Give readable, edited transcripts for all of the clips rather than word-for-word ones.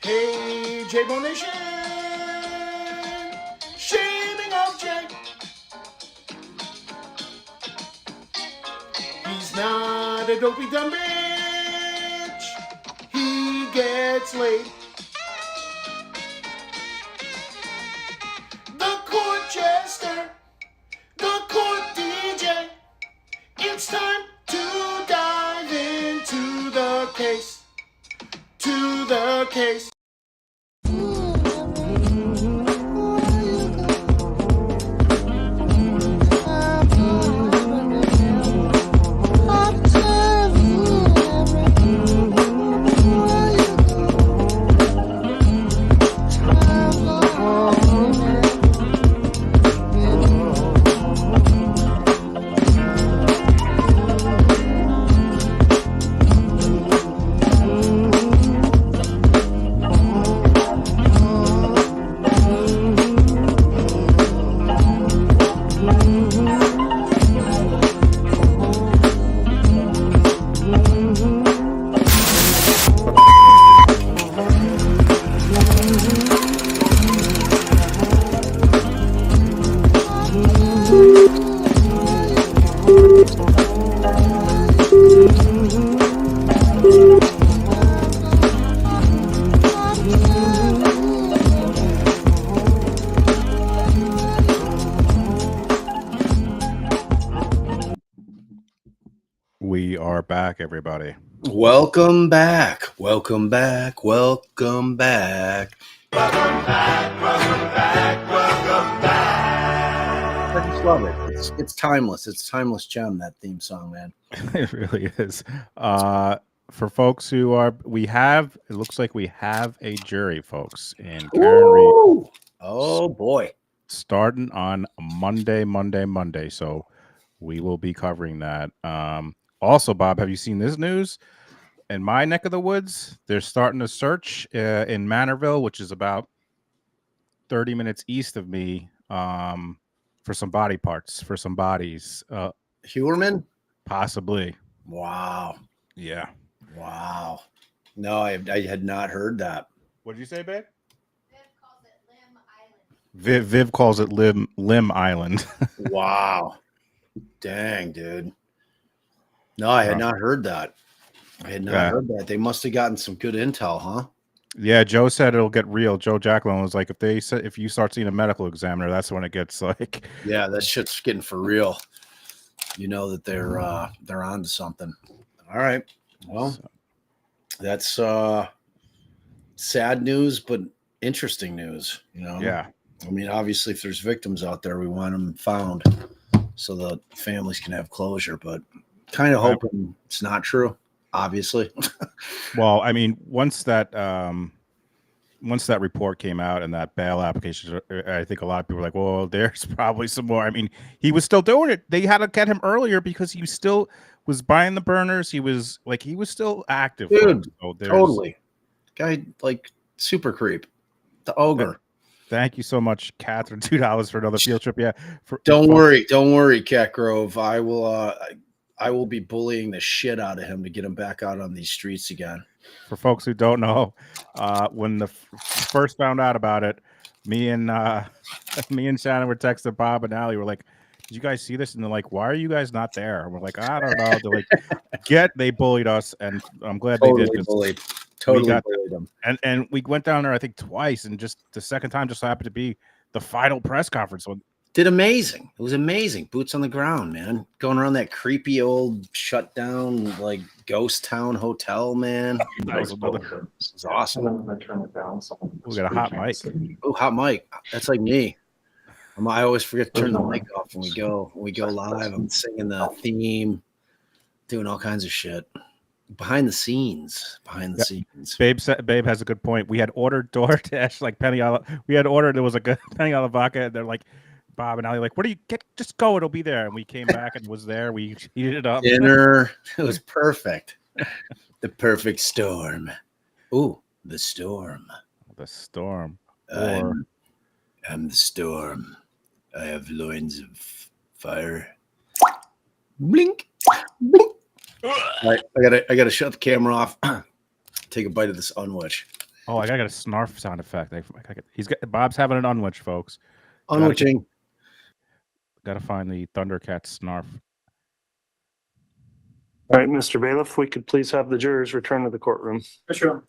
Hey, J-Bone Nation! Shaming of Jay. He's not a dopey dumb bitch. He gets laid. The court jester, the court DJ. It's time to dive into the case. To the case. We are back, everybody. Welcome back. Welcome back. Welcome back. Welcome back, welcome back, welcome back. I just love it. It's timeless. It's a timeless gem, that theme song, man. It really is. For folks who are, it looks like we have a jury, folks, in Karen Reed. Oh, boy. Starting on Monday. So we will be covering that. Also, Bob, have you seen this news? In my neck of the woods, they're starting a search in Manorville, which is about 30 minutes east of me, for some body parts, for some bodies. Hewerman? Possibly. Wow. Yeah. Wow. No, I had not heard that. What did you say, babe? Viv calls it Limb Island. Viv calls it Limb Island. Wow. Dang, dude. No, I had not heard that. I had not heard that. They must have gotten some good intel, huh? Yeah, Joe said it'll get real. Joe Jacqueline was like, if you start seeing a medical examiner, that's when it gets like. Yeah, that shit's getting for real. You know that they're on to something. All right. Well, that's sad news, but interesting news. You know. Yeah. I mean, obviously, if there's victims out there, we want them found so the families can have closure. But kind of hoping it's not true. Obviously. Well, I mean, once that report came out and that bail application, I think a lot of people were like, well, there's probably some more. I mean, he was still doing it. They had to get him earlier because he still was buying the burners. He was still active. Dude, so totally. Guy, like, super creep. The ogre. Thank you so much, Catherine. $2 for another field trip. Yeah. Don't worry, Cat Grove. I will be bullying the shit out of him to get him back out on these streets again. For folks who don't know, when the first found out about it, me and Shannon were texting Bob and Allie. We're like, "Did you guys see this?" And they're like, "Why are you guys not there?" And we're like, "I don't know." They're like, they bullied us, and I'm glad they did. Bullied. Totally bullied them. And we went down there, I think, twice, and just the second time just happened to be the final press conference. Did amazing. It was amazing. Boots on the ground, man. Going around that creepy old shut down, like, ghost town hotel, man. It was awesome. We got a hot mic. Oh, hot mic. That's like me. I always forget to turn the mic off when we go live. I'm singing the theme, doing all kinds of shit. Behind the scenes. Babe has a good point. We had ordered DoorDash, like Penny. We had ordered, there was a good Penny a la Vodka, and they're like, Bob and Allie, like, what do you get? Just go, it'll be there. And we came back and it was there. We heated it up. Dinner. It was perfect. The perfect storm. Ooh, the storm. The storm. I'm the storm. I have loins of fire. Blink. Blink. All right, I gotta shut the camera off. Take a bite of this unwitch. Oh, I got a snarf sound effect. Bob's having an unwitch, folks. Unwitching. Gotta find the Thundercat snarf. All right, Mr. Bailiff, we could please have the jurors return to the courtroom. Sure.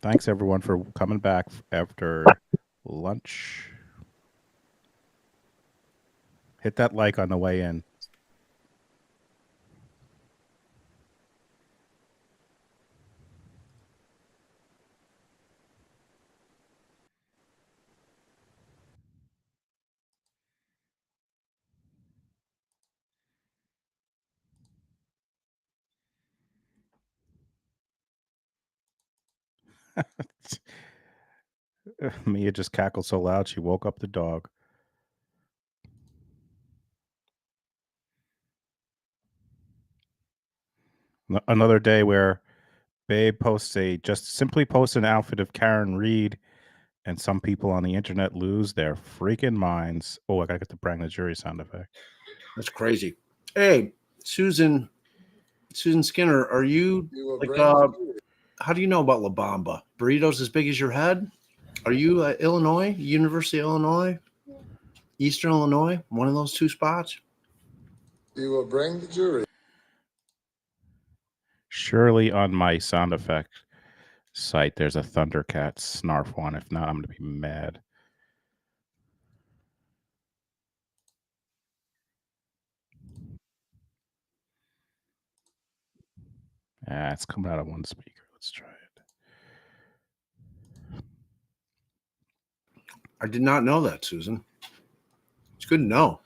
Thanks everyone for coming back after lunch. Hit that like on the way in. Mia just cackled so loud she woke up the dog. Another day where Babe simply posts an outfit of Karen Reed, and some people on the internet lose their freaking minds. Oh, I gotta get the bring the jury sound effect. That's crazy. Hey, Susan Skinner, are you like how do you know about La Bamba? Burritos as big as your head? Are you Illinois, University of Illinois, Eastern Illinois, one of those two spots? You will bring the jury. Surely on my sound effect site, there's a Thundercat snarf one. If not, I'm gonna be mad. It's coming out of one speaker. Let's try it. I did not know that, Susan. It's good to know.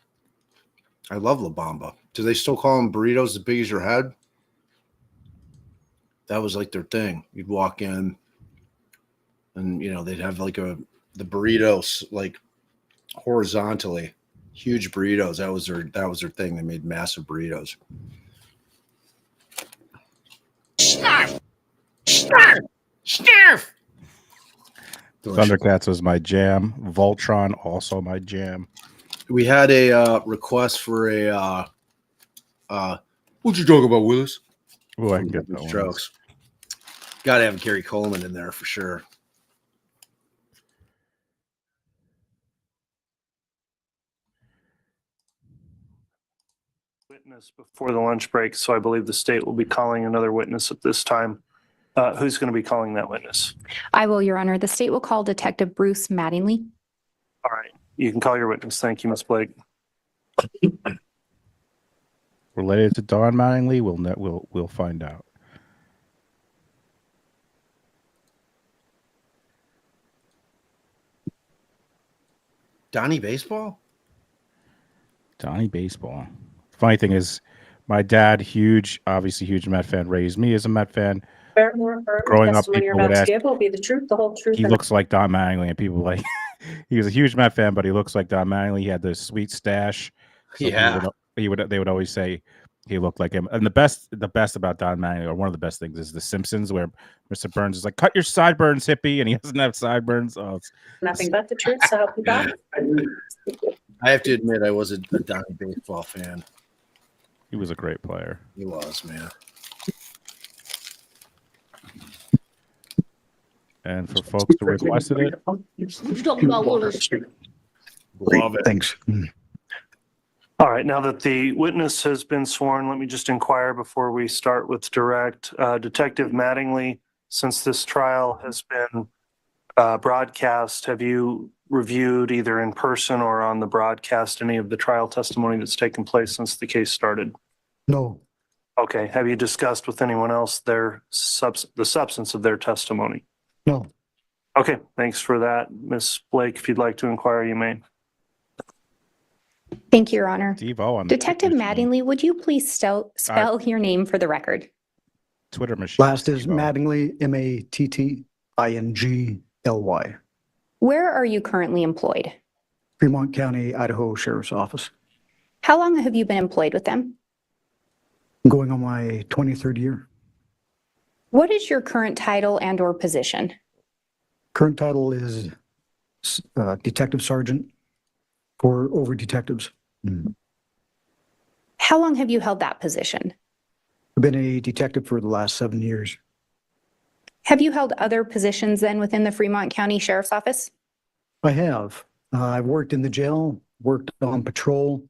I love La Bamba. Do they still call them burritos as big as your head? That was like their thing. You'd walk in and, they'd have like the burritos like horizontally, huge burritos. That was their thing. They made massive burritos. Snarf! Thundercats was my jam. Voltron also my jam. We had a request for a what'd you talk about, Willis? Oh, I can get that strokes. Got to have Gary Coleman in there for sure. Witness before the lunch break, so I believe the state will be calling another witness at this time. Who's going to be calling that witness? I will, Your Honor. The state will call Detective Bruce Mattingly. All right, you can call your witness. Thank you, Ms. Blake. Related to Don Mattingly, we'll find out. Donnie Baseball? Donnie Baseball. Funny thing is, my dad, obviously huge Met fan, raised me as a Met fan. Growing up, people would ask, will be the truth, the whole truth. he looks like Don Mattingly, and people like, he was a huge Met fan, but he looks like Don Mattingly. He had the sweet stash. So yeah. They would always say he looked like him. And the best about Don Mattingly, or one of the best things, is The Simpsons, where Mr. Burns is like, "Cut your sideburns, hippie," and he doesn't have sideburns. Oh, Nothing but the truth, so help you God. I have to admit, I was a Donnie Baseball fan. He was a great player. He was, man. And for folks who requested it, Love it. Thanks. All right, now that the witness has been sworn, let me just inquire before we start with direct. Detective Mattingly, since this trial has been broadcast, have you reviewed either in person or on the broadcast any of the trial testimony that's taken place since the case started? No. Okay, have you discussed with anyone else the substance of their testimony? No. Okay, thanks for that. Ms. Blake, if you'd like to inquire, you may. Thank you, Your Honor. Steve O on Detective Mattingly, would you please spell your name for the record? Twitter machine. Last is Mattingly, Mattingly. Where are you currently employed? Fremont County, Idaho Sheriff's Office. How long have you been employed with them? I'm going on my 23rd year. What is your current title and or position? Current title is Detective Sergeant for over detectives. How long have you held that position? I've been a detective for the last 7 years. Have you held other positions then within the Fremont County Sheriff's Office? I have. I've worked in the jail, worked on patrol,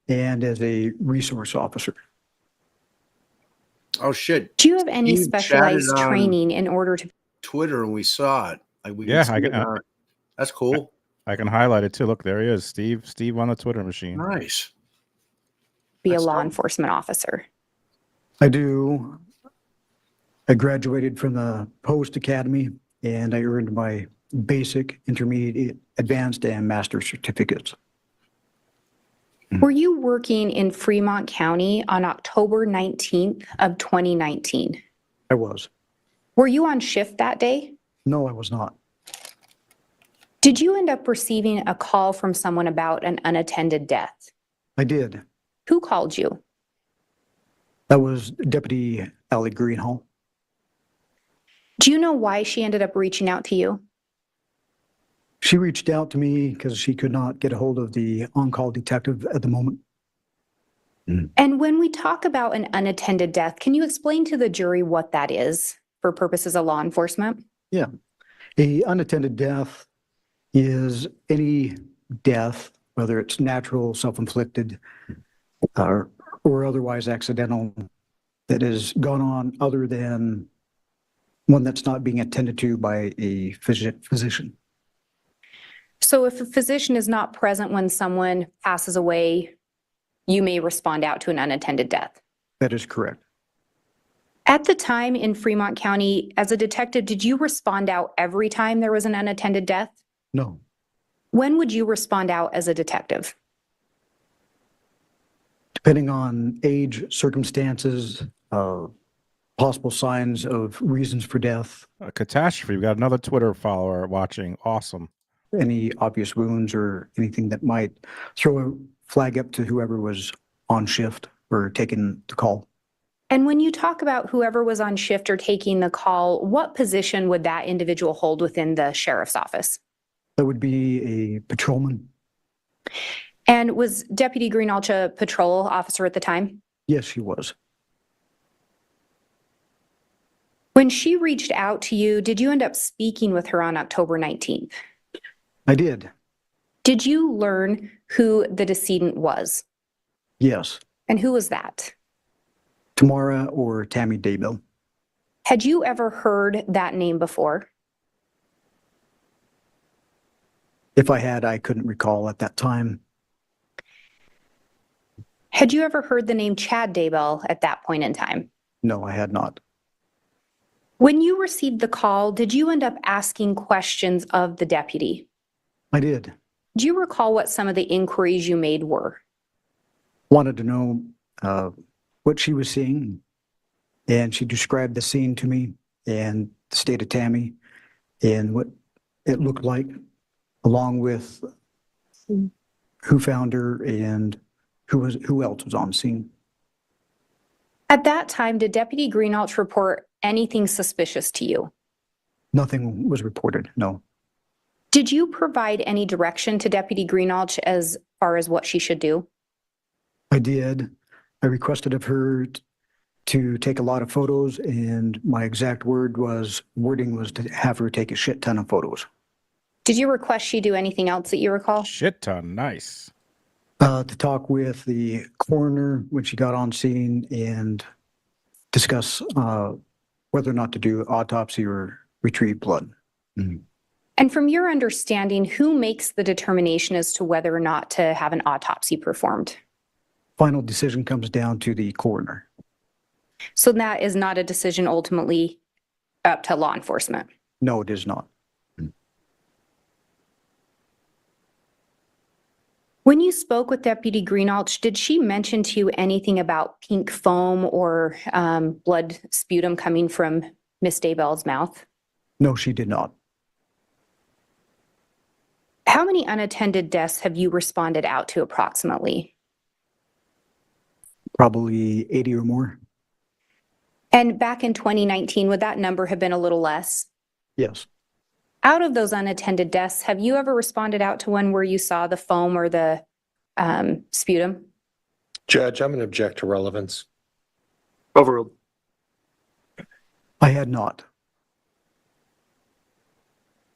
and as a resource officer. Oh shit! Do you have any Steve specialized chatted on training in order to? Twitter, and we saw it. Like we Yeah, can see it on- that's cool. I can highlight it too. Look, there he is, Steve. Steve on the Twitter machine. Nice. Be a That's law dope. enforcement officer? I do. I graduated from the Post Academy and I earned my basic, intermediate, advanced, and master certificates. Were you working in Fremont County on October 19th of 2019? I was. Were you on shift that day? No, I was not. Did you end up receiving a call from someone about an unattended death? I did. Who called you? That was Deputy Allie Greenhall. Do you know why she ended up reaching out to you? She reached out to me because she could not get a hold of the on-call detective at the moment. And when we talk about an unattended death, can you explain to the jury what that is for purposes of law enforcement? Yeah. A unattended death is any death, whether it's natural, self-inflicted, or otherwise accidental, that has gone on other than one that's not being attended to by a physician. So if a physician is not present when someone passes away, you may respond out to an unattended death. That is correct. At the time in Fremont County, as a detective, did you respond out every time there was an unattended death? No. When would you respond out as a detective? Depending on age, circumstances, possible signs of reasons for death, A catastrophe. We got another Twitter follower watching. Awesome. any obvious wounds or anything that might throw a flag up to whoever was on shift or taking the call. And when you talk about whoever was on shift or taking the call, what position would that individual hold within the sheriff's office? That would be a patrolman. And was Deputy Greenalch a patrol officer at the time? Yes, she was. When she reached out to you, did you end up speaking with her on October 19th? I did. Did you learn who the decedent was? Yes. And who was that? Tamara or Tammy Daybell. Had you ever heard that name before? If I had, I couldn't recall at that time. Had you ever heard the name Chad Daybell at that point in time? No, I had not. When you received the call, did you end up asking questions of the deputy? I did. Do you recall what some of the inquiries you made were? Wanted to know what she was seeing, and she described the scene to me and the state of Tammy and what it looked like, along with who found her and who else was on scene. At that time, did Deputy Greenalch report anything suspicious to you? Nothing was reported, no. Did you provide any direction to Deputy Greenalch as far as what she should do? I did. I requested of her to take a lot of photos, and my exact wording was to have her take a shit ton of photos. Did you request she do anything else that you recall? Shit ton. Nice. To talk with the coroner when she got on scene and discuss whether or not to do autopsy or retrieve blood. Mm-hmm. And from your understanding, who makes the determination as to whether or not to have an autopsy performed? Final decision comes down to the coroner. So that is not a decision ultimately up to law enforcement? No, it is not. When you spoke with Deputy Greenalch, did she mention to you anything about pink foam or blood sputum coming from Miss Daybell's mouth? No, she did not. How many unattended deaths have you responded out to approximately? Probably 80 or more. And back in 2019, would that number have been a little less? Yes. Out of those unattended deaths, have you ever responded out to one where you saw the foam or the sputum? Judge, I'm going to object to relevance. Overruled. I had not.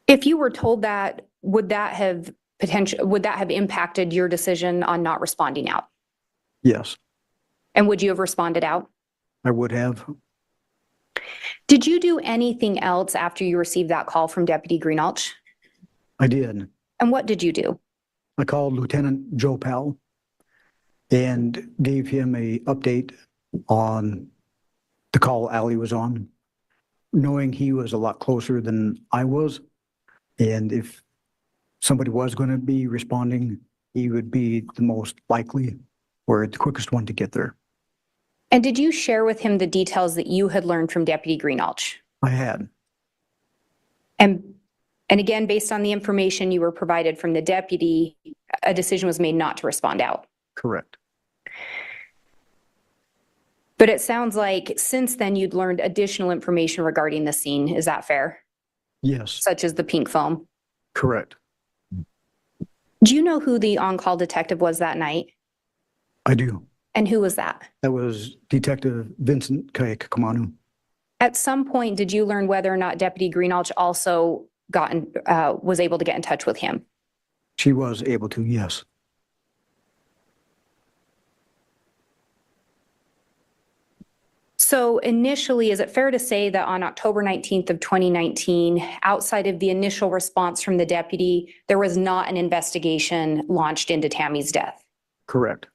If you were told that, would that have impacted your decision on not responding out? Yes, And would you have responded out? I would have. Did you do anything else after you received that call from Deputy Greenalch? I did. And what did you do? I called Lieutenant Joe Powell and gave him a update on the call Allie was on, knowing he was a lot closer than I was. And if somebody was going to be responding, he would be the most likely or the quickest one to get there. And did you share with him the details that you had learned from Deputy Greenalch? I had. And again, based on the information you were provided from the deputy, a decision was made not to respond out. Correct. But it sounds like since then you'd learned additional information regarding the scene. Is that fair? Yes, Such as the pink foam. correct. Do you know who the on-call detective was that night? I do. And who was that? That was Detective Vincent Kayakmanu. At some point, did you learn whether or not Deputy Greenalch also was able to get in touch with him? She was able to, yes. So initially, is it fair to say that on October 19th of 2019, outside of the initial response from the deputy, there was not an investigation launched into Tammy's death? Correct.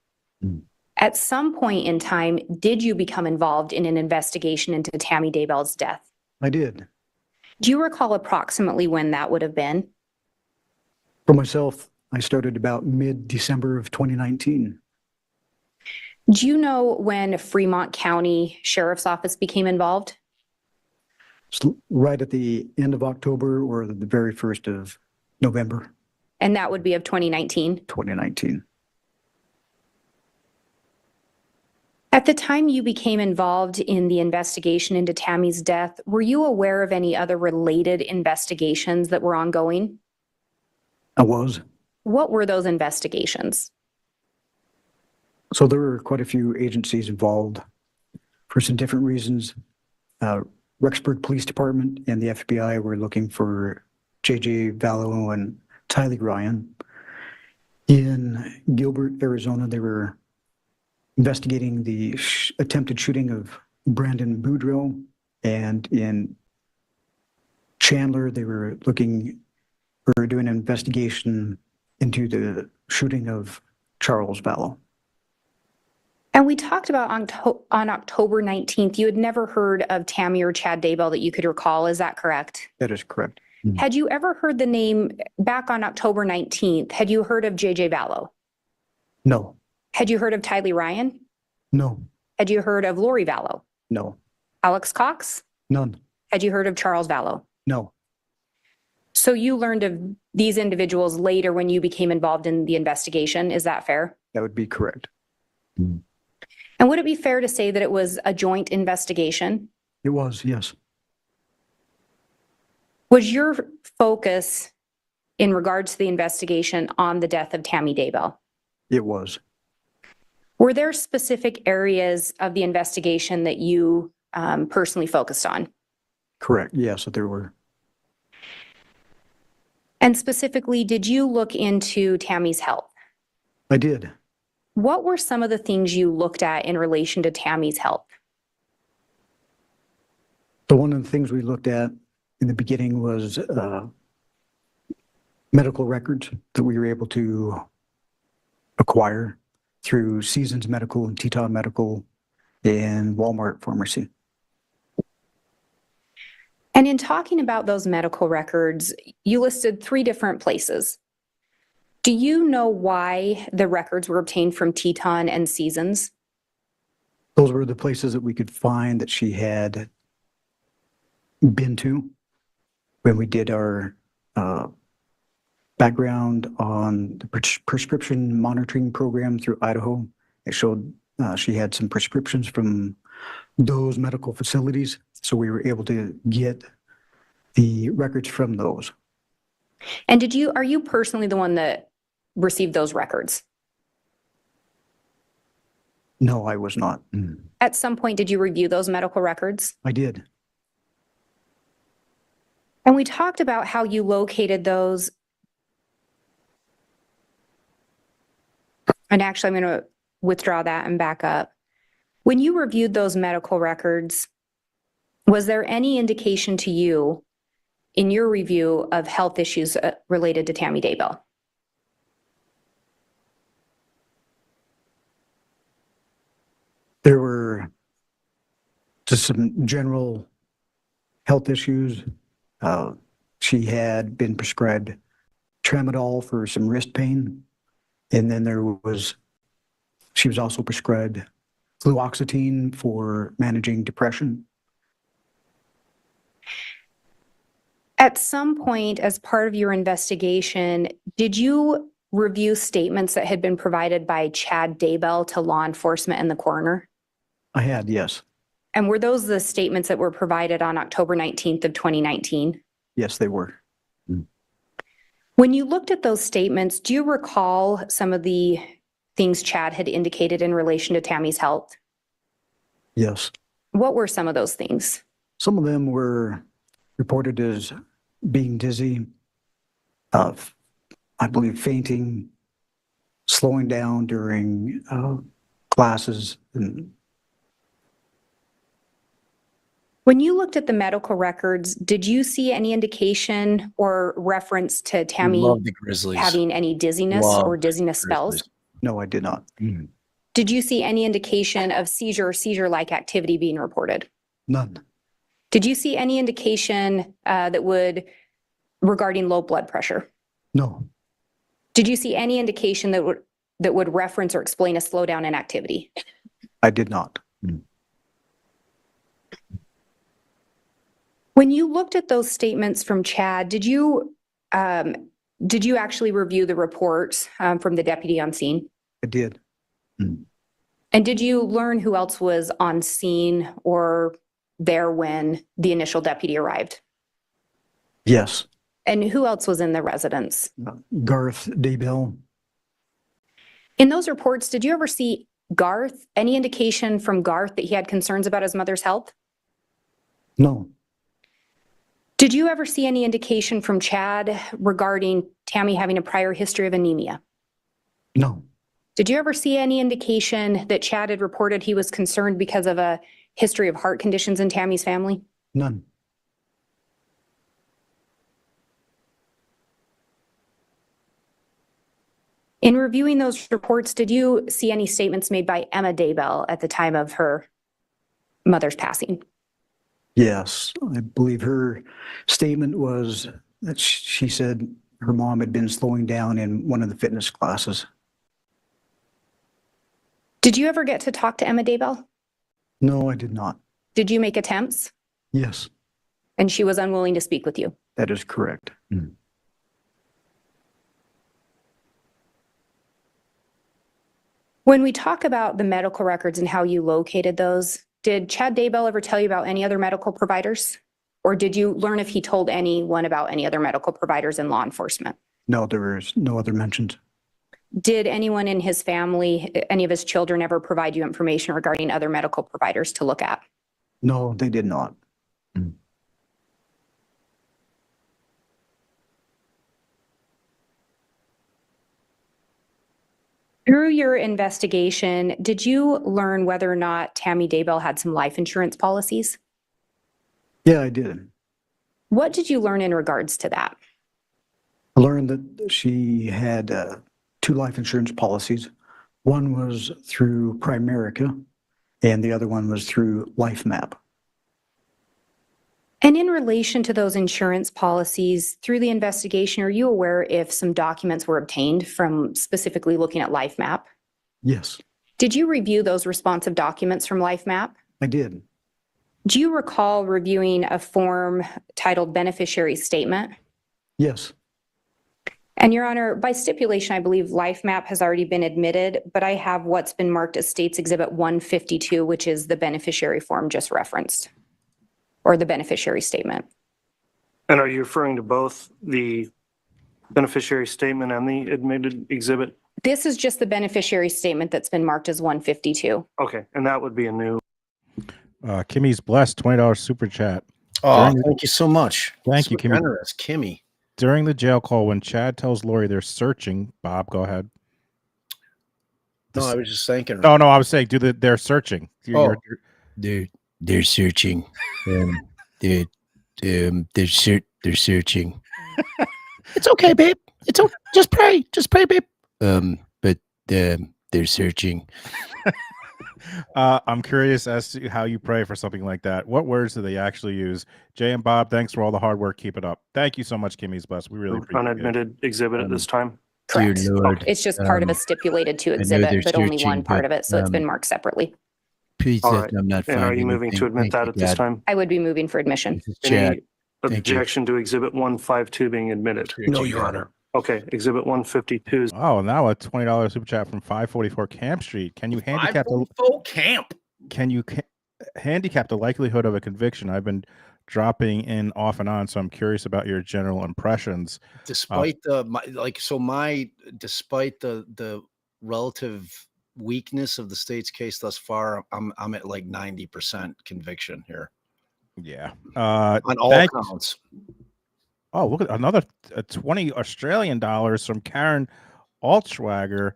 At some point in time, did you become involved in an investigation into Tammy Daybell's death? I did. Do you recall approximately when that would have been? For myself, I started about mid-December of 2019. Do you know when Fremont County Sheriff's Office became involved? Right at the end of October or the very first of November, And that would be of 2019? 2019. At the time you became involved in the investigation into Tammy's death, were you aware of any other related investigations that were ongoing? I was. What were those investigations? So there were quite a few agencies involved for some different reasons. Rexburg Police Department and the FBI were looking for J.J. Vallow and Tylee Ryan. In Gilbert, Arizona, they were investigating the attempted shooting of Brandon Boudreaux. And in Chandler, they were doing an investigation into the shooting of Charles Vallow. And we talked about on October 19th, you had never heard of Tammy or Chad Daybell that you could recall. Is that correct? That is correct. Had you ever heard the name back on October 19th? Had you heard of J.J. Vallow? No, Had you heard of Tylee Ryan? no, Had you heard of Lori Vallow? no, Alex Cox? none, Had you heard of Charles Vallow? no. So you learned of these individuals later when you became involved in the investigation. Is that fair? That would be correct. And would it be fair to say that it was a joint investigation? It was, yes. Was your focus in regards to the investigation on the death of Tammy Daybell? It was. Were there specific areas of the investigation that you personally focused on? Correct. Yes, there were. And specifically, did you look into Tammy's health? I did. What were some of the things you looked at in relation to Tammy's health? So one of the things we looked at in the beginning was medical records that we were able to acquire through Seasons Medical and Teton Medical and Walmart Pharmacy. And in talking about those medical records, you listed 3 different places. Do you know why the records were obtained from Teton and Seasons? Those were the places that we could find that she had been to when we did our background on the prescription monitoring program through Idaho. It showed she had some prescriptions from those medical facilities. So we were able to get the records from those. And are you personally the one that received those records? No, I was not. At some point, did you review those medical records? I did. And we talked about how you located those. And actually, I'm going to withdraw that and back up. When you reviewed those medical records, was there any indication to you in your review of health issues related to Tammy Daybell? There were just some general health issues. She had been prescribed tramadol for some wrist pain. And then she was also prescribed fluoxetine for managing depression. At some point, as part of your investigation, did you review statements that had been provided by Chad Daybell to law enforcement and the coroner? I had, yes. And were those the statements that were provided on October 19th of 2019? Yes, they were. When you looked at those statements, do you recall some of the things Chad had indicated in relation to Tammy's health? Yes. What were some of those things? Some of them were reported as being dizzy, I believe fainting, slowing down during classes. When you looked at the medical records, did you see any indication or reference to Tammy Love the Grizzlies. having any dizziness Love or dizziness spells? Grizzlies. No, I did not. Did you see any indication of seizure or seizure-like activity being reported? None. Did you see any indication regarding low blood pressure? No. Did you see any indication that would reference or explain a slowdown in activity? I did not. When you looked at those statements from Chad, did you actually review the reports from the deputy on scene? I did. And did you learn who else was on scene or there when the initial deputy arrived? Yes. And who else was in the residence? Garth Daybell. In those reports, did you ever see Garth, any indication from Garth that he had concerns about his mother's health? No. Did you ever see any indication from Chad regarding Tammy having a prior history of anemia? No. Did you ever see any indication that Chad had reported he was concerned because of a history of heart conditions in Tammy's family? None. In reviewing those reports, did you see any statements made by Emma Daybell at the time of her mother's passing? Yes. I believe her statement was that she said her mom had been slowing down in one of the fitness classes. Did you ever get to talk to Emma Daybell? No, I did not. Did you make attempts? Yes, And she was unwilling to speak with you? that is correct. When we talk about the medical records and how you located those, did Chad Daybell ever tell you about any other medical providers? Or did you learn if he told anyone about any other medical providers in law enforcement? No, there is no other mentions. Did anyone in his family, any of his children, ever provide you information regarding other medical providers to look at? No, they did not. Through your investigation, did you learn whether or not Tammy Daybell had some life insurance policies? Yeah, I did. What did you learn in regards to that? I learned that she had 2 life insurance policies. One was through Primerica, and the other one was through LifeMap. And in relation to those insurance policies, through the investigation, are you aware if some documents were obtained from specifically looking at LifeMap? Yes, Did you review those responsive documents from LifeMap? I did. Do you recall reviewing a form titled Beneficiary Statement? Yes, And Your Honor, by stipulation, I believe LifeMap has already been admitted, but I have what's been marked as States Exhibit 152, which is the beneficiary form just referenced, or the beneficiary statement. And are you referring to both the beneficiary statement and the admitted exhibit? This is just the beneficiary statement that's been marked as 152. Okay, and that would be a new. Kimmy's blessed $20 super chat. Oh, During- thank you so much. Thank So you, Kimmy. generous, Kimmy. During the jail call, when Chad tells Lori they're searching, Bob, go ahead. No, I was just thanking her. No, I was saying, they're searching. They're searching. They're searching. It's okay, babe. It's okay. Just pray, babe. But they're searching. I'm curious as to how you pray for something like that. What words do they actually use? Jay and Bob, thanks for all the hard work. Keep it up. Thank you so much, Kimmy's Bless. We really appreciate it. Unadmitted exhibit at this time. Correct. Dear Lord, It's just part of a stipulated to know exhibit, they're but only searching, one part but, of it. So it's been marked separately. please, All right. I'm not And are you moving to admit that at this time? I would be moving for admission. This is Chad. Any objection to exhibit 152 being admitted? No, Your Honor. Okay, exhibit 152 is Oh, now a $20 super chat from 544 Camp Street. Can you handicap camp? handicap the likelihood of a conviction? I've been dropping in off and on, so I'm curious about your general impressions. Despite despite the relative weakness of the state's case thus far, I'm at like 90% conviction here Yeah. on all counts. Oh, look at another 20 Australian dollars from Karen Altschwager.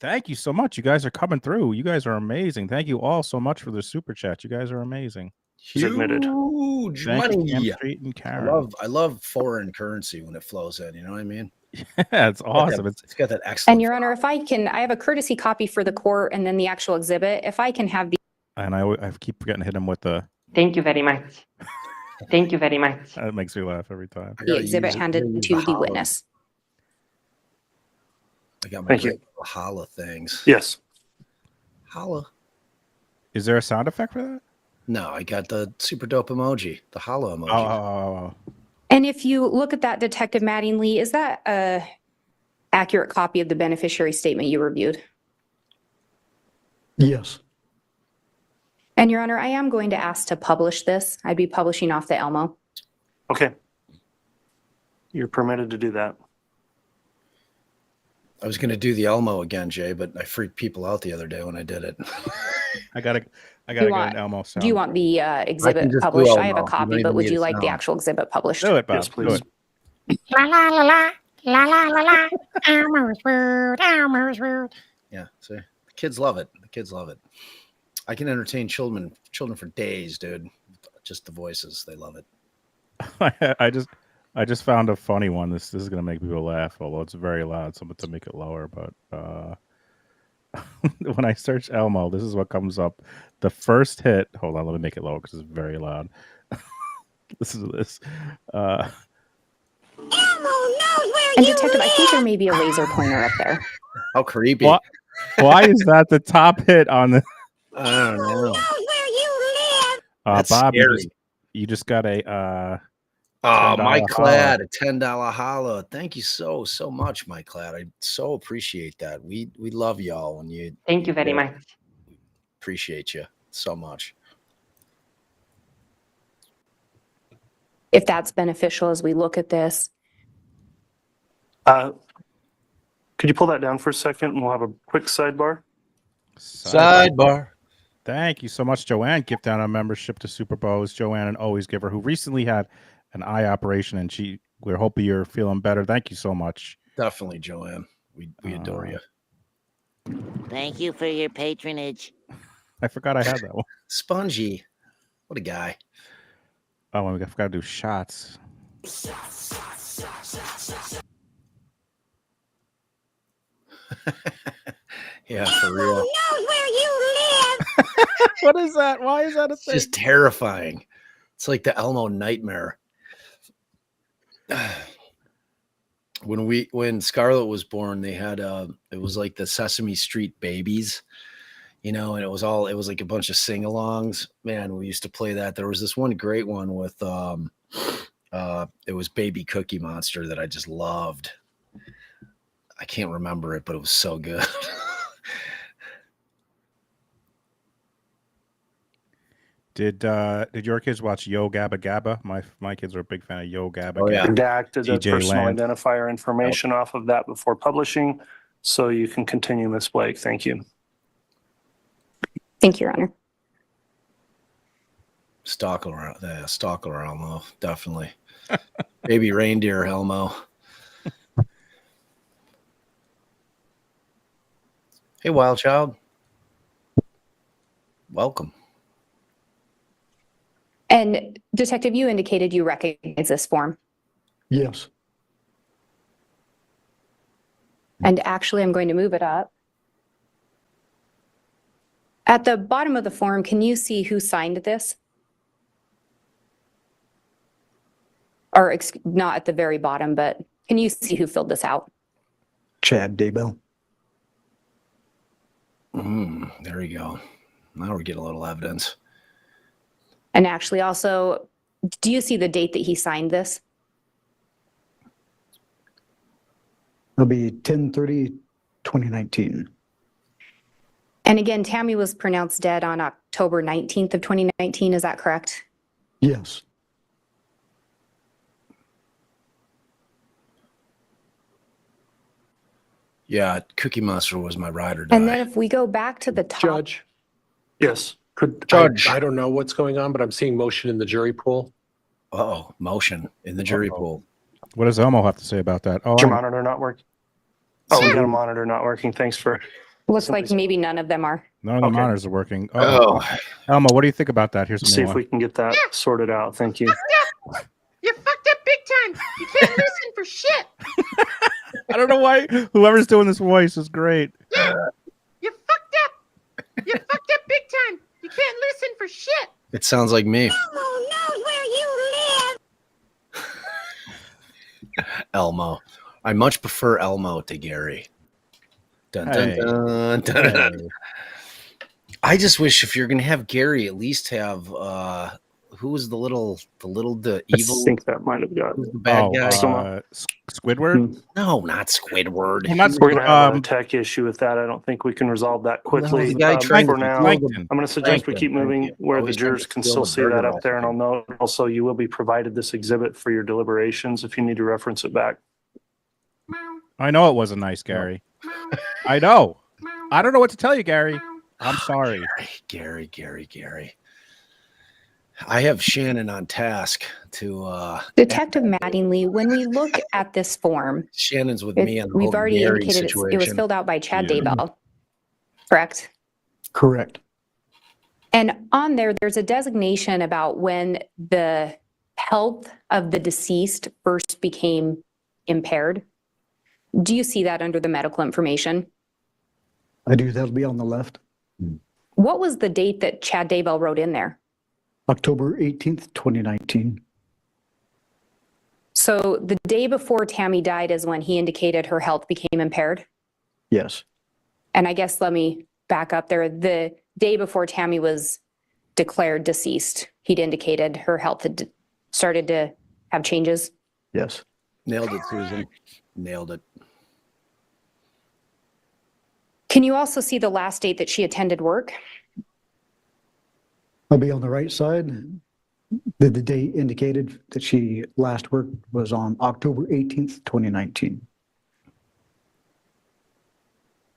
Thank you so much. You guys are coming through. You guys are amazing. Thank you all so much for the super chat. You guys are amazing. admitted. Huge Thank money. you, Camp Street and Karen. I love foreign currency when it flows in. You know what I mean? Yeah, it's awesome. It's got that excellent. And Your Honor, if I can, I have a courtesy copy for the court and then the actual exhibit. If I can have the And I keep forgetting to hit him with the. Thank you very much. Thank you very much. That makes me laugh every time. exhibit handed to the witness. I got my Thank you. great little holla things. Yes. Holla. Is there a sound effect for that? No, I got the super dope emoji, the holla emoji. Oh. And if you look at that, Detective Mattingly, is that a accurate copy of the beneficiary statement you reviewed? Yes. And Your Honor, I am going to ask to publish this. I'd be publishing off the Elmo. Okay. You're permitted to do that. I was going to do the Elmo again, Jay, but I freaked people out the other day when I did it. I gotta Do get you an want- Elmo sound. Do you want the exhibit just do published? I have a Elmo. You don't copy, but even would need you a like the sound. actual exhibit published? Do it, Bob. Yes, Do please. it. La la la la la la la la. Elmo's world. Elmo's world. Yeah, see, the kids love it. The kids love it. I can entertain children for days, dude. Just the voices, they love it. I just found a funny one. This is gonna make people laugh, although it's very loud. So I'm to make it lower. But when I search Elmo, this is what comes up. The first hit. Hold on, let me make it lower because it's very loud. This is this. Elmo knows where And Detective, I think there may be a laser pointer up there. How creepy. Why is that the top hit on the? I don't know. knows where you live. That's Bob, scary. you just got a Oh, $10 Mike holla. Clad, a $10 holla. Thank you so much, Mike Clad. I so appreciate that. We love y'all when you Thank you very much. appreciate you so much. If that's beneficial as we look at this. Could you pull that down for a second and we'll have a quick sidebar? Sidebar. Thank you so much, Joanne. Gift down a membership to Super Bows. Joanne, an always giver, who recently had an eye operation, and we're hoping you're feeling better. Thank you so much. Definitely, Joanne. We adore you. Thank you for your patronage. I forgot I had that one. Spongy. What a guy. Oh, and we forgot to do shots. Yeah, for real. Elmo knows where you live. What is that? Why is that a It's just terrifying. It's like the Elmo nightmare. When Scarlett was born, they had it was like the Sesame Street Babies, and it was like a bunch of sing-alongs. Man, we used to play that. There was this one great one with it was Baby Cookie Monster that I just loved. I can't remember it, but it was so good. Did your kids watch Yo Gabba Gabba? My kids are a big fan of Yo Gabba Oh, yeah. Gabba. Redacted the DJ personal Land. identifier information off of that before publishing. So you can continue, Ms. Blake. Thank you. Thank you, Your Honor. Stalker Elmo, definitely. Baby reindeer Elmo. Hey, wild child. Welcome. And Detective, you indicated you recognize this form. Yes. And actually, I'm going to move it up. At the bottom of the form, can you see who signed this? Or not at the very bottom, but can you see who filled this out? Chad Daybell. There we go. Now we're getting a little evidence. And actually also, do you see the date that he signed this? It'll be 10/30/2019. And again, Tammy was pronounced dead on October 19th of 2019. Is that correct? Yes. Yeah, Cookie Monster was my ride or die. And then if we go back to the top. Judge, Yes. Judge. I don't know what's going on, but I'm seeing motion in the jury pool. Uh-oh, motion in the jury pool. What does Elmo have to say about that? Oh, Is your monitor not working? Oh, we got a monitor not working. Thanks for. Looks like maybe none of them are. none of the Okay. monitors are working. Oh, Elmo, what do you think about that? Here's See if we can get that sorted out. Thank you. You fucked up big time. You can't listen for shit. I don't know why whoever's doing this voice is great. You fucked up. You fucked up big time. You can't listen for shit. it sounds like me. Elmo knows where you live. Elmo. I much prefer Elmo to Gary. Dun, dun, Hey. dun, dun, dun. I just wish if you're gonna have Gary, at least have who was the evil I think that might have got. who's the bad guy? Squidward? No, not Squidward. Well, not We're going to have a um, tech issue with that. I don't think we can resolve that quickly. the guy trying For to now, Plankton. I'm going to suggest we keep moving where the Always trying jurors to can steal still the see that burger up there. And I'll note also you will be provided this exhibit for your deliberations if you need to reference it back. I know it wasn't nice, Gary. I know. I don't know what to tell you, Gary. I'm sorry. Gary. I have Shannon on task to Detective Mattingly, when we look at this form, Shannon's with me on the we've whole already Gary indicated it was situation. filled out by Chad Yeah. Daybell, correct? Correct. And on there, there's a designation about when the health of the deceased first became impaired. Do you see that under the medical information? I do. That'll be on the left. What was the date that Chad Daybell wrote in there? October 18th, 2019. So the day before Tammy died is when he indicated her health became impaired? Yes. And I guess let me back up there. The day before Tammy was declared deceased, he'd indicated her health had started to have changes? Yes. Nailed it, Susan. Nailed it. Can you also see the last date that she attended work? I'll be on the right side. The date indicated that she last worked was on October 18th, 2019.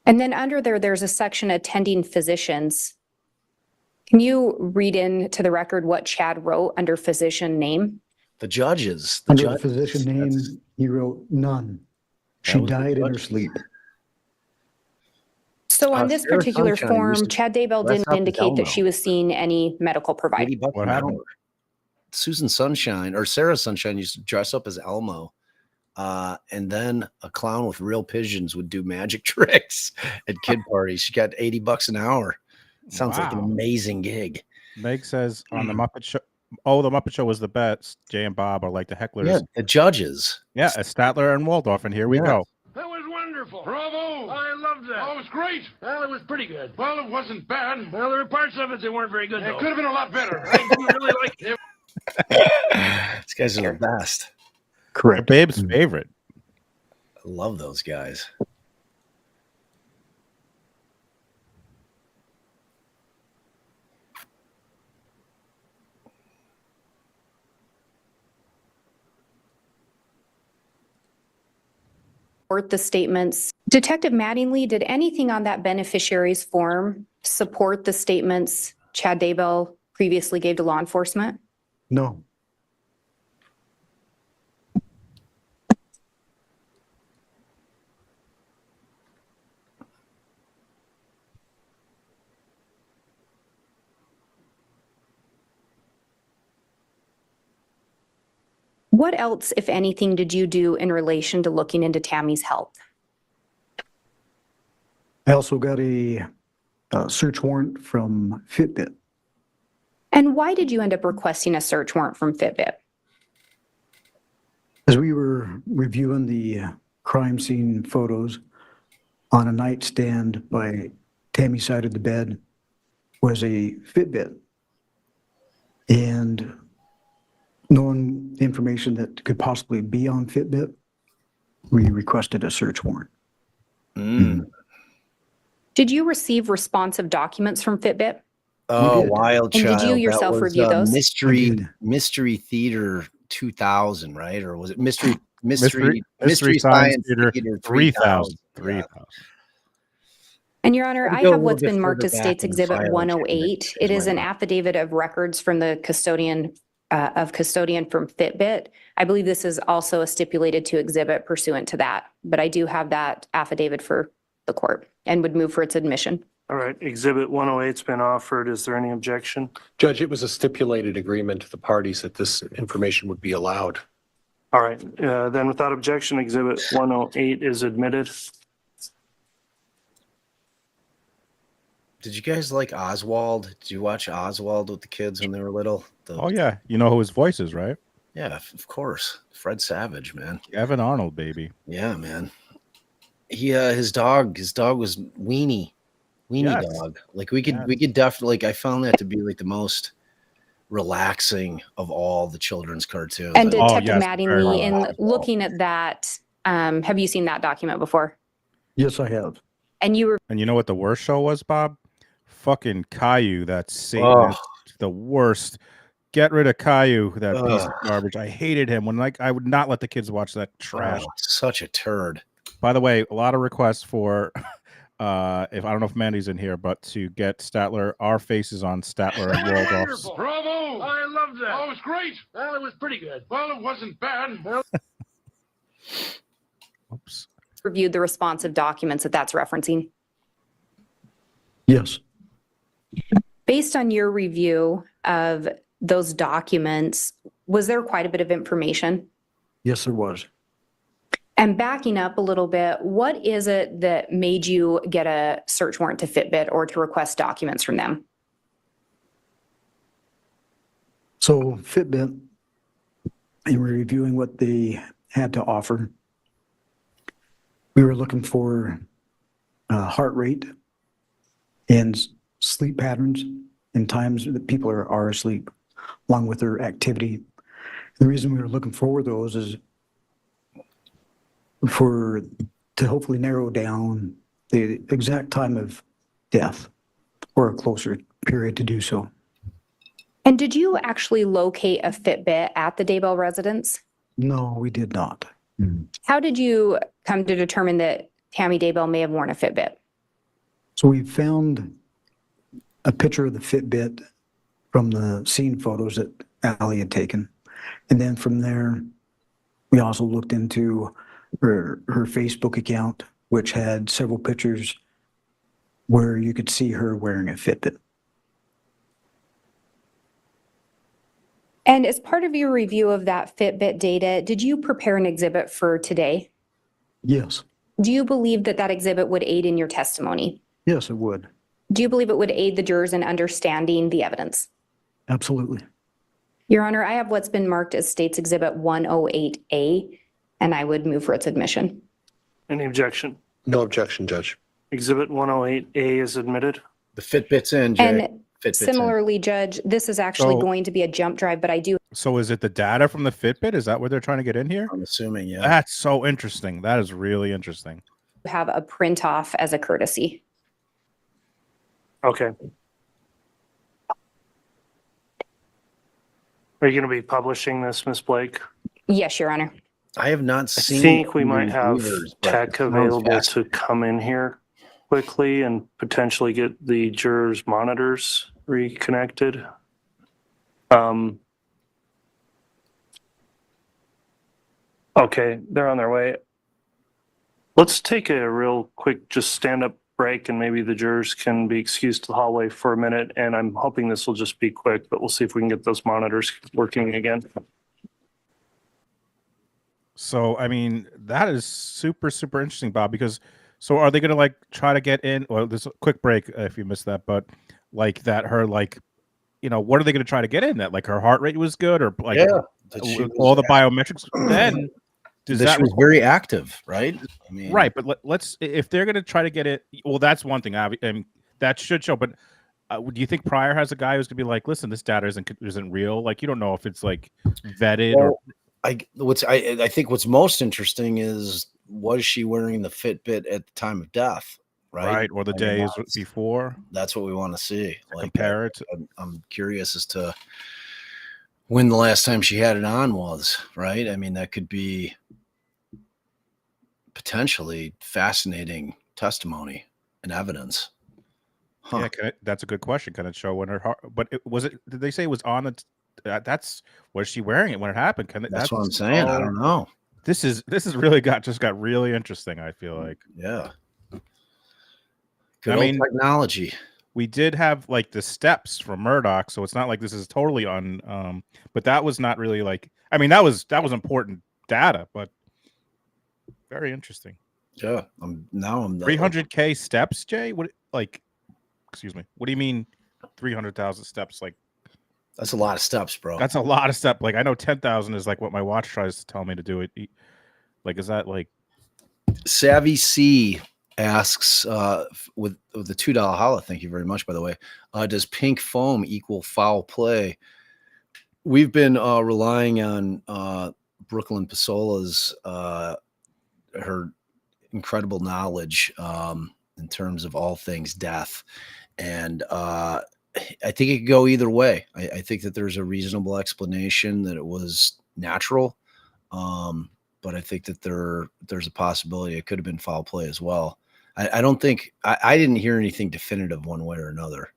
And then under there, there's a section attending physicians. Can you read into the record what Chad wrote under physician name? The judges. Under the physician name, he wrote none. She was the died in her judge. sleep. So on this Sarah particular Sunshine form, used to Chad Daybell dress didn't up as indicate that Elmo. she was seeing any medical provider. 80 bucks What an happened? hour. Susan Sunshine or Sarah Sunshine used to dress up as Elmo. And then a clown with real pigeons would do magic tricks at kid parties. She got 80 bucks an hour. Sounds like an Wow. amazing gig. Meg says on the Muppet Show. Oh, the Muppet Show was the best. Jay and Bob are like the hecklers. Yeah, the judges. Yeah, Statler and Waldorf, and here we Yeah. go. That was wonderful. Bravo. I loved that. Oh, it was great. Well, it was pretty good. Well, it wasn't bad. Well, there were parts of it that weren't very good, though. It could have been a lot better. I do really like it. These guys are the best. Correct. Babe's favorite. I love those guys. Support the statements. Detective Mattingly, did anything on that beneficiaries form support the statements Chad Daybell previously gave to law enforcement? No. What else, if anything, did you do in relation to looking into Tammy's health? I also got a search warrant from Fitbit. And why did you end up requesting a search warrant from Fitbit? As we were reviewing the crime scene photos, on a nightstand by Tammy's side of the bed was a Fitbit. And knowing the information that could possibly be on Fitbit, we requested a search warrant. Did you receive responsive documents from Fitbit? Oh, Wild And Child. did you yourself that was, review those? Mystery Theater 2000, right? Or was it Mystery Science Theater 3000? And Your Honor, I Go a have little what's bit been marked further as back States in the Exhibit file, 108. It is an affidavit of records from the custodian from Fitbit. I believe this is also a stipulated to exhibit pursuant to that, but I do have that affidavit for the court and would move for its admission. All right, Exhibit 108's been offered. Is there any objection? Judge, it was a stipulated agreement to the parties that this information would be allowed. All right, then without objection, Exhibit 108 is admitted. Did you guys like Oswald? Did you watch Oswald with the kids when they were little? Oh yeah, you know who his voice is, right? Yeah, of course. Fred Savage, man. Evan Arnold, baby. Yeah, man. His dog was Weenie Dog. Like we could definitely, like, I found that to be like the most relaxing of all the children's cartoons. And Detective Mattingly, in looking at that, have you seen that document before? Yes, I have. And you know what the worst show was, Bob? Fucking Caillou, that Satanist, the worst. Get rid of Caillou, that piece of garbage. I hated him. When I would not let the kids watch that trash. Such a turd. By the way, a lot of requests for if I don't know if Mandy's in here, but to get Statler, our faces on Statler and Waldorf's. Bravo! I loved that. Oh, it was great. Well, it was pretty good. Well, it wasn't bad. Well... Oops. Reviewed the responsive documents that that's referencing. Yes. Based on your review of those documents, was there quite a bit of information? Yes, there was. And backing up a little bit, what is it that made you get a search warrant to Fitbit or to request documents from them? So Fitbit, in reviewing what they had to offer, we were looking for heart rate and sleep patterns and times that people are asleep, along with their activity. The reason we were looking for those is to hopefully narrow down the exact time of death or a closer period to do so. And did you actually locate a Fitbit at the Daybell residence? No, we did not. How did you come to determine that Tammy Daybell may have worn a Fitbit? So we found a picture of the Fitbit from the scene photos that Allie had taken. And then from there, we also looked into her Facebook account, which had several pictures where you could see her wearing a Fitbit. And as part of your review of that Fitbit data, did you prepare an exhibit for today? Yes. Do you believe that that exhibit would aid in your testimony? Yes, it would. Do you believe it would aid the jurors in understanding the evidence? Absolutely. Your Honor, I have what's been marked as States Exhibit 108A, and I would move for its admission. Any objection? No objection, Judge. Exhibit 108A is admitted. The Fitbit's in, Jay. And similarly, Judge, this is actually going to be a jump drive, but I do. So is it the data from the Fitbit? Is that what they're trying to get in here? I'm assuming, yeah. That's so interesting. That is really interesting. Have a print off as a courtesy. Okay. Are you going to be publishing this, Ms. Blake? Yes, Your Honor. I have not seen. I think we might have reviewers, but tech it sounds available fascinating. to come in here quickly and potentially get the jurors' monitors reconnected. Okay, they're on their way. Let's take a real quick, just stand up break, and maybe the jurors can be excused to the hallway for a minute. And I'm hoping this will just be quick, but we'll see if we can get those monitors working again. So, I mean, that is super, super interesting, Bob, because so are they going to like try to get in? Well, there's a quick break if you missed that, but like that her, like, you know, what are they going to try to get in that? Like her heart rate was good or like all the biometrics? Then does that she was very active, right? I mean, right. But let's, if they're going to try to get it, well, that's one thing. And that should show. But do you think Pryor has a guy who's going to be like, listen, this data isn't real? Like, you don't know if it's like vetted or. I think what's most interesting is, was she wearing the Fitbit at the time of death, right? Or the days before? That's what we want to see. Like, compare it. I'm curious as to when the last time she had it on was, right? I mean, that could be potentially fascinating testimony and evidence. Huh. Yeah, that's a good question. Can it show when her heart? But did they say it was on the? Was she wearing it when it happened? That's what I'm saying. I don't know. This is really got really interesting. I feel like. Yeah. Good old technology. We did have like the steps from Murdoch, so it's not like this is totally on. But that was not really like. I mean, that was important data, but very interesting. Yeah, I'm 300K steps, Jay. What like? Excuse me. What do you mean 300,000 steps? Like, that's a lot of steps, bro. That's a lot of steps. Like, I know 10,000 is like what my watch tries to tell me to do it. Like, is that like Savvy C asks with the $2 holla, thank you very much, by the way. Does pink foam equal foul play? We've been relying on Brooklyn Pasola's her incredible knowledge in terms of all things death. And I think it could go either way. I think that there's a reasonable explanation that it was natural. But I think that there's a possibility it could have been foul play as well. I don't think I didn't hear anything definitive one way or another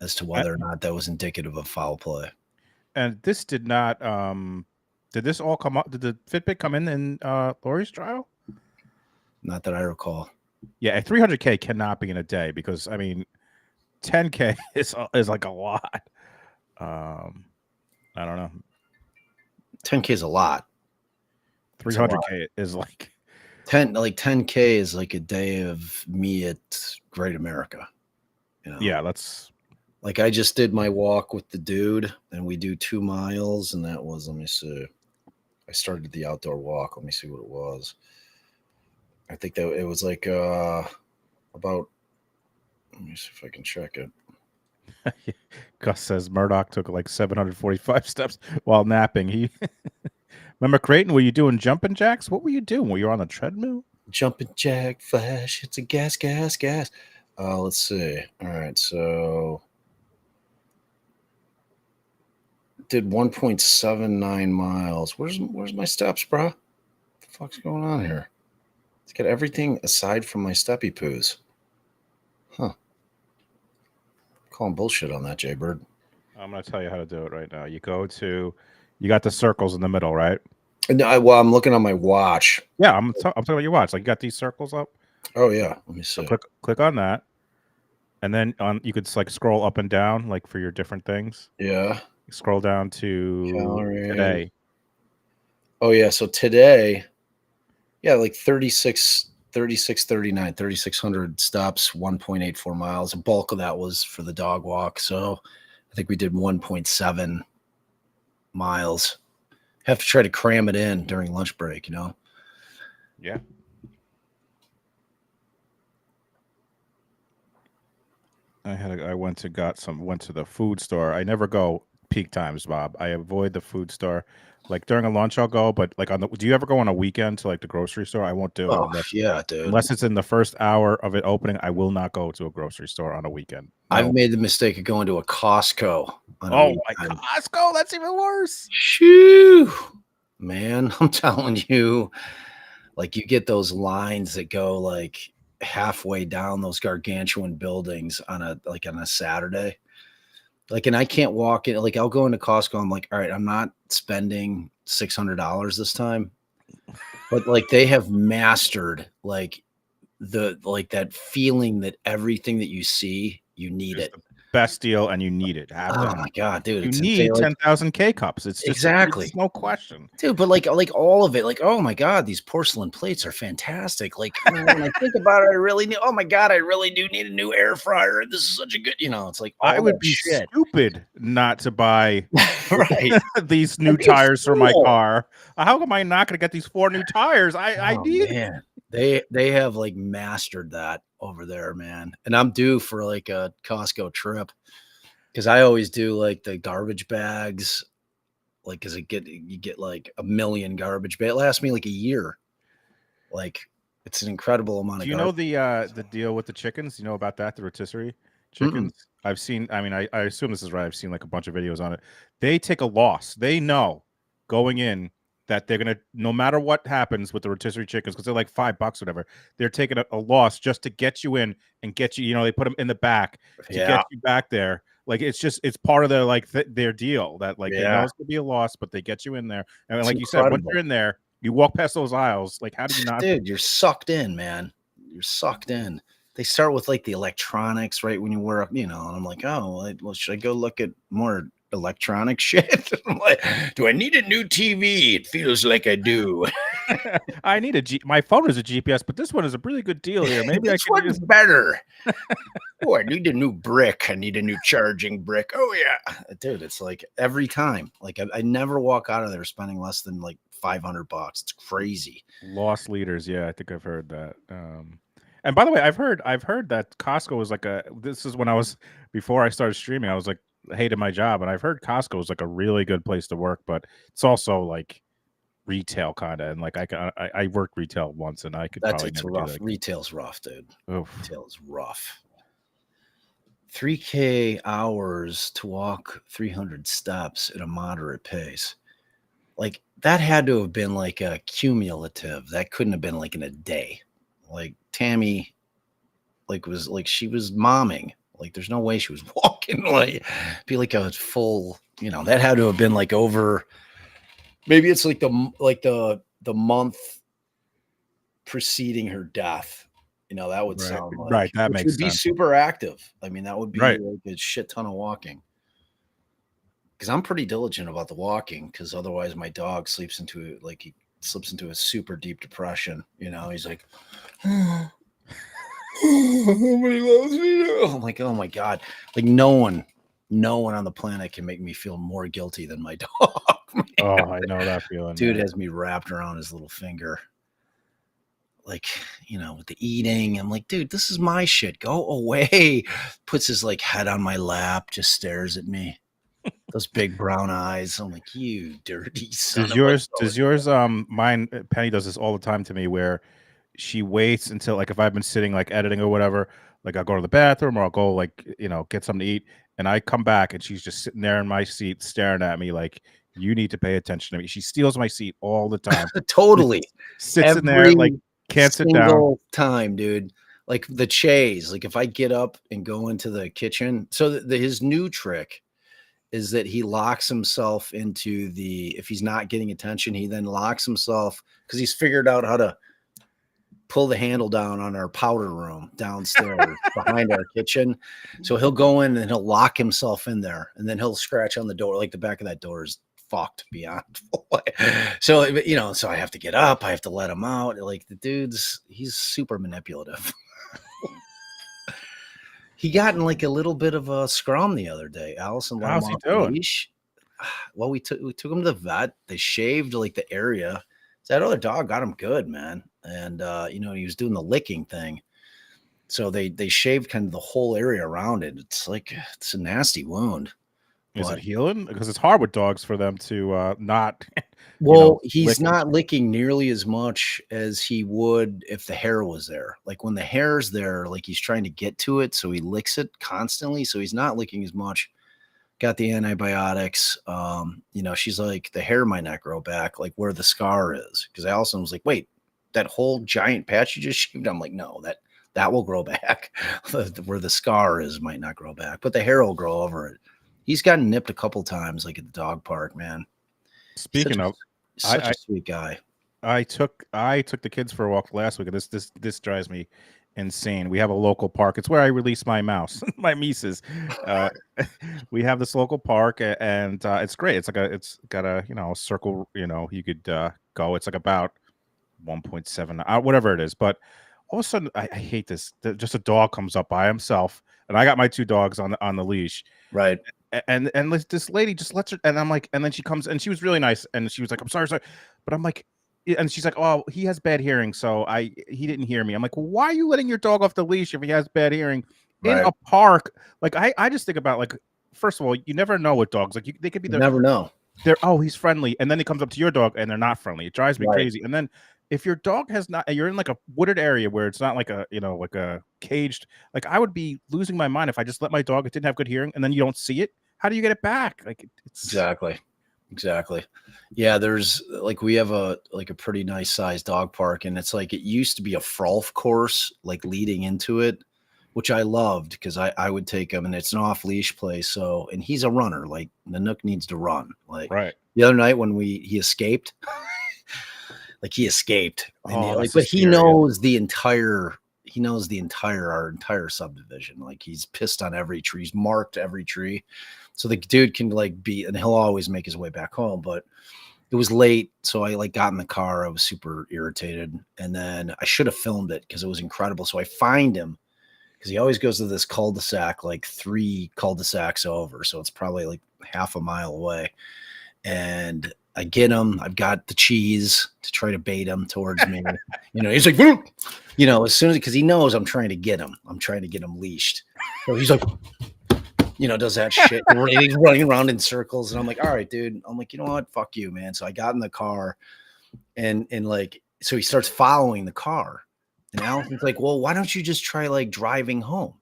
as to whether or not that was indicative of foul play. And this did not did this all come up? Did the Fitbit come in Lori's trial? Not that I recall. Yeah, a 300K cannot be in a day because I mean 10K is like a lot. I don't know. 10K is a lot. 300K is like 10K is like a day of me at Great America. You know? Yeah, that's like I just did my walk with the dude, and we do 2 miles, and that was, let me see. I started the outdoor walk. Let me see what it was. I think that it was like about. Let me see if I can check it. Gus says Murdoch took like 745 steps while napping. He remember Creighton? Were you doing jumping jacks? What were you doing? Were you on a treadmill? Jumping jack, flash. It's a gas. Let's see. All right, so did 1.79 miles. Where's my steps, bro? What the fuck's going on here? Let's get everything aside from my steppy poos. Huh. Calling bullshit on that, Jay Bird. I'm going to tell you how to do it right now. You got the circles in the middle, right? No, I'm looking on my watch. Yeah, I'm talking about your watch. Like you got these circles up. Oh yeah, let me see. So click on that, and then you could like scroll up and down like for your different things. Yeah. Scroll down to today. Oh yeah, so today, yeah, like 3,600 steps, 1.84 miles. A bulk of that was for the dog walk. So I think we did 1.7 miles. Have to try to cram it in during lunch break, you know? Yeah. I went to the food store. I never go peak times, Bob. I avoid the food store. Like during a lunch, I'll go, but like do you ever go on a weekend to like the grocery store? I won't do it. Yeah, dude. Unless it's in the first hour of it opening, I will not go to a grocery store on a weekend. No. I've made the mistake of going to a Costco. My Costco, that's even worse. Shoo, man, I'm telling you, like you get those lines that go like halfway down those gargantuan buildings on a Saturday. Like, and I can't walk in. Like, I'll go into Costco. I'm like, all right, I'm not spending $600 this time. But like, they have mastered like that feeling that everything that you see, you need it. Best deal, and you need it. Oh my god, dude! You It's need insane. 10,000 K cups. It's just exactly it's no question, dude. But like all of it, like, oh my god, these porcelain plates are fantastic. Like, when I think about it, I really need. Oh my god, I really do need a new air fryer. This is such a good, it's like all I would that be shit. stupid not to buy right these new I'd be a tires for my fool. car. How am I not going to get these 4 new tires? I Oh need. man, they have like mastered that over there, man. And I'm due for like a Costco trip because I always do like the garbage bags, like because you get like a million garbage bags. It lasts me like a year. Like it's an incredible amount Do of you know garbage. the deal with the chickens? You know about that, the rotisserie Mm-mm. chickens? I've seen. I mean, I assume this is right. I've seen like a bunch of videos on it. They take a loss. They know going in that they're gonna, no matter what happens with the rotisserie chickens, because they're like $5, whatever. They're taking a loss just to get you in and get you. They put them in the back to Yeah, get you back there. Like it's part of their their deal that like they know yeah, it's gonna be a loss, but they get you in there. And it's like you said, once incredible, you're in there, you walk past those aisles. Like, how do you not? dude. You're sucked in, man. You're sucked in. They start with like the electronics, right? When you wear up, and I'm like, oh, well, should I go look at more electronic shit? I'm like, do I need a new TV? It feels like I do. I need my phone is a GPS, but this one is a really good deal here. Maybe I This can one's use. better. Oh, I need a new brick. I need a new charging brick. Oh yeah, dude. It's like every time. Like I never walk out of there spending less than like $500. It's crazy. Lost leaders. Yeah, I think I've heard that. And by the way, I've heard that Costco was like this is when I was, before I started streaming, I was like, hated my job, and I've heard Costco was like a really good place to work, but it's also like retail kind of, and like I worked retail once, and I could probably It's never rough. do that. Retail's rough, dude. Oof. Retail is rough. 3K hours to walk 300 steps at a moderate pace. Like that had to have been like a cumulative. That couldn't have been like in a day. Like Tammy, like was like she was momming. Like there's no way she was walking. Like be like a full. That had to have been like over. Maybe it's like the month preceding her death. That would sound like right. That which makes would be sense. super active. I mean, that would be Right. like a shit ton of walking. Because I'm pretty diligent about the walking. Because otherwise, my dog slips into a super deep depression. He's like, nobody loves me now. I'm like, oh my god! Like no one on the planet can make me feel more guilty than my dog. Oh, I know that feeling. Dude man. has me wrapped around his little finger. Like, with the eating, I'm like, dude, this is my shit. Go away. Puts his like head on my lap, just stares at me. Those big brown eyes. I'm like, you dirty son. Does yours mine Penny does this all the time to me, where she waits until, like, if I've been sitting like editing or whatever, like I'll go to the bathroom or I'll go like, get something to eat, and I come back and she's just sitting there in my seat staring at me like, you need to pay attention to me. She steals my seat all the time. Totally. Sits in there like can't sit down. Single time, dude. Like the Chase. Like if I get up and go into the kitchen. So his new trick is that he locks himself into if he's not getting attention, he then locks himself because he's figured out how to pull the handle down on our powder room downstairs behind our kitchen. So he'll go in and he'll lock himself in there, and then he'll scratch on the door. Like the back of that door is fucked beyond. So, so I have to get up. I have to let him out. Like he's super manipulative. He got in like a little bit of a scrum the other day. Allison let him off the leash. Well, we took him to the vet. They shaved like the area. So that other dog got him good, man. And he was doing the licking thing. So they shaved kind of the whole area around it. It's like it's a nasty wound. Is it healing? Because it's hard with dogs for them to not. Well, he's not licking nearly as much as he would if the hair was there. Like when the hair's there, like he's trying to get to it, so he licks it constantly. So he's not licking as much. Got the antibiotics. She's like, the hair might not grow back, like where the scar is. Because Allison was like, wait, that whole giant patch you just shaved? I'm like, no, that will grow back. Where the scar is might not grow back, but the hair will grow over it. he's gotten nipped a couple times, like at the dog park, man. Speaking of, such a sweet guy. I took the kids for a walk last week, and this drives me insane. We have a local park. It's where I release my mouse, my Mises. We have this local park, and it's great. It's got a a circle. You could go. It's like about 1.7, whatever it is. But all of a sudden, I hate this. Just a dog comes up by himself, and I got my 2 dogs on the leash. Right. And this lady just lets her, and I'm like, and then she comes, and she was really nice, and she was like, I'm sorry, but I'm like, and she's like, oh, he has bad hearing, so he didn't hear me. I'm like, well, why are you letting your dog off the leash if he has bad hearing in a park? Like, I just think about, like, first of all, you never know with dogs. Like, they could be never know. He's friendly, and then he comes up to your dog and they're not friendly. It drives me crazy. And then if your dog has not, you're in like a wooded area where it's not like a like a caged, like, I would be losing my mind if I just let my dog, it didn't have good hearing, and then you don't see it. How do you get it back? Like, it's exactly. Yeah, there's like, we have a pretty nice sized dog park, and it's like, it used to be a frolf course like leading into it, which I loved because I would take him, and it's an off leash place. So, and he's a runner. Like, the Nook needs to run. Like the other night when he escaped, like he escaped, and but he knows our entire subdivision. Like, he's pissed on every tree. He's marked every tree. So the dude can and he'll always make his way back home. But it was late, so I got in the car. I was super irritated, and then I should have filmed it because it was incredible. So I find him because he always goes to this cul-de-sac, like 3 cul-de-sacs over. So it's probably like half a mile away. And I get him. I've got the cheese to try to bait him towards me. He's like, Whoop! As soon as, because he knows I'm trying to get him. I'm trying to get him leashed. So he's like, does that shit. He's running around in circles. And I'm like, all right, dude. I'm like, you know what? Fuck you, man. So I got in the car, and so he starts following the car. And Allison's like, well, why don't you just try driving home?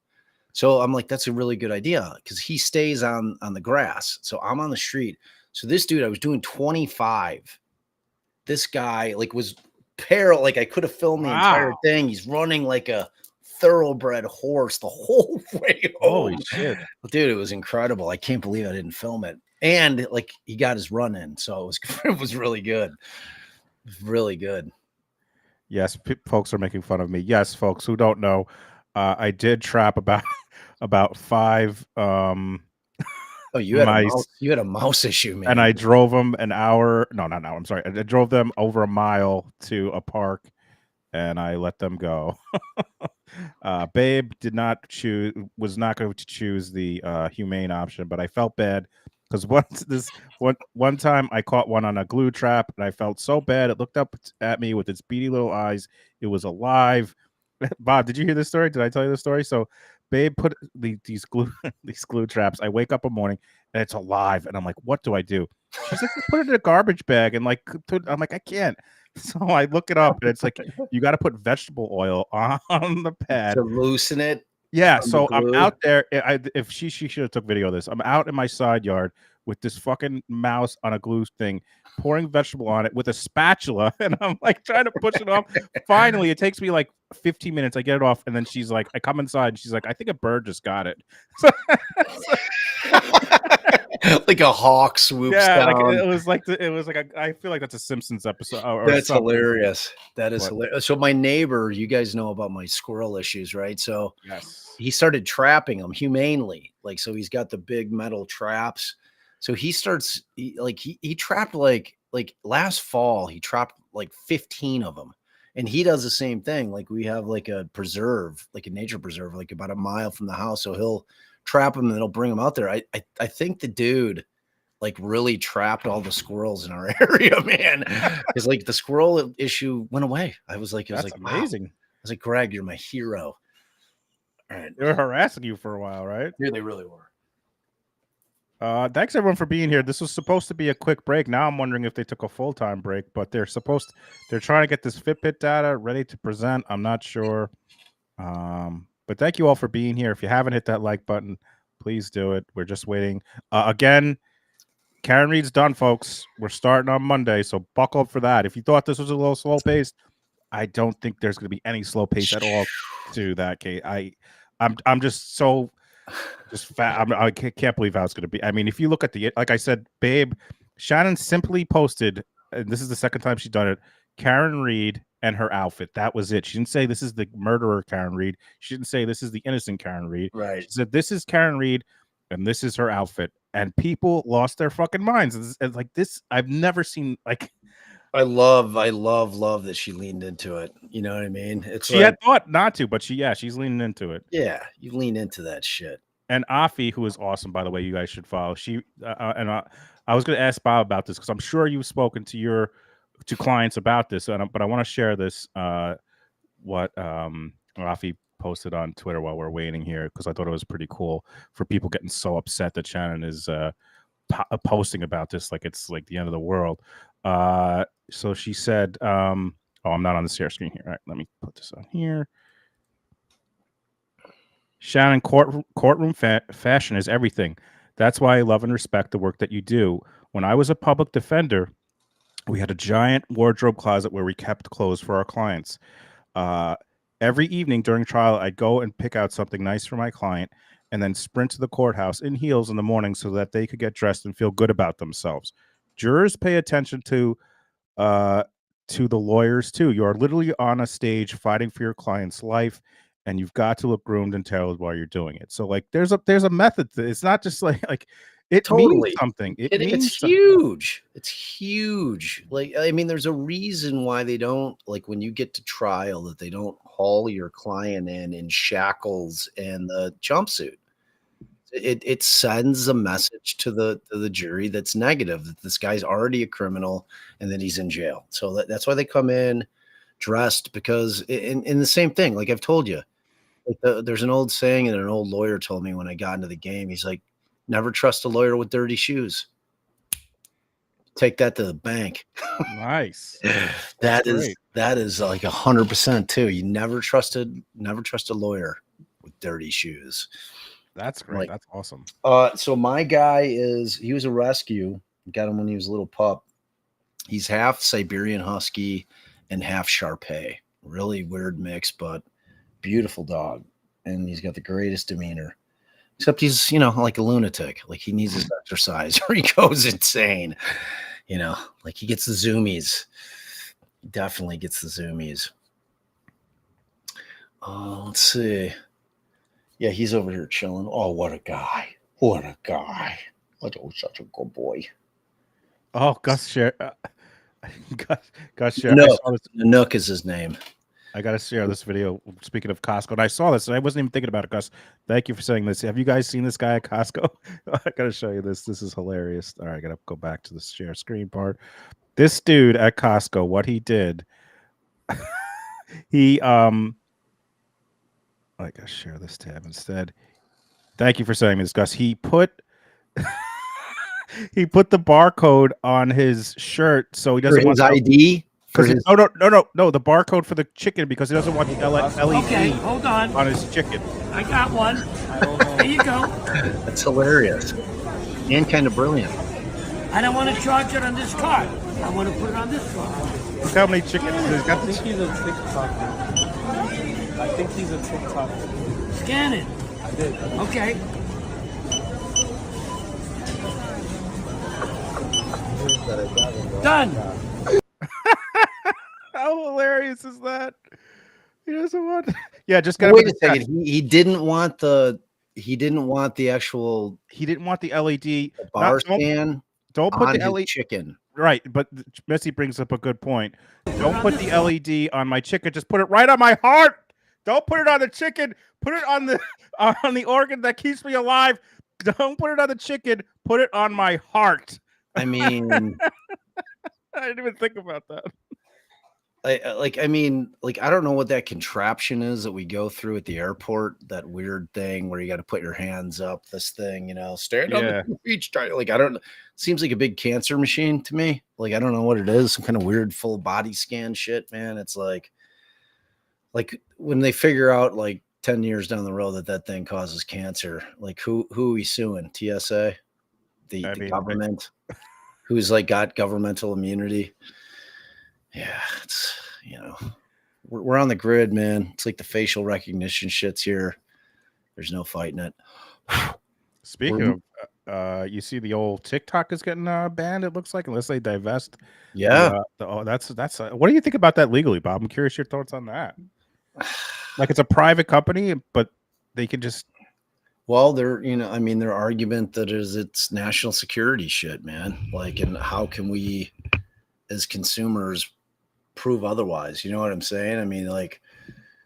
So I'm like, that's a really good idea, because he stays on the grass. So I'm on the street. So this dude, I was doing 25. This guy was I could have filmed the entire thing. He's running like a thoroughbred horse the whole way home. Holy shit. Dude, it was incredible. I can't believe I didn't film it. And he got his run in. So it was really good. Really good. Yes, folks are making fun of me. Yes, folks who don't know, I did trap about 5 Oh, you had a mouse issue, man. And I drove them an hour. No, not an hour. I'm sorry. I drove them over a mile to a park, and I let them go. Babe was not going to choose the humane option, but I felt bad because one time I caught one on a glue trap, and I felt so bad. It looked up at me with its beady little eyes. It was alive. Bob, did you hear this story? Did I tell you the story? So Babe put these glue traps. I wake up in the morning and it's alive, and I'm like, what do I do? She's like, put it in a garbage bag, and I'm like, I can't. So I look it up, and it's like, you got to put vegetable oil on the pad to loosen it. Yeah, so I'm out there. If she should have took video of this. I'm out in my side yard with this fucking mouse on a glue thing, pouring vegetable on it with a spatula, and I'm trying to push it off. Finally, it takes me 15 minutes. I get it off, and then she's like, I come inside, and she's like, I think a bird just got it. Like a hawk swoops down. I feel like that's a Simpsons episode. That's hilarious. That is hilarious. So my neighbor, you guys know about my squirrel issues, right? So yes, he started trapping them humanely. So he's got the big metal traps. So he starts he trapped last fall, he trapped 15 of them. And he does the same thing. We have a preserve, a nature preserve, about a mile from the house. So he'll trap them and he'll bring them out there. I think the dude really trapped all the squirrels in our area, man. Because the squirrel issue went away. I was like, amazing. Wow. I was like, Greg, you're my hero. All right. They were harassing you for a while, right? Yeah, they really were. Thanks everyone for being here. This was supposed to be a quick break. Now I'm wondering if they took a full-time break, but they're trying to get this Fitbit data ready to present. I'm not sure. But thank you all for being here. If you haven't hit that like button, please do it. We're just waiting. Again, Karen Reed's done, folks. We're starting on Monday, so buckle up for that. If you thought this was a little slow paced, I don't think there's going to be any slow pace at all to that, Kate. I'm just so just fat. I can't believe how it's going to be. I mean, if you look at like I said, babe, Shannon simply posted, and this is the second time she's done it, Karen Reed and her outfit. That was it. She didn't say this is the murderer Karen Reed. She didn't say this is the innocent Karen Reed. Right. She said this is Karen Reed and this is her outfit. And people lost their fucking minds. It's like this, I've never seen like. I love that she leaned into it. You know what I mean? It's she had thought not to, but she's leaning into it. Yeah, you lean into that shit. And Afi, who is awesome, by the way, you guys should follow. I was going to ask Bob about this because I'm sure you've spoken to clients about this, but I want to share this what Afi posted on Twitter while we're waiting here because I thought it was pretty cool for people getting so upset that Shannon is posting about this like it's like the end of the world. So she said, I'm not on the share screen here. All right, let me put this on here. Shannon, courtroom fashion is everything. That's why I love and respect the work that you do. When I was a public defender, we had a giant wardrobe closet where we kept clothes for our clients. Every evening during trial, I'd go and pick out something nice for my client and then sprint to the courthouse in heels in the morning so that they could get dressed and feel good about themselves. Jurors pay attention to the lawyers too. You are literally on a stage fighting for your client's life, and you've got to look groomed and tailored while you're doing it. So like there's a method to it. It's not just like it Totally. means something. It's huge. It's huge. Like, I mean, there's a reason why they don't, like when you get to trial, that they don't haul your client in shackles and the jumpsuit. It sends a message to the jury that's negative, that this guy's already a criminal and that he's in jail. So that's why they come in dressed, because in the same thing, like I've told you, like there's an old saying, and an old lawyer told me when I got into the game, he's like, never trust a lawyer with dirty shoes. Take that to the bank. Nice. That is like 100% too. You never trust a lawyer with dirty shoes. That's great. Like, that's awesome. So my guy he was a rescue. Got him when he was a little pup. He's half Siberian Husky and half Shar-Pei. Really weird mix, but beautiful dog. And he's got the greatest demeanor. Except he's, like a lunatic. Like he needs his exercise or he goes insane. Like he gets the zoomies. He definitely gets the zoomies. Let's see. Yeah, he's over here chilling. Oh, what a guy. What a guy. Oh, such a good boy. Oh, Gus share. Gus share. Nook is his name. I got to share this video. Speaking of Costco, and I saw this, and I wasn't even thinking about it, Gus. Thank you for saying this. Have you guys seen this guy at Costco? I got to show you this. This is hilarious. All right, I got to go back to the share screen part. This dude at Costco, what he did, he I gotta share this tab instead. Thank you for saying this, Gus. He put the barcode on his shirt so he doesn't want his ID. No, the barcode for the chicken because he doesn't want the LED Okay, hold on his chicken. I got one. There you go. That's hilarious and kind of brilliant. I don't want to charge it on this card. I want to put it on this card. Look how many chickens he's got. I think he's a TikToker. I think he's a TikToker. Scan it. I did. Okay. Done. How hilarious is that? He doesn't want. Yeah, just got. Wait a second. He didn't want the. He didn't want the actual. He didn't want the LED bar scan. Don't put the LED chicken. Right, but Missy brings up a good point. Don't put the LED on my chicken. Just put it right on my heart. Don't put it on the chicken. Put it on the organ that keeps me alive. Don't put it on the chicken. Put it on my heart. I mean, I didn't even think about that. I don't know what that contraption is that we go through at the airport. That weird thing where you got to put your hands up. This thing, stand on the beach. Like I don't. Seems like a big cancer machine to me. Like I don't know what it is. Some kind of weird full body scan shit, man. It's like when they figure out like 10 years down the road that thing causes cancer. Like who are we suing? TSA, the government, who's like got governmental immunity. Yeah, it's we're on the grid, man. It's like the facial recognition shit's here. There's no fighting it. Speaking of, you see the old TikTok is getting banned. It looks like, unless they divest. Yeah. That's. What do you think about that legally, Bob? I'm curious your thoughts on that. Like, it's a private company, but they can just. Well, their argument that it's national security shit, man. Like, and how can we, as consumers, prove otherwise? You know what I'm saying? I mean, like,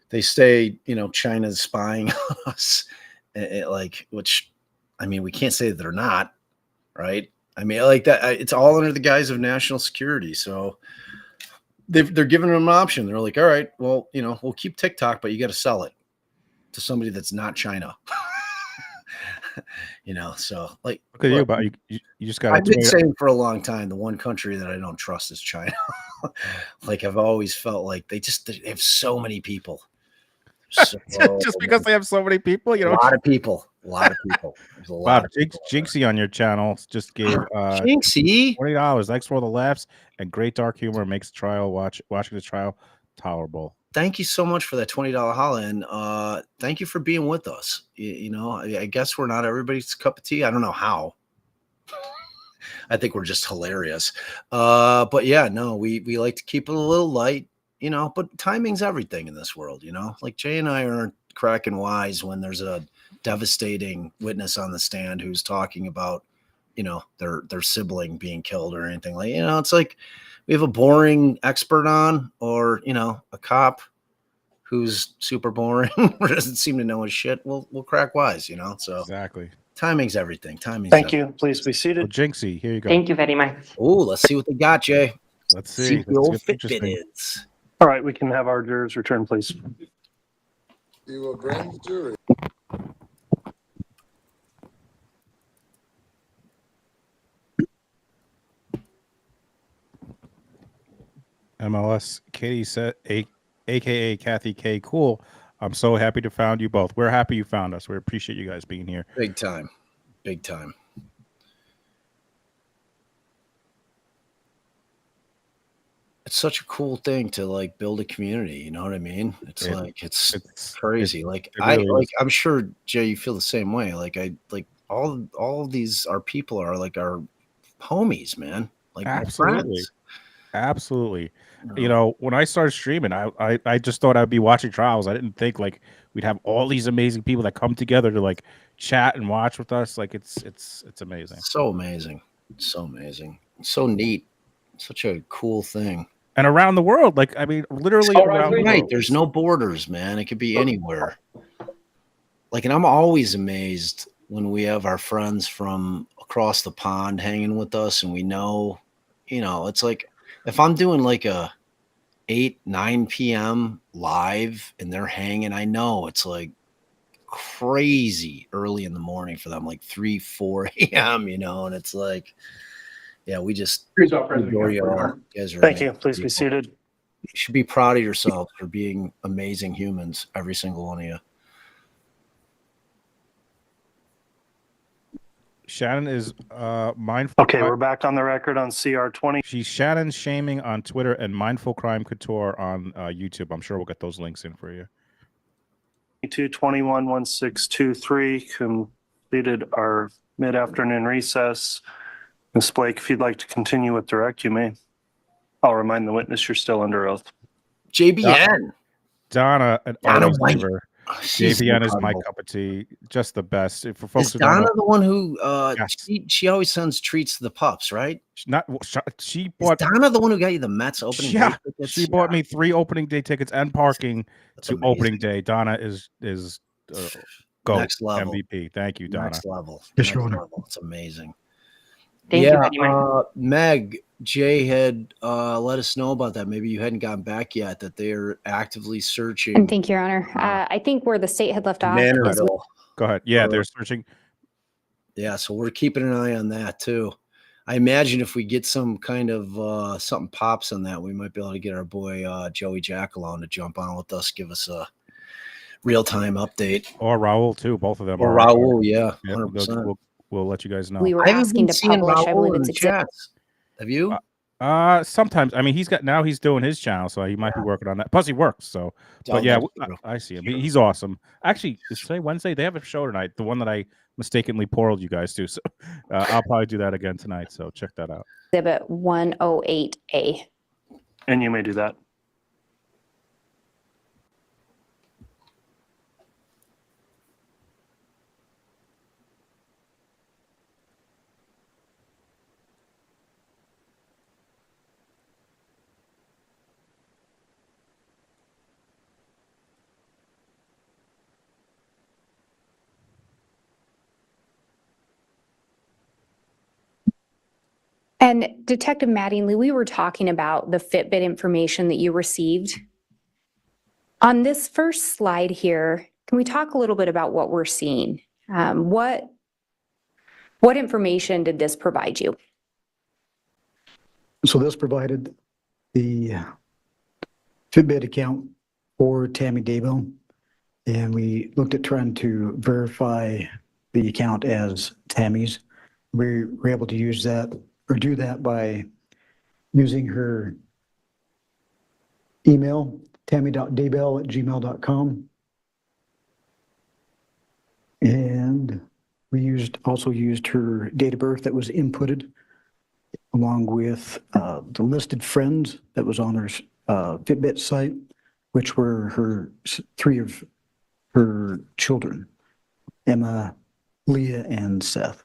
they say, China's spying on us, which, I mean, we can't say that they're not, right? I mean, like that, it's all under the guise of national security. So they're giving them an option. They're like, all right, well, we'll keep TikTok, but you got to sell it to somebody that's not China. So like, look at you, but you just got. I've been saying for a long time, the one country that I don't trust is China. Like, I've always felt like they have so many people. So, just because they have so many people, a lot of people. There's a lot. Bob, Jinxie on your channel just gave Jinxie $20. Thanks for all the laughs and great dark humor. Makes watching the trial tolerable. Thank you so much for that $20 holla, and thank you for being with us. I guess we're not everybody's cup of tea. I don't know how. I think we're just hilarious. But yeah, no, we like to keep it a little light, but timing's everything in this world, like Jay and I aren't cracking wise when there's a devastating witness on the stand who's talking about, their sibling being killed or anything like, it's like we have a boring expert on, or, a cop who's super boring or doesn't seem to know his shit. We'll crack wise, so exactly. Timing's everything. Thank you. Please be seated. Well, Jinxie, here you go. Thank you very much. Oh, let's see what they got, Jay. Let's see what the old Fitbit is. All right, we can have our jurors return, please. You will bring the jury. MLS Katie said, aka Kathy K. Cool. I'm so happy to found you both. We're happy you found us. We appreciate you guys being here. Big time. Big time. It's such a cool thing to like build a community. You know what I mean? It's crazy. I'm sure Jay, you feel the same way. All of these people are like our homies, man. Like, absolutely. Absolutely. When I started streaming, I just thought I'd be watching trials. I didn't think like we'd have all these amazing people that come together to like chat and watch with us. Like, it's amazing. So amazing. So amazing. So neat. Such a cool thing. And around the world, like, I mean, literally around the world. There's no borders, man. It could be anywhere. Like, and I'm always amazed when we have our friends from across the pond hanging with us, and we know, it's like, if I'm doing like a 8-9 p.m. live and they're hanging, I know it's like crazy early in the morning for them, like 3-4 a.m., and it's like, yeah, we just adore you all. Thank you. Please be seated. You should be proud of yourselves for being amazing humans, every single one of you. Shannon is mindful. Okay, we're back on the record on CR20. She's Shannon Shaming on Twitter and Mindful Crime Couture on YouTube. I'm sure we'll get those links in for you. 221-1623 completed our mid-afternoon recess. Ms. Blake, if you'd like to continue with direct, you may. I'll remind the witness you're still under oath. JBN. Donna, an White. JBN is my cup of tea. Just the best. For folks is who Donna don't know, the one who yes. she always sends treats to the pups, right? She bought. Is Donna the one who got you the Mets opening day tickets? She bought me 3 opening day tickets and parking to amazing. opening day. Donna is go next level MVP. Thank you, Donna. Next level. Yes, Your Honor. It's amazing. Thank you very much. Meg, Jay had let us know about that. Maybe you hadn't gotten back yet, that they're actively searching. And thank you, Your Honor. I think where the state had left off is Manorville. Go ahead. Yeah, they're searching. Yeah, so we're keeping an eye on that too. I imagine if we get some kind of something pops on that, we might be able to get our boy Joey Jackalone to jump on with us, give us a real-time update. Or Raul too. Both of them. Or are Raul, yeah, 100%. We'll let you guys know. we were asking to publish. I believe it's chats. Have you? Sometimes. I mean, he's doing his channel, so he might be working on that. Plus, he works. So, but yeah, I see him. He's awesome. Actually, is today Wednesday? They have a show tonight. The one that I mistakenly portaled you guys to. So, I'll probably do that again tonight. So check that out. Exhibit 108A. And you may do that. And Detective Mattingly, we were talking about the Fitbit information that you received. On this first slide here, can we talk a little bit about what we're seeing? What information did this provide you? So this provided the Fitbit account for Tammy Daybell, and we looked at trying to verify the account as Tammy's. We were able to use that or do that by using her email, tammy.daybell@gmail.com. And we also used her date of birth that was inputted along with the listed friends that was on her Fitbit site, which were three of her children, Emma, Leah, and Seth.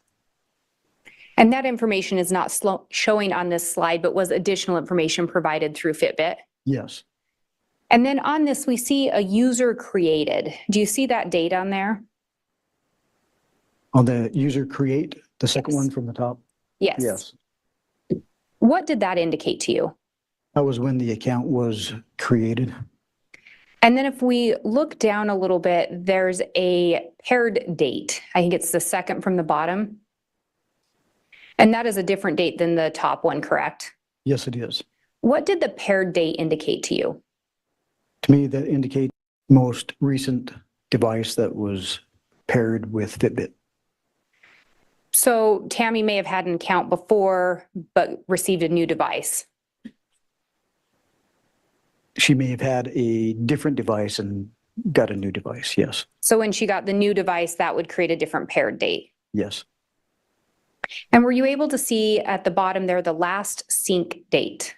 And that information is not showing on this slide, but was additional information provided through Fitbit. Yes. And then on this, we see a user created. Do you see that date on there? On the user create, the second one from the top? Yes. Yes. What did that indicate to you? That was when the account was created. And then if we look down a little bit, there's a paired date. I think it's the second from the bottom. And that is a different date than the top one, correct? Yes, it is. What did the paired date indicate to you? To me, that indicates most recent device that was paired with Fitbit. So Tammy may have had an account before, but received a new device. She may have had a different device and got a new device, yes. So when she got the new device, that would create a different paired date. Yes. And were you able to see at the bottom there the last sync date?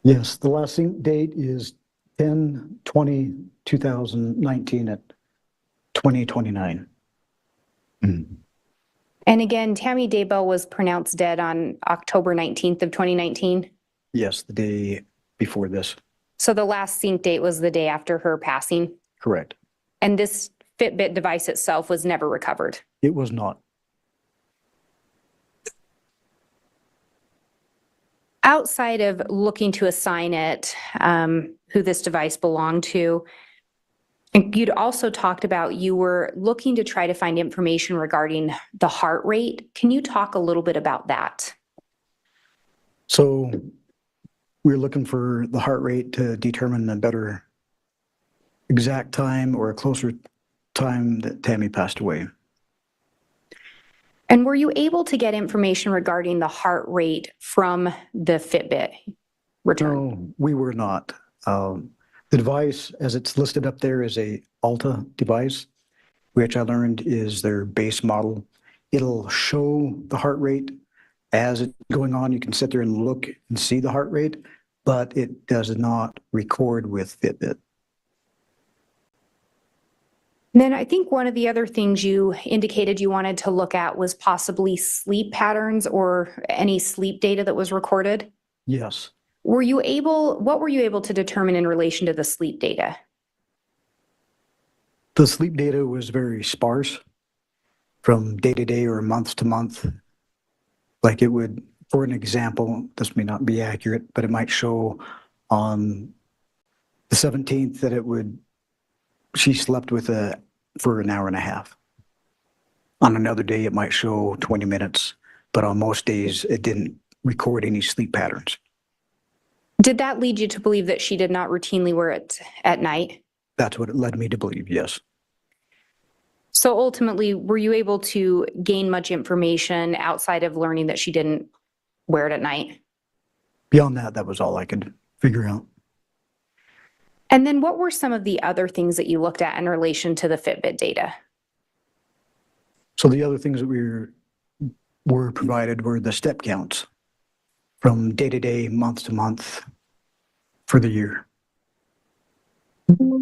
Yes, the last sync date is 10/20/2019 at 20:29. And again, Tammy Daybell was pronounced dead on October 19th of 2019. Yes, the day before this. So the last sync date was the day after her passing. Correct. And this Fitbit device itself was never recovered. It was not. Outside of looking to assign it, who this device belonged to, you'd also talked about you were looking to try to find information regarding the heart rate. Can you talk a little bit about that? So we're looking for the heart rate to determine a better exact time or a closer time that Tammy passed away. And were you able to get information regarding the heart rate from the Fitbit return? No, we were not. The device, as it's listed up there, is a Alta device, which I learned is their base model. It'll show the heart rate as it's going on. You can sit there and look and see the heart rate, but it does not record with Fitbit. Then I think one of the other things you indicated you wanted to look at was possibly sleep patterns or any sleep data that was recorded. Yes. What were you able to determine in relation to the sleep data? The sleep data was very sparse from day to day or month to month. Like it would, for an example, this may not be accurate, but it might show on the 17th that she slept for an hour and a half. On another day, it might show 20 minutes, but on most days, it didn't record any sleep patterns. Did that lead you to believe that she did not routinely wear it at night? That's what it led me to believe, yes. So ultimately, were you able to gain much information outside of learning that she didn't wear it at night. Beyond that, that was all I could figure out. And then what were some of the other things that you looked at in relation to the Fitbit data? So the other things that were provided were the step counts from day to day, month to month for the year. What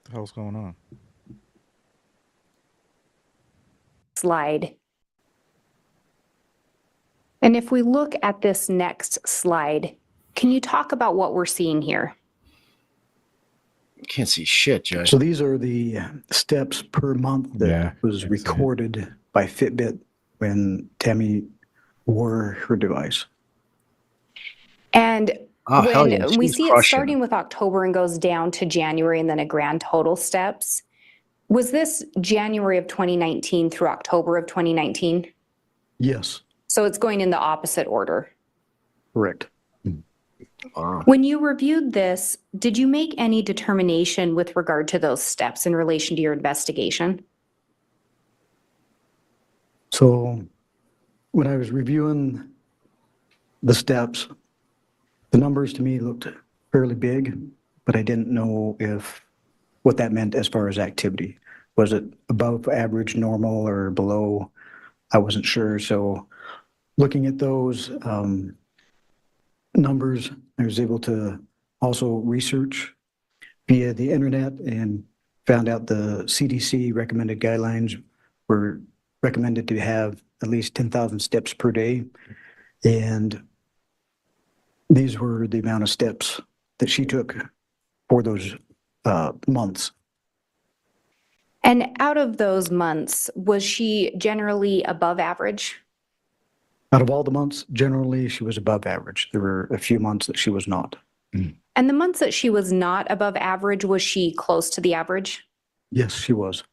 the hell's going on? Slide. And if we look at this next slide, can you talk about what we're seeing here? Can't see shit, Jay. So these are the steps per month that was recorded by Fitbit when Tammy wore her device. And hell yeah, when we she's see it crushing starting with October and goes down to January and then a grand total steps, was this January of 2019 through October of 2019? Yes, So it's going in the opposite order. correct. When you reviewed this, did you make any determination with regard to those steps in relation to your investigation? So when I was reviewing the steps, the numbers to me looked fairly big, but I didn't know what that meant as far as activity. Was it above average, normal, or below? I wasn't sure. So looking at those numbers, I was able to also research via the internet and found out the CDC recommended guidelines were recommended to have at least 10,000 steps per day. And these were the amount of steps that she took for those months. And out of those months, was she generally above average? Out of all the months, generally she was above average. There were a few months that she was not. And the months that she was not above average, was she close to the average? Yes, she was.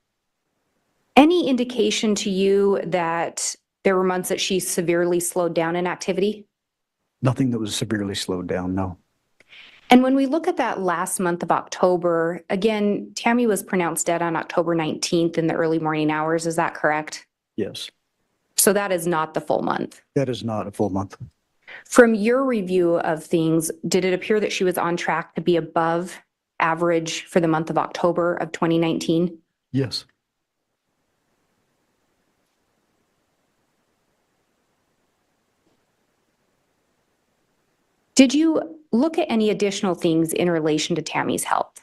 Any indication to you that there were months that she severely slowed down in activity? Nothing that was severely slowed down, no. And when we look at that last month of October, again, Tammy was pronounced dead on October 19th in the early morning hours. Is that correct? Yes, So that is not the full month. that is not a full month. From your review of things, did it appear that she was on track to be above average for the month of October of 2019? Yes. Did you look at any additional things in relation to Tammy's health?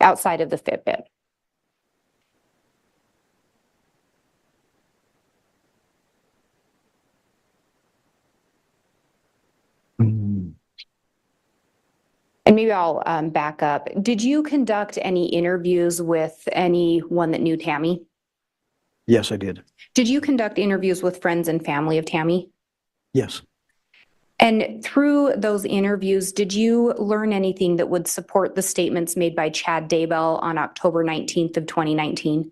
Outside of the Fitbit? And maybe I'll back up. Did you conduct any interviews with anyone that knew Tammy? Yes, I did. Did you conduct interviews with friends and family of Tammy? Yes. And through those interviews, did you learn anything that would support the statements made by Chad Daybell on October 19th of 2019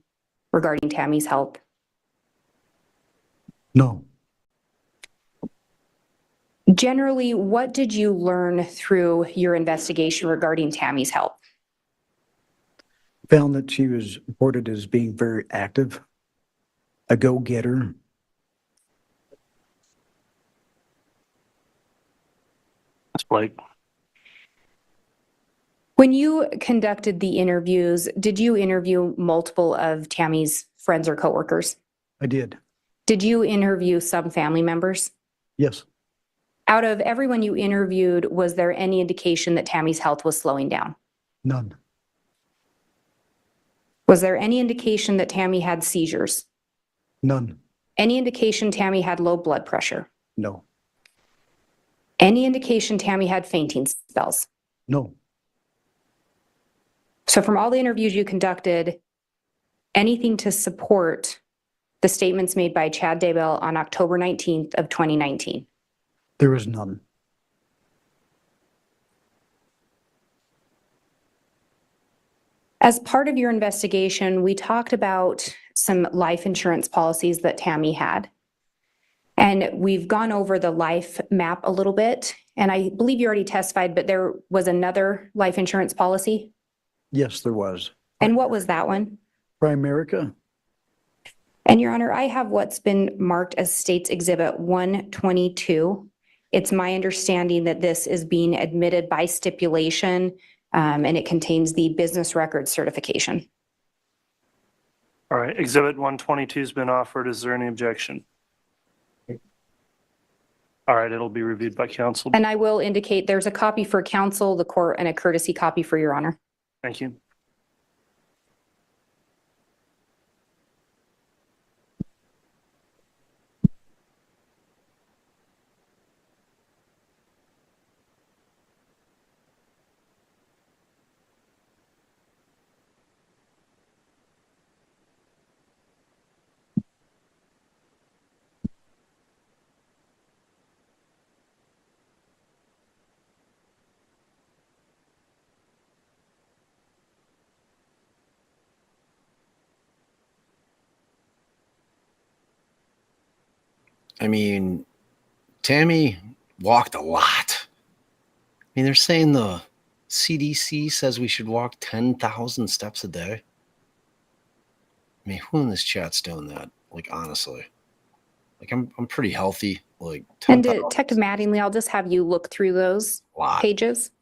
regarding Tammy's health? No. Generally, what did you learn through your investigation regarding Tammy's health? Found that she was reported as being very active, a go-getter. That's Blake. When you conducted the interviews, did you interview multiple of Tammy's friends or coworkers? I did. Did you interview some family members? Yes. Out of everyone you interviewed, was there any indication that Tammy's health was slowing down? None. Was there any indication that Tammy had seizures? None. Any indication Tammy had low blood pressure? No. Any indication Tammy had fainting spells? No. So from all the interviews you conducted, anything to support the statements made by Chad Daybell on October 19th of 2019? There is none. As part of your investigation, we talked about some life insurance policies that Tammy had. And we've gone over the life map a little bit. And I believe you already testified, but there was another life insurance policy. Yes, there was. And what was that one? Primerica. And Your Honor, I have what's been marked as State's Exhibit 122. It's my understanding that this is being admitted by stipulation, and it contains the business record certification. All right, Exhibit 122 has been offered. Is there any objection? All right, it'll be reviewed by counsel. And I will indicate there's a copy for counsel, the court, and a courtesy copy for Your Honor. Thank you. I mean, Tammy walked a lot. I mean, they're saying the CDC says we should walk 10,000 steps a day. I mean, who in this chat's doing that? Like, honestly, like I'm pretty healthy. Like, And Detective Mattingly, I'll just have you look through those pages.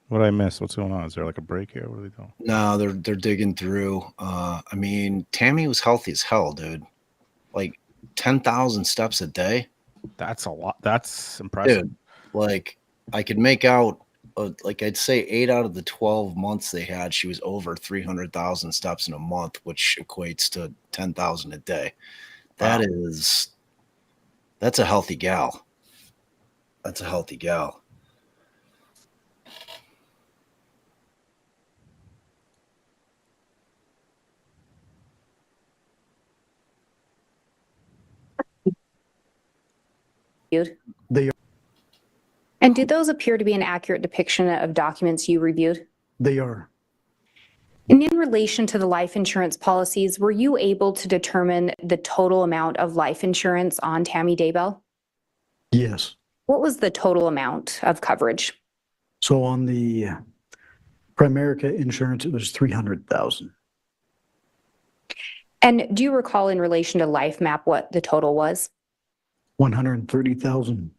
What did I miss? What's going on? Is there like a break here? What are they doing? No, they're digging through. I mean, Tammy was healthy as hell, dude. Like 10,000 steps a day. That's a lot. That's impressive. Dude, like I could make out, like I'd say 8 out of the 12 months they had, she was over 300,000 steps in a month, which equates to 10,000 a day. That's a healthy gal. That's a healthy gal. They are. And do those appear to be an accurate depiction of documents you reviewed? They are. And in relation to the life insurance policies, were you able to determine the total amount of life insurance on Tammy Daybell? Yes. What was the total amount of coverage? So on the Primerica insurance, it was 300,000. And do you recall in relation to Life Map what the total was? 130,000.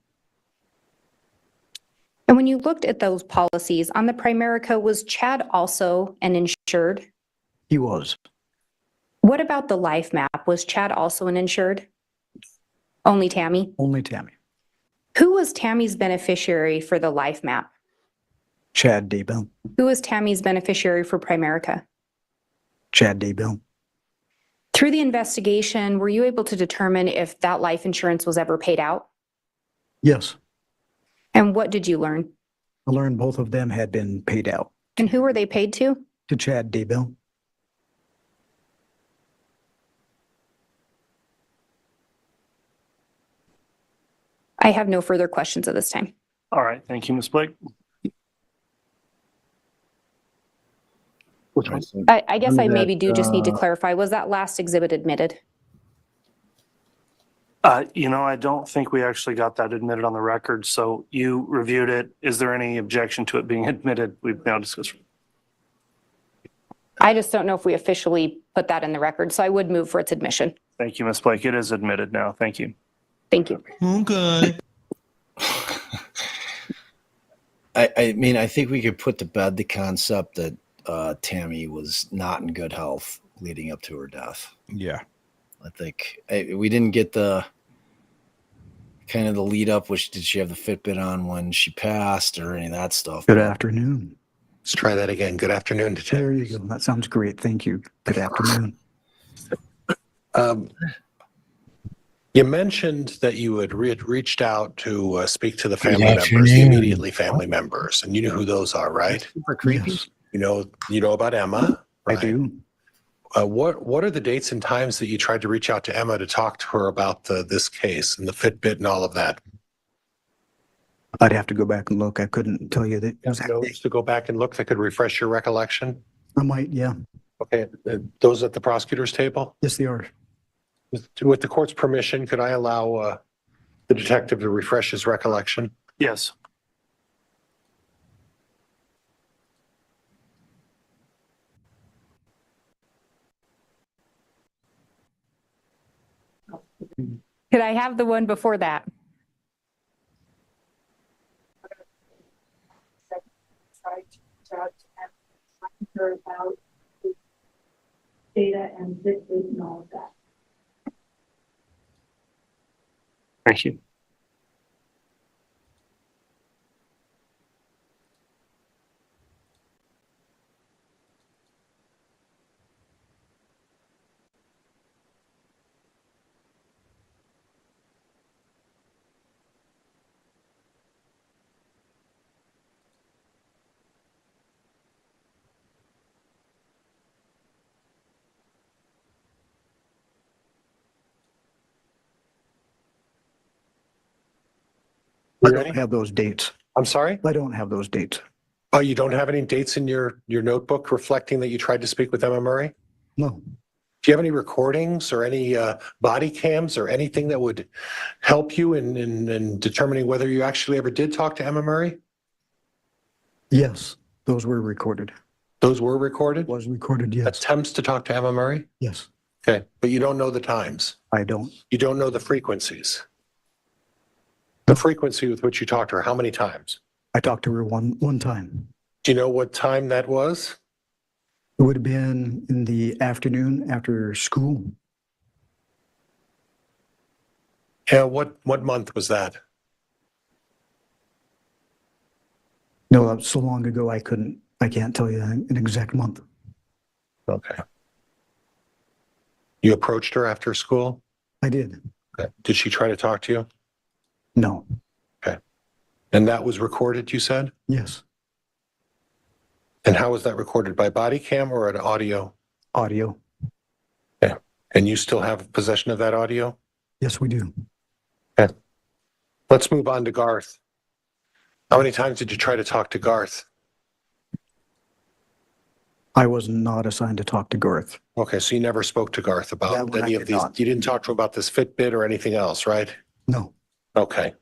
And when you looked at those policies on the Primerica, was Chad also an insured? He was. What about the Life Map? Was Chad also an insured? Only Tammy? Only Tammy. Who was Tammy's beneficiary for the Life Map? Chad Daybell. Who was Tammy's beneficiary for Primerica? Chad Daybell. Through the investigation, were you able to determine if that life insurance was ever paid out? Yes. And what did you learn? I learned both of them had been paid out. And who were they paid to? To Chad Daybell. I have no further questions at this time. All right, thank you, Ms. Blake. I guess I maybe do just need to clarify, was that last exhibit admitted? I don't think we actually got that admitted on the record. So you reviewed it. Is there any objection to it being admitted? We've now discussed. I just don't know if we officially put that in the record, so I would move for its admission. Thank you, Ms. Blake. It is admitted now. Thank you. Thank you. Okay. I mean, I think we could put to bed the concept that Tammy was not in good health leading up to her death. Yeah. I think we didn't get the kind of the lead up, which did she have the Fitbit on when she passed or any of that stuff. Good afternoon. Let's try that again. Good afternoon, Detective. There you go. That sounds great. Thank you. Good afternoon. You mentioned that you had reached out to speak to the family Good members, the afternoon. immediately family members, and you know who those are, right? Super creepy. Yes, You know about Emma, I right? do. What are the dates and times that you tried to reach out to Emma to talk to her about this case and the Fitbit and all of that? I'd have to go back and look. I couldn't tell you that. Notes to go back and look that could refresh your recollection. I might, yeah. Okay, those at the prosecutor's table. Yes, they are. With the court's permission, could I allow the detective to refresh his recollection? Yes. Could I have the one before that? About data and Fitbit and all of that. Thank you. I don't have those dates. I'm sorry? I don't have those dates. Oh, you don't have any dates in your notebook reflecting that you tried to speak with Emma Murray? No. Do you have any recordings or any body cams or anything that would help you in determining whether you actually ever did talk to Emma Murray? Yes, those were recorded. Those were recorded? Was recorded, yes. Attempts to talk to Emma Murray? Yes. Okay, but you don't know the times? I don't. You don't know the frequencies? The frequency with which you talked to her, how many times? I talked to her one time. Do you know what time that was? It would have been in the afternoon after school. Yeah, what month was that? No, that was so long ago I can't tell you an exact month. Okay. You approached her after school? I did. Okay. Did she try to talk to you? No. Okay. And that was recorded, you said? Yes. And how was that recorded? By body cam or an audio? Audio. Yeah. And you still have possession of that audio? Yes, we do. Okay. Let's move on to Garth. How many times did you try to talk to Garth? I was not assigned to talk to Garth. Okay, so you never spoke to Garth That about one I any of did these. not. You didn't talk to him about this Fitbit or anything else, right? No. Okay.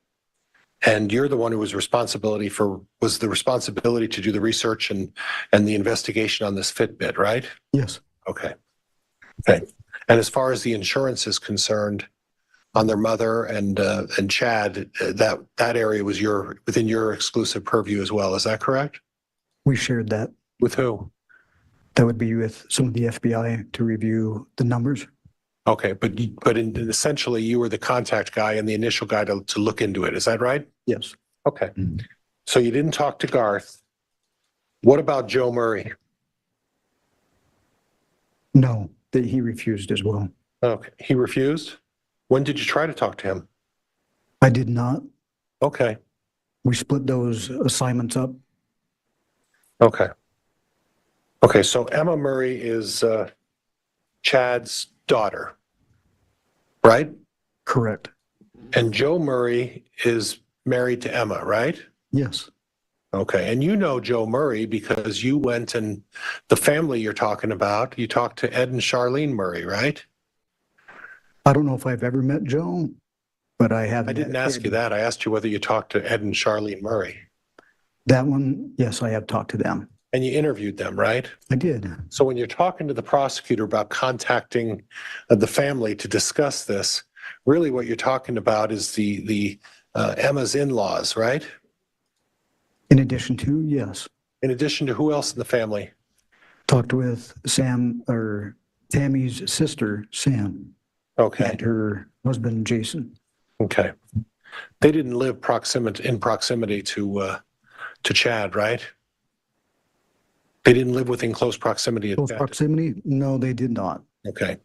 And you're the one who was the responsibility to do the research and the investigation on this Fitbit, right? Yes. Okay. Okay. And as far as the insurance is concerned, on their mother and Chad, that area was within your exclusive purview as well. Is that correct? We shared that. With who? That would be with some of the FBI to review the numbers. Okay, but essentially you were the contact guy and the initial guy to look into it. Is that right? Yes. Okay. So you didn't talk to Garth. What about Joe Murray? No, that he refused as well. Okay, he refused? When did you try to talk to him? I did not. Okay. We split those assignments up. Okay. Okay, so Emma Murray is Chad's daughter, right? Correct. And Joe Murray is married to Emma, right? Yes. Okay, and you know Joe Murray because you went and the family you're talking about, you talked to Ed and Charlene Murray, right? I don't know if I've ever met Joe, but I have. I didn't ask you that. I asked you whether you talked to Ed and Charlene Murray. That one, yes, I have talked to them. And you interviewed them, right? I did. So when you're talking to the prosecutor about contacting the family to discuss this, really what you're talking about is the Emma's in-laws, right? In addition to, yes. In addition to who else in the family? Talked with Sam, or Tammy's sister, Sam. Okay. And her husband, Jason. Okay. They didn't live in proximity to Chad, right? They didn't live within close proximity. Close proximity? No, they did not. Okay.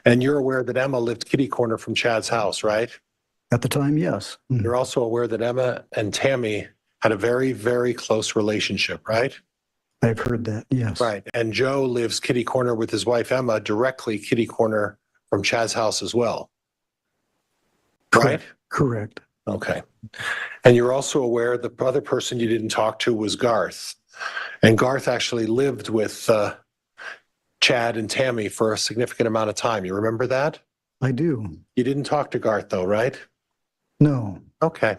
And you're aware that Emma lived kitty corner from Chad's house, right? At the time, yes. You're also aware that Emma and Tammy had a very, very close relationship, right? I've heard that, yes. Right. And Joe lives kitty corner with his wife, Emma, directly kitty corner from Chad's house as well. Right? Correct. Okay. And you're also aware the other person you didn't talk to was Garth. And Garth actually lived with Chad and Tammy for a significant amount of time. You remember that? I do. You didn't talk to Garth though, right? No. Okay.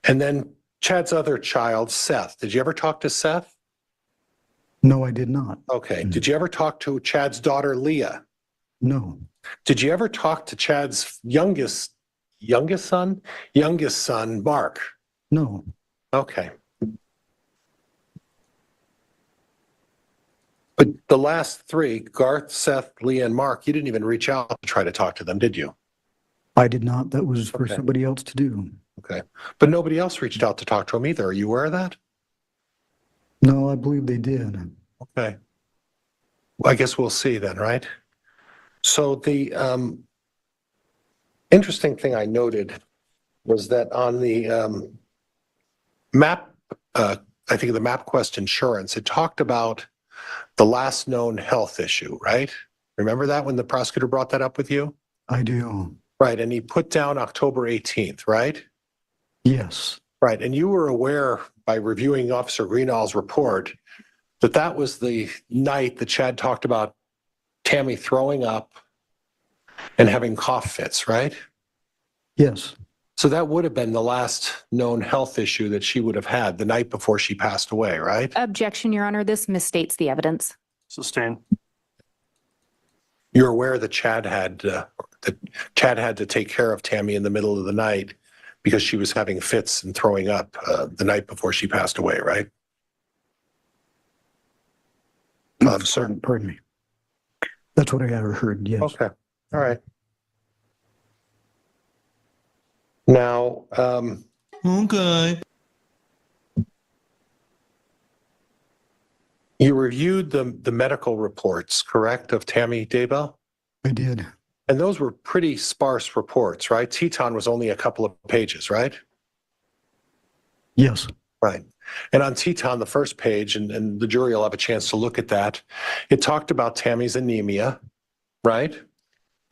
And then Chad's other child, Seth. Did you ever talk to Seth? No, I did not. Okay. Did you ever talk to Chad's daughter, Leah? No. Did you ever talk to Chad's youngest son, Mark? No. Okay. But the last three, Garth, Seth, Leah, and Mark, you didn't even reach out to try to talk to them, did you? I did not. That was for Okay. somebody else to do. Okay. But nobody else reached out to talk to him either. Are you aware of that? No, I believe they did. Okay. Well, I guess we'll see then, right? So the interesting thing I noted was that on the map, I think of the MapQuest insurance, it talked about the last known health issue, right? Remember that when the prosecutor brought that up with you? I do. Right. And he put down October 18th, right? Yes. Right. And you were aware by reviewing Officer Greenall's report that that was the night that Chad talked about Tammy throwing up and having cough fits, right? Yes. So that would have been the last known health issue that she would have had the night before she passed away, right? Objection, Your Honor. This misstates the evidence. Sustain. You're aware that Chad had to take care of Tammy in the middle of the night because she was having fits and throwing up the night before she passed away, right? Officer. Pardon me. That's what I ever heard, yes. Okay. All right. Now, okay. You reviewed the medical reports, correct, of Tammy Daybell? I did. And those were pretty sparse reports, right? Teton was only a couple of pages, right? Yes. Right. And on Teton, the first page, and the jury will have a chance to look at that, it talked about Tammy's anemia, right?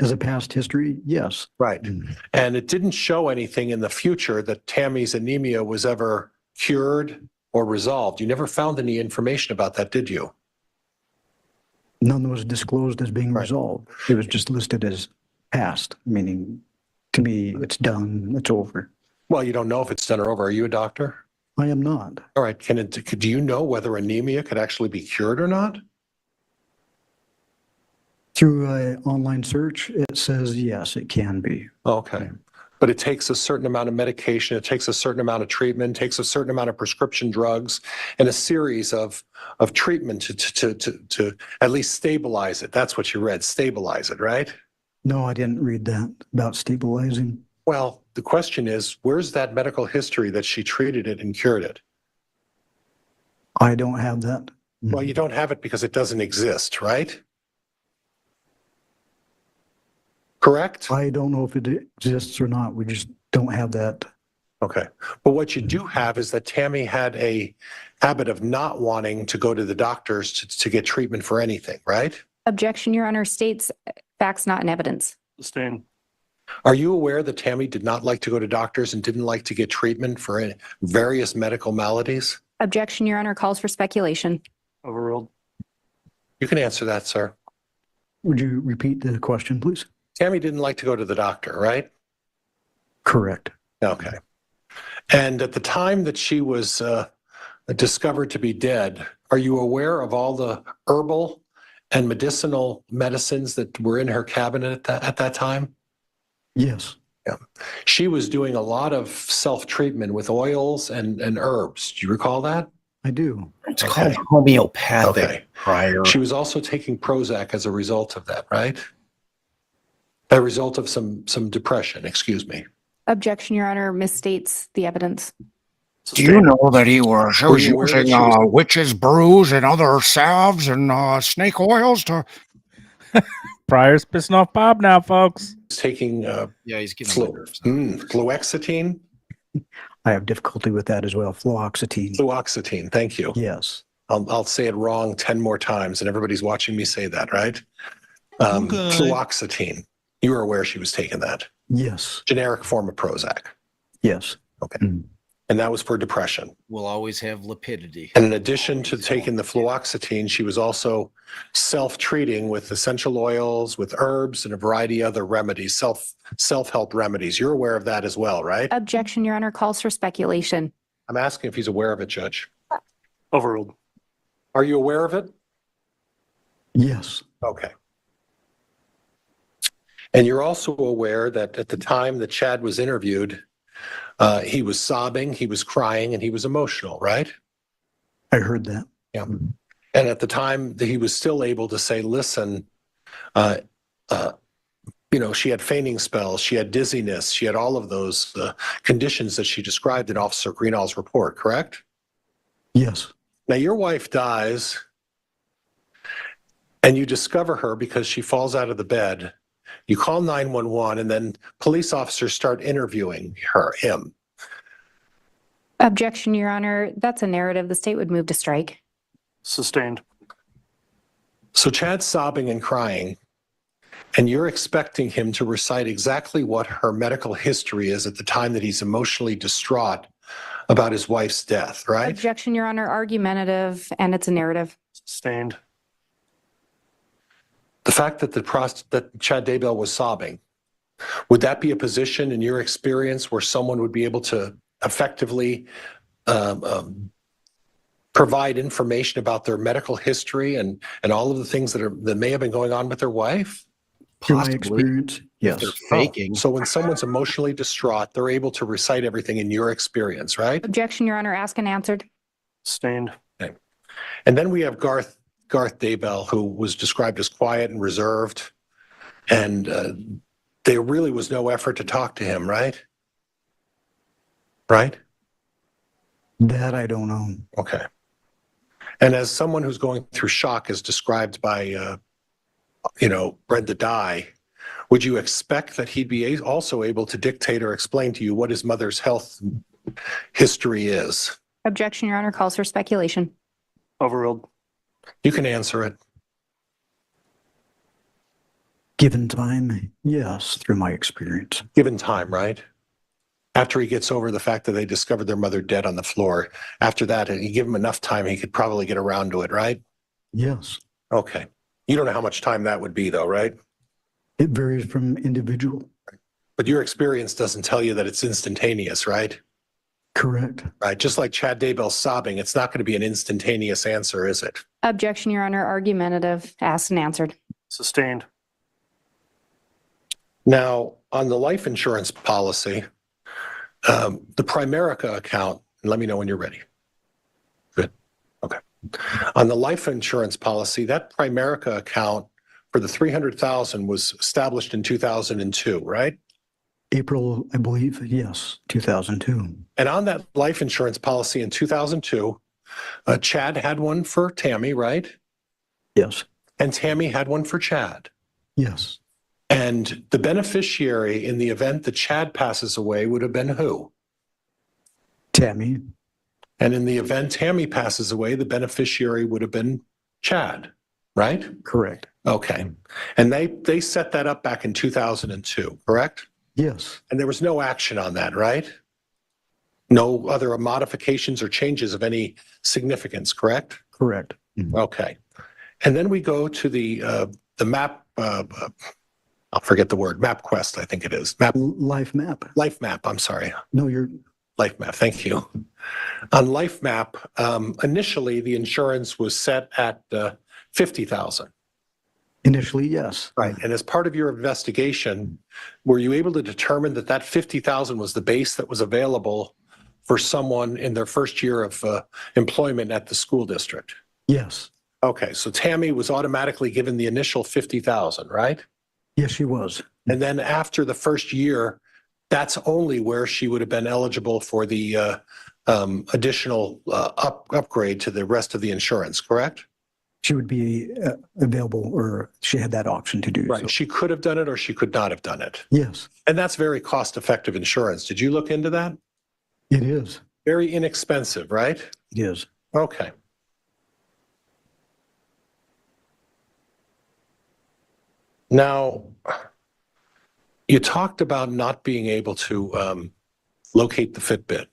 As a past history, yes. Right. And it didn't show anything in the future that Tammy's anemia was ever cured or resolved. You never found any information about that, did you? None was disclosed as being resolved. It was just listed as past, meaning to me, it's done, it's over. Well, you don't know if it's done or over. Are you a doctor? I am not. All right. Do you know whether anemia could actually be cured or not? Through an online search, it says yes, it can be. Okay. But it takes a certain amount of medication, it takes a certain amount of treatment, takes a certain amount of prescription drugs, and a series of treatment to at least stabilize it. That's what you read, stabilize it, right? No, I didn't read that about stabilizing. Well, the question is, where's that medical history that she treated it and cured it? I don't have that. Well, you don't have it because it doesn't exist, right? Correct? I don't know if it exists or not. We just don't have that. Okay. But what you do have is that Tammy had a habit of not wanting to go to the doctors to get treatment for anything, right? Objection, Your Honor. States facts not in evidence. Sustain. Are you aware that Tammy did not like to go to doctors and didn't like to get treatment for various medical maladies? Objection, Your Honor. Calls for speculation. Overruled. You can answer that, sir. Would you repeat the question, please? Tammy didn't like to go to the doctor, right? Correct. Okay. And at the time that she was discovered to be dead, are you aware of all the herbal and medicinal medicines that were in her cabinet at that time? Yes. Yeah. She was doing a lot of self-treatment with oils and herbs. Do you recall that? I do. It's called homeopathic. Okay. Prior. She was also taking Prozac as a result of that, right? A result of some depression, excuse me. Objection, Your Honor. Misstates the evidence. Do you know that he was Were you aware that using she was- witch's brews and other salves and snake oils to Pryor's pissing off Bob now, folks. He's taking Yeah, he's getting on my nerves. fluoxetine. I have difficulty with that as well. Fluoxetine. Fluoxetine. Thank you. Yes. I'll say it wrong 10 more times, and everybody's watching me say that, right? Fluoxetine. You were aware she was taking that. Yes. Generic form of Prozac. Yes. Okay. And that was for depression. We'll always have lipidity. And in addition to taking the fluoxetine, she was also self-treating with essential oils, with herbs, and a variety of other remedies, self-help remedies. You're aware of that as well, right? Objection, Your Honor, calls for speculation. I'm asking if he's aware of it, Judge. Overruled. Are you aware of it? Yes. Okay. And you're also aware that at the time that Chad was interviewed, he was sobbing, he was crying, and he was emotional, right? I heard that. Yeah. And at the time that he was still able to say, listen, she had fainting spells, she had dizziness, she had all of those conditions that she described in Officer Greenall's report, correct? Yes. Now, your wife dies, and you discover her because she falls out of the bed. You call 911, and then police officers start interviewing him. Objection, Your Honor. That's a narrative the state would move to strike. Sustained. So Chad's sobbing and crying, and you're expecting him to recite exactly what her medical history is at the time that he's emotionally distraught about his wife's death, right? Objection, Your Honor. Argumentative, and it's a narrative. Sustained. The fact that that Chad Daybell was sobbing, would that be a position in your experience where someone would be able to effectively provide information about their medical history and all of the things that may have been going on with their wife? In my experience, yes. They're faking. So when someone's emotionally distraught, they're able to recite everything in your experience, right? Objection, Your Honor. Asked and answered. Sustained. Okay. And then we have Garth Daybell, who was described as quiet and reserved, and there really was no effort to talk to him, right? Right? That I don't know. Okay. And as someone who's going through shock, as described by, Brenda Dye, would you expect that he'd be also able to dictate or explain to you what his mother's health history is? Objection, Your Honor. Calls for speculation. Overruled. You can answer it. Given time, yes, through my experience. Given time, right? After he gets over the fact that they discovered their mother dead on the floor, after that, and you give him enough time, he could probably get around to it, right? Yes. Okay. You don't know how much time that would be, though, right? It varies from individual. But your experience doesn't tell you that it's instantaneous, right? Correct. Right. Just like Chad Daybell sobbing, it's not going to be an instantaneous answer, is it? Objection, Your Honor. Argumentative. Asked and answered. Sustained. Now, on the life insurance policy, the Primerica account, and let me know when you're ready. Good. Okay. On the life insurance policy, that Primerica account for the $300,000 was established in 2002, right? April, I believe, yes, 2002. And on that life insurance policy in 2002, Chad had one for Tammy, right? Yes. And Tammy had one for Chad. Yes. And the beneficiary in the event that Chad passes away would have been who? Tammy. And in the event Tammy passes away, the beneficiary would have been Chad, right? Correct. Okay. And they set that up back in 2002, correct? Yes. And there was no action on that, right? No other modifications or changes of any significance, correct? Correct. Okay. And then we go to the map, I'll forget the word, MapQuest, I think it is. Life map. Life map, I'm sorry. No, you're... Life map, thank you. On Life map, initially the insurance was set at $50,000. Initially, yes. Right. And as part of your investigation, were you able to determine that that $50,000 was the base that was available for someone in their first year of employment at the school district? Yes. Okay. So Tammy was automatically given the initial $50,000, right? Yes, she was. And then after the first year, that's only where she would have been eligible for the additional upgrade to the rest of the insurance, correct? She would be available, or she had that option to do Right. so. She could have done it or she could not have done it. Yes, And that's very cost-effective insurance. Did you look into that? it is. Very inexpensive, right? It is. Okay. Now, you talked about not being able to locate the Fitbit.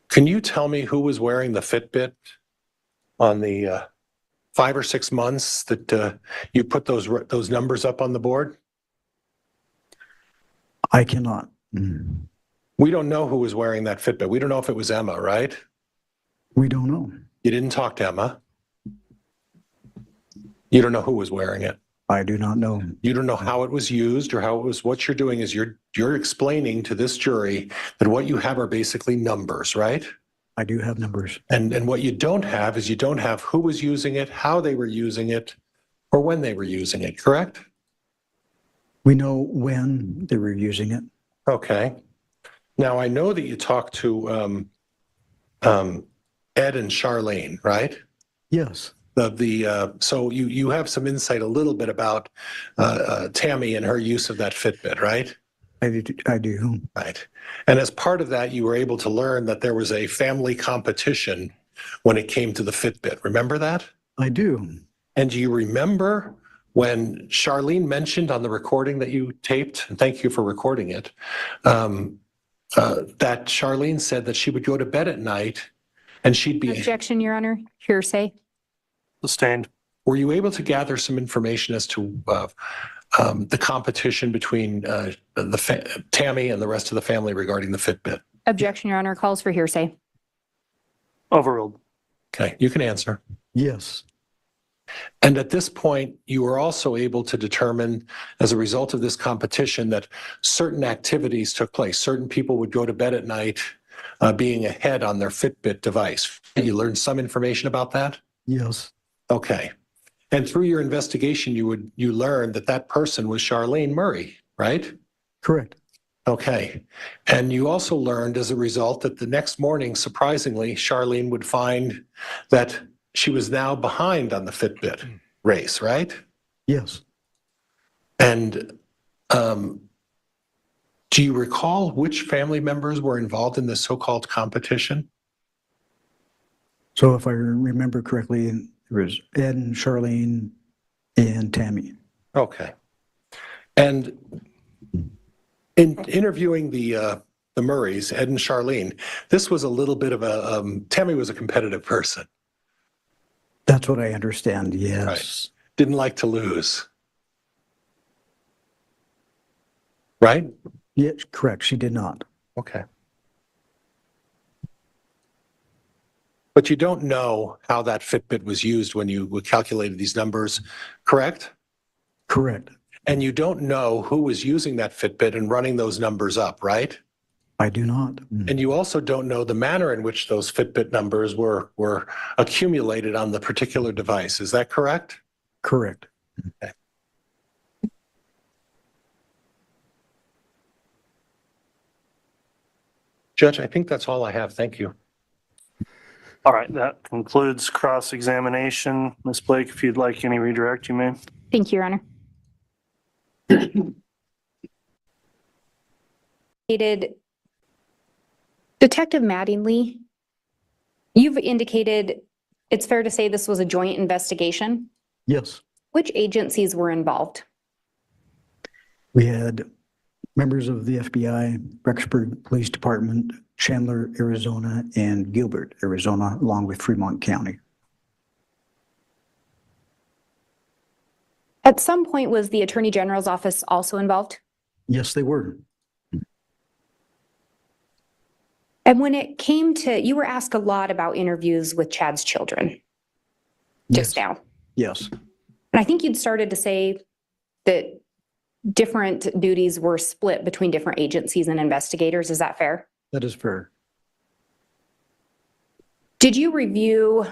Can you tell me who was wearing the Fitbit on the 5 or 6 months that you put those numbers up on the board? I cannot. We don't know who was wearing that Fitbit. We don't know if it was Emma, right? We don't know. You didn't talk to Emma. You don't know who was wearing it. I do not know. You don't know how it was used or how it was. What you're doing is you're explaining to this jury that what you have are basically numbers, right? I do have numbers. And what you don't have is you don't have who was using it, how they were using it, or when they were using it, correct? We know when they were using it. Okay. Now, I know that you talked to Ed and Charlene, right? Yes. So you have some insight a little bit about Tammy and her use of that Fitbit, right? I do. Right. And as part of that, you were able to learn that there was a family competition when it came to the Fitbit. Remember that? I do. And do you remember when Charlene mentioned on the recording that you taped, and thank you for recording it, that Charlene said that she would go to bed at night and she'd be... Objection, Your Honor. Hearsay. Sustained. Were you able to gather some information as to the competition between Tammy and the rest of the family regarding the Fitbit? Objection, Your Honor. Calls for hearsay. Overruled. Okay, you can answer. Yes. And at this point, you were also able to determine, as a result of this competition, that certain activities took place. Certain people would go to bed at night being ahead on their Fitbit device. You learned some information about that? Yes. Okay. And through your investigation, you learned that that person was Charlene Murray, right? Correct. Okay. And you also learned as a result that the next morning, surprisingly, Charlene would find that she was now behind on the Fitbit race, right? Yes. And do you recall which family members were involved in this so-called competition? So if I remember correctly, there was Ed and Charlene and Tammy. Okay. And in interviewing the Murrays, Ed and Charlene, this was a little bit of a, Tammy was a competitive person. That's what I understand, yes. Right. Didn't like to lose. Right? Yes, correct. She did not. Okay. But you don't know how that Fitbit was used when you calculated these numbers, correct? Correct. And you don't know who was using that Fitbit and running those numbers up, right? I do not. And you also don't know the manner in which those Fitbit numbers were accumulated on the particular device. Is that correct? Correct. Okay. Judge, I think that's all I have. Thank you. All right, that concludes cross-examination. Ms. Blake, if you'd like any redirect, you may. Thank you, Your Honor. Detective Mattingly, you've indicated it's fair to say this was a joint investigation. Yes. Which agencies were involved? We had members of the FBI, Rexburg Police Department, Chandler, Arizona, and Gilbert, Arizona, along with Fremont County. At some point, was the Attorney General's office also involved? Yes, they were. And when it came to, you were asked a lot about interviews with Chad's children just now. Yes. And I think you'd started to say that different duties were split between different agencies and investigators. Is that fair? That is fair. Did you review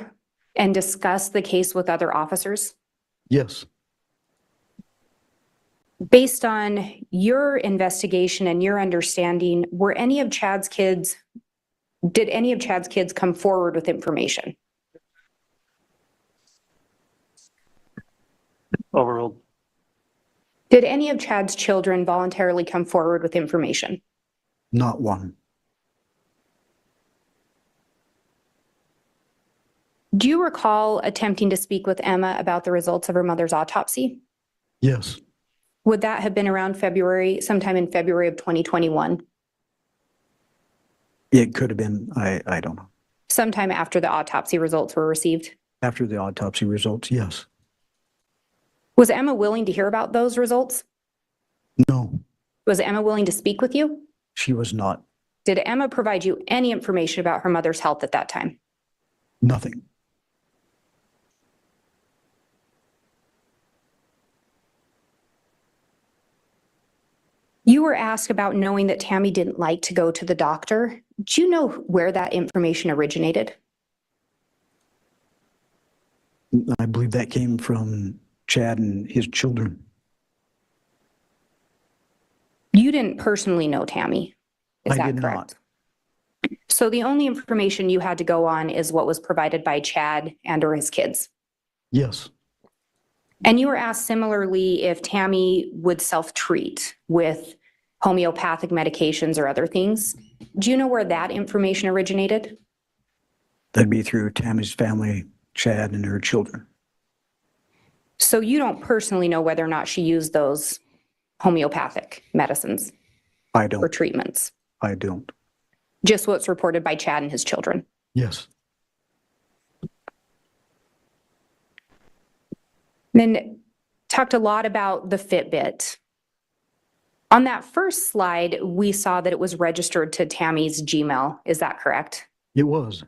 and discuss the case with other officers? Yes. Based on your investigation and your understanding, did any of Chad's kids come forward with information? Overruled. Did any of Chad's children voluntarily come forward with information? Not one. Do you recall attempting to speak with Emma about the results of her mother's autopsy? Yes. Would that have been around sometime in February of 2021? It could have been, I don't know. Sometime after the autopsy results were received? After the autopsy results, yes. Was Emma willing to hear about those results? No, Was Emma willing to speak with you? she was not. Did Emma provide you any information about her mother's health at that time? Nothing. You were asked about knowing that Tammy didn't like to go to the doctor. Do you know where that information originated? I believe that came from Chad and his children. You didn't personally know Tammy. Is I that did correct? So the only information you had to go on is what was provided by Chad and or his kids. Yes, And you were asked similarly if Tammy would self-treat with homeopathic medications or other things. Do you know where that information originated? that'd be through Tammy's family, Chad and her children. So you don't personally know whether or not she used those homeopathic medicines I or don't. treatments, I don't. just what's reported by Chad and his children. Yes. Then talked a lot about the Fitbit. On that first slide, we saw that it was registered to Tammy's Gmail. Is that correct? It was.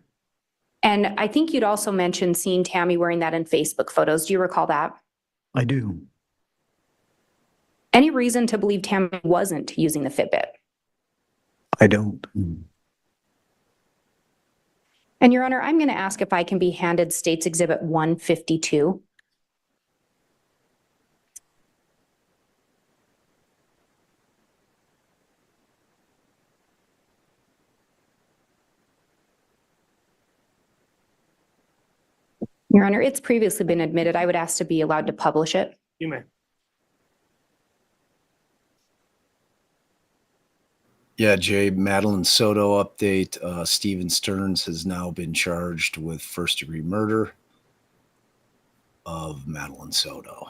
And I think you'd also mentioned seeing Tammy wearing that in Facebook photos. Do you recall that? I do. Any reason to believe Tammy wasn't using the Fitbit? I don't. And Your Honor, I'm going to ask if I can be handed State's Exhibit 152. Your Honor, it's previously been admitted. I would ask to be allowed to publish it. You may. Yeah, Jay, Madeline Soto update. Steven Stearns has now been charged with first-degree murder of Madeline Soto.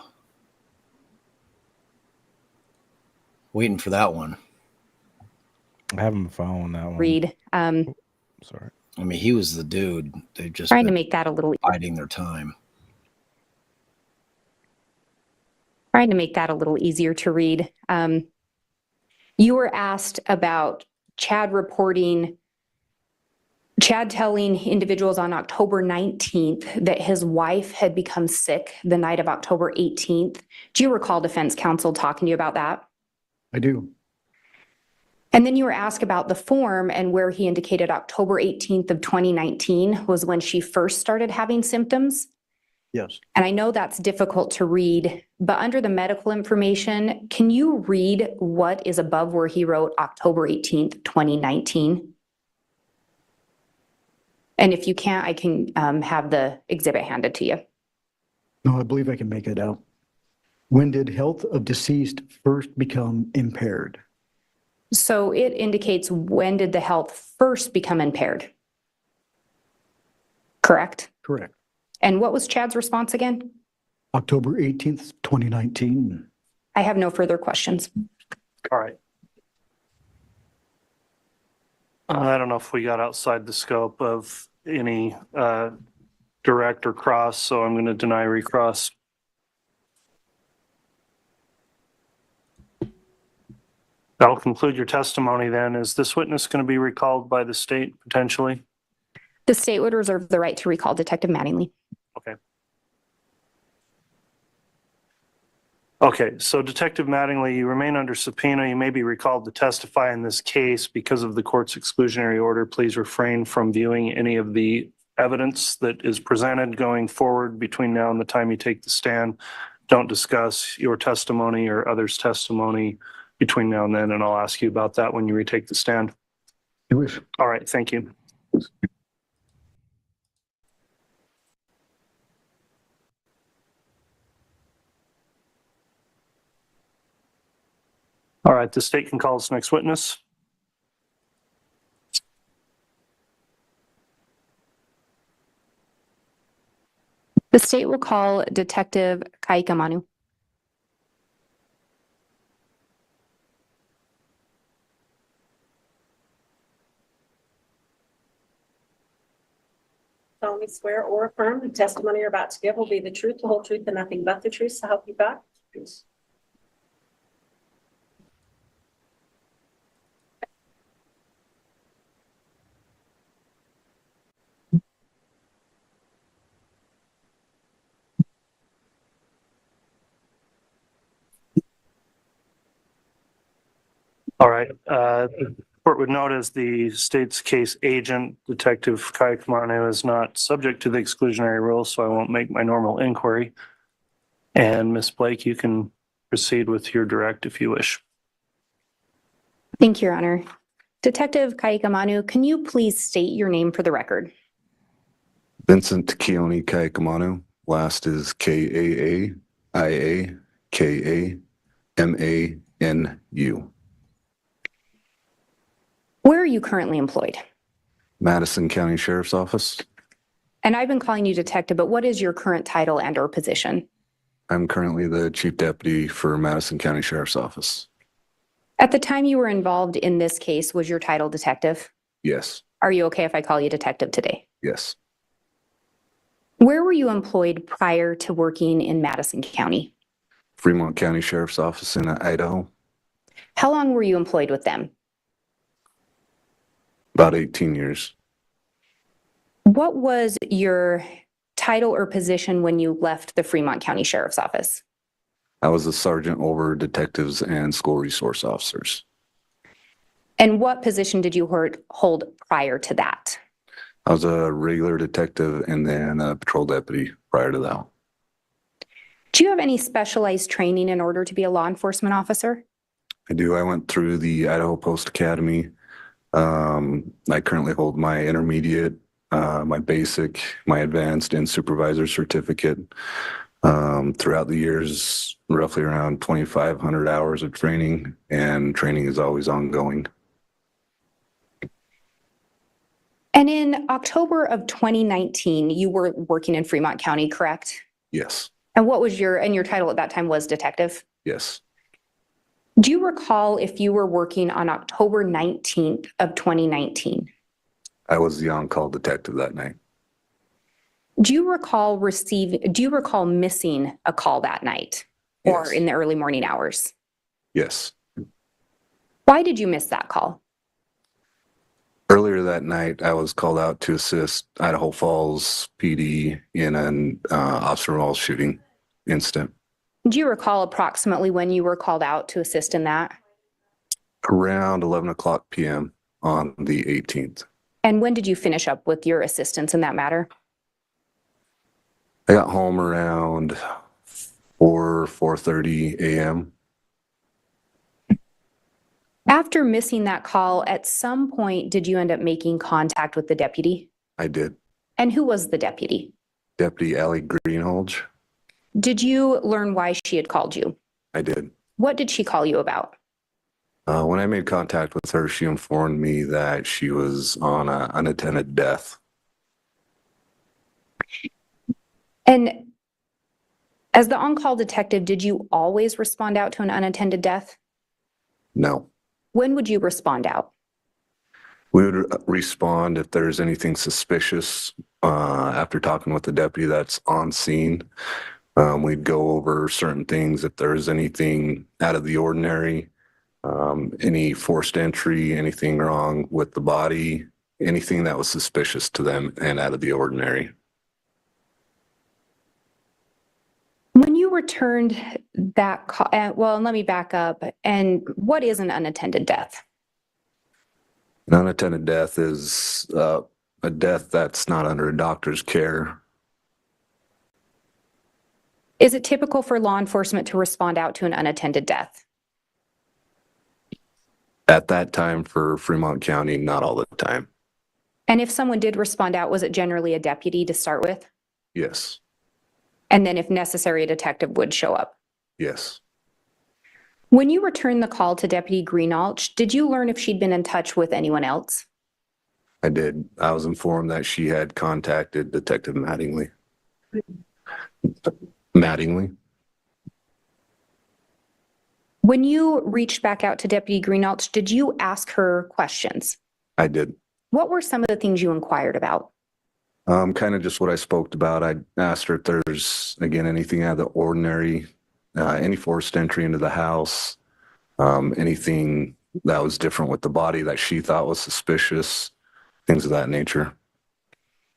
Waiting for that one. I haven't been following that one. Read. Sorry. I mean, he was the dude. They've just Trying to been make that a little biding their time. trying to make that a little easier to read. You were asked about Chad telling individuals on October 19th that his wife had become sick the night of October 18th. Do you recall defense counsel talking to you about that? I do. And then you were asked about the form and where he indicated October 18th of 2019 was when she first started having symptoms. Yes. And I know that's difficult to read, but under the medical information, can you read what is above where he wrote October 18th, 2019? And if you can't, I can have the exhibit handed to you. No, I believe I can make it out. When did health of deceased first become impaired? So it indicates when did the health first become impaired? Correct? Correct. And what was Chad's response again? October 18th, 2019. I have no further questions. All right. I don't know if we got outside the scope of any direct or cross, so I'm going to deny recross. That'll conclude your testimony then. Is this witness going to be recalled by the state potentially? The state would reserve the right to recall Detective Mattingly. Okay. Okay, so Detective Mattingly, you remain under subpoena. You may be recalled to testify in this case because of the court's exclusionary order. Please refrain from viewing any of the evidence that is presented going forward between now and the time you take the stand. Don't discuss your testimony or others' testimony between now and then, and I'll ask you about that when you retake the stand. I wish. All right, thank you. All right, the state can call its next witness. The state will call Detective Kayakmanu. Solemnly swear or affirm the testimony you're about to give will be the truth, the whole truth, and nothing but the truth, so help you God. Please. All right. The court would note as the state's case agent, Detective Kayakmanu, is not subject to the exclusionary rule, so I won't make my normal inquiry. And Ms. Blake, you can proceed with your direct if you wish. Thank you, Your Honor. Detective Kayakmanu, can you please state your name for the record? Vincent Keone Kayakmanu. Last is Kaaaiakamanu. Where are you currently employed? Madison County Sheriff's Office. And I've been calling you detective, but what is your current title and or position? I'm currently the Chief Deputy for Madison County Sheriff's Office. At the time you were involved in this case, was your title detective? Yes. Are you okay if I call you detective today? Yes. Where were you employed prior to working in Madison County? Fremont County Sheriff's Office in Idaho. How long were you employed with them? About 18 years. What was your title or position when you left the Fremont County Sheriff's Office? I was a sergeant over detectives and school resource officers. And what position did you hold prior to that? I was a regular detective and then a patrol deputy prior to that. Do you have any specialized training in order to be a law enforcement officer? I do. I went through the Idaho Post Academy. I currently hold my intermediate, my basic, my advanced, and supervisor certificate. Throughout the years, roughly around 2,500 hours of training, and training is always ongoing. And in October of 2019, you were working in Fremont County, correct? Yes. And what was your title at that time was detective? Yes. Do you recall if you were working on October 19th of 2019? I was the on-call detective that night. Do you recall missing a call that night or Yes. in the early morning hours? Yes. Why did you miss that call? Earlier that night, I was called out to assist Idaho Falls PD in an officer involved shooting incident. Do you recall approximately when you were called out to assist in that? Around 11 o'clock p.m. on the 18th. And when did you finish up with your assistance in that matter? I got home around 4:30 a.m. After missing that call, at some point, did you end up making contact with the deputy? I did. And who was the deputy? Deputy Allie Greenholge. Did you learn why she had called you? I did. What did she call you about? When I made contact with her, she informed me that she was on an unattended death. And as the on-call detective, did you always respond out to an unattended death? No. When would you respond out? We would respond if there's anything suspicious after talking with the deputy that's on scene. We'd go over certain things if there's anything out of the ordinary, any forced entry, anything wrong with the body, anything that was suspicious to them and out of the ordinary. When you returned that call, well, let me back up. And what is an unattended death? An unattended death is a death that's not under a doctor's care. Is it typical for law enforcement to respond out to an unattended death? At that time for Fremont County, not all the time. And if someone did respond out, was it generally a deputy to start with? Yes. And then if necessary, a detective would show up? Yes. When you returned the call to Deputy Greenalch, did you learn if she'd been in touch with anyone else? I did. I was informed that she had contacted Detective Mattingly. Mattingly? When you reached back out to Deputy Greenalch, did you ask her questions? I did. What were some of the things you inquired about? Kind of just what I spoke about. I asked her if there's, again, anything out of the ordinary, any forced entry into the house, anything that was different with the body that she thought was suspicious, things of that nature.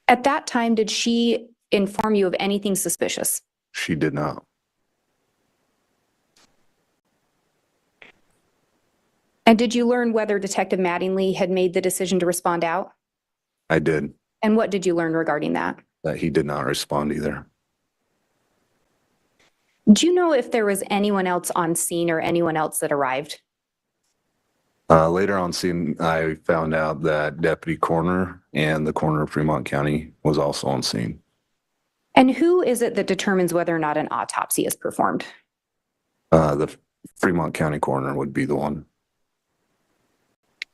At that time, did she inform you of anything suspicious? She did not. And did you learn whether Detective Mattingly had made the decision to respond out? I did. And what did you learn regarding that? That he did not respond either. Do you know if there was anyone else on scene or anyone else that arrived? Later on scene, I found out that Deputy Coroner and the Coroner of Fremont County was also on scene. And who is it that determines whether or not an autopsy is performed? The Fremont County Coroner would be the one.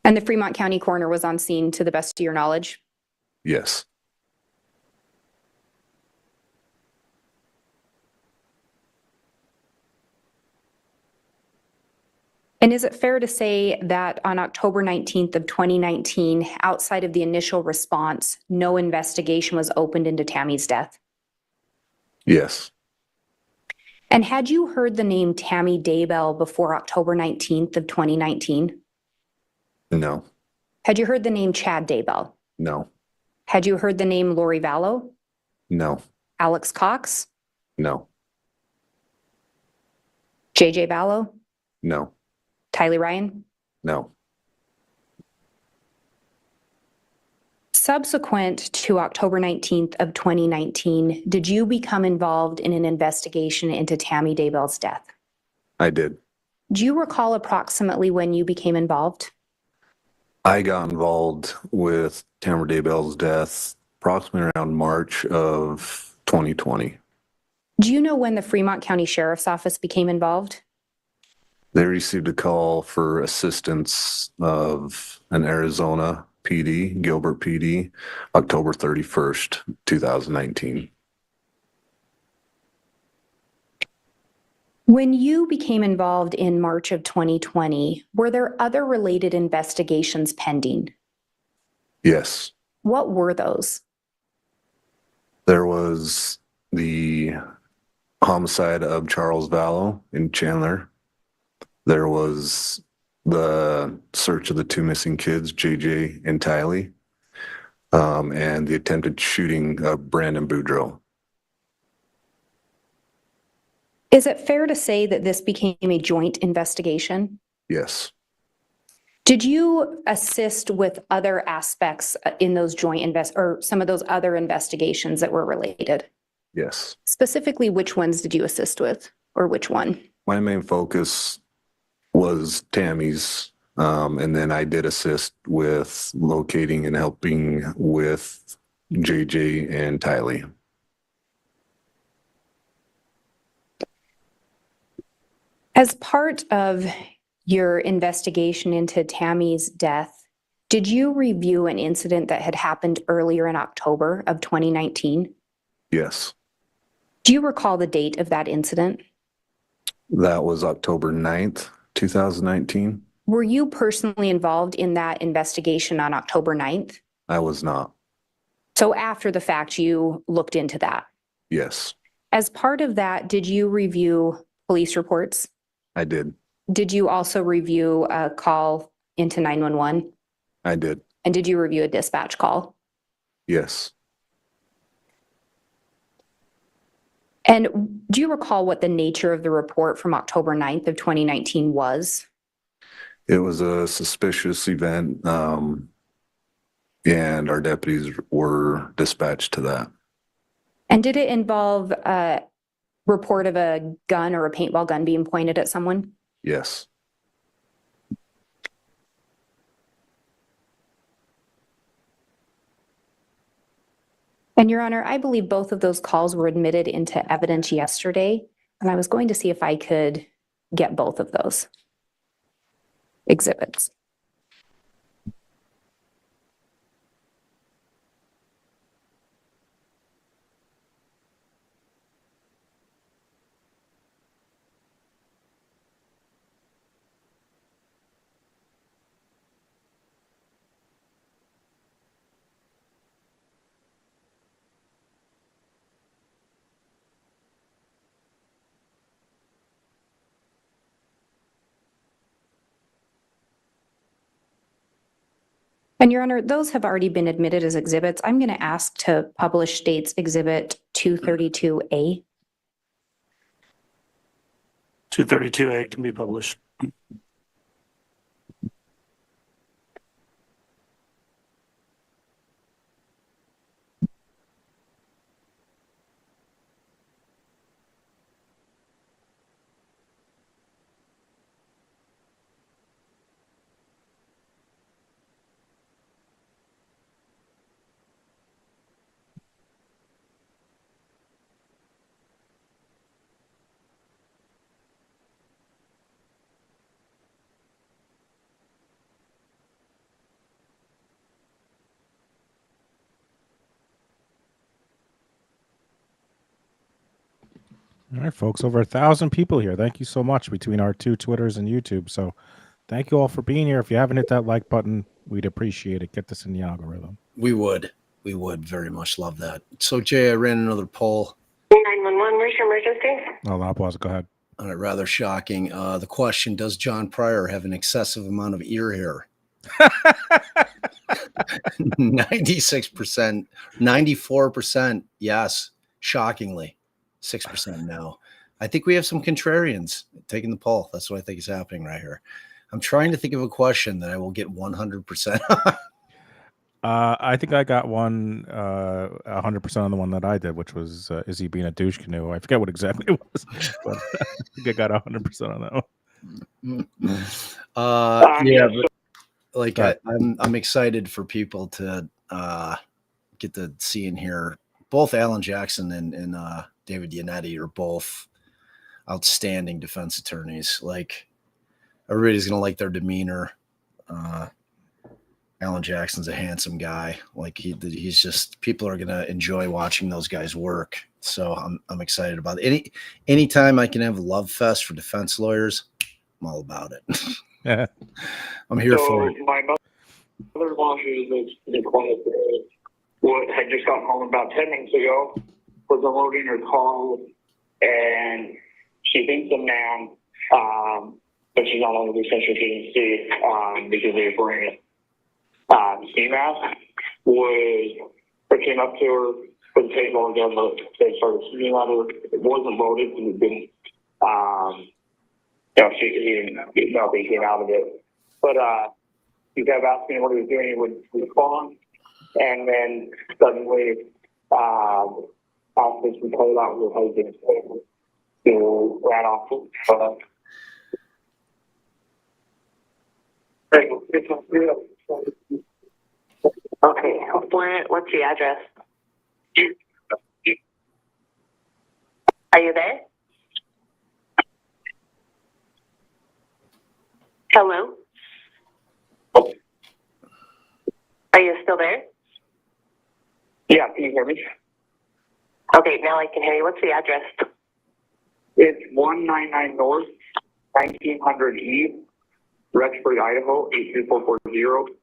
And the Fremont County Coroner was on scene to the best of your knowledge? Yes. And is it fair to say that on October 19th of 2019, outside of the initial response, no investigation was opened into Tammy's death? Yes. And had you heard the name Tammy Daybell before October 19th of 2019? No. Had you heard the name Chad Daybell? No. Had you heard the name Lori Vallow? No. Alex Cox? No. JJ Vallow? No. Tylee Ryan? No. Subsequent to October 19th of 2019, did you become involved in an investigation into Tammy Daybell's death? I did. Do you recall approximately when you became involved? I got involved with Tamara Daybell's death approximately around March of 2020. Do you know when the Fremont County Sheriff's Office became involved? They received a call for assistance of an Arizona PD, Gilbert PD, October 31st, 2019. When you became involved in March of 2020, were there other related investigations pending? Yes. What were those? There was the homicide of Charles Vallow in Chandler. There was the search of the two missing kids, JJ and Tylee, and the attempted shooting of Brandon Boudreaux. Is it fair to say that this became a joint investigation? Yes. Did you assist with other aspects in those or some of those other investigations that were related? Yes. Specifically, which ones did you assist with, or which one? My main focus was Tammy's, and then I did assist with locating and helping with JJ and Tylee. As part of your investigation into Tammy's death, did you review an incident that had happened earlier in October of 2019? Yes. Do you recall the date of that incident? That was October 9th, 2019. Were you personally involved in that investigation on October 9th? I was not. So after the fact, you looked into that? Yes, As part of that, did you review police reports? I did. Did you also review a call into 911? I did. And did you review a dispatch call? Yes. And do you recall what the nature of the report from October 9th of 2019 was? It was a suspicious event, and our deputies were dispatched to that. And did it involve a report of a gun or a paintball gun being pointed at someone? Yes. And Your Honor, I believe both of those calls were admitted into evidence yesterday. And I was going to see if I could get both of those exhibits. And Your Honor, those have already been admitted as exhibits. I'm going to ask to publish State's Exhibit 232A. 232A can be published. All right, folks, over 1,000 people here. Thank you so much between our two Twitters and YouTube. So thank you all for being here. If you haven't hit that like button, we'd appreciate it. Get this in the algorithm. We would very much love that. So Jay, I ran another poll. 911, where's your emergency? Oh, I'll pause. Go ahead. Rather shocking. The question, does John Pryor have an excessive amount of ear hair? 96%, 94% yes, shockingly. 6% no. I think we have some contrarians taking the poll. That's what I think is happening right here. I'm trying to think of a question that I will get 100%. I think I got one 100% on the one that I did, which was is he being a douche canoe? I forget what exactly it was, but I think I got 100% on that one. Yeah, but like I'm excited for people to get to see and hear. Both Alan Jackson and David Yannetti are both outstanding defense attorneys. Like, everybody's gonna like their demeanor. Alan Jackson's a handsome guy. Like he's just, people are gonna enjoy watching those guys work. So I'm excited about it. Anytime I can have a love fest for defense lawyers, I'm all about it. Yeah, I'm here for it. My mother-in-law, who's a quiet, had just gotten home about 10 minutes ago, was unloading her car, and she thinks a man, but she's not on the because she didn't see because they were wearing ski mask, came up to her, put the table again, but they started shooting at her. It wasn't loaded, and it didn't, nothing came out of it. But he kept asking what he was doing, he would respond, and then suddenly asked us to pull out with her husband. So ran off. Okay, what's the address? Are you there? Hello? Are you still there? Yeah, can you hear me? Okay, now I can hear you. What's the address? It's 199 North, 1900 East, Rexburg, Idaho, 82440.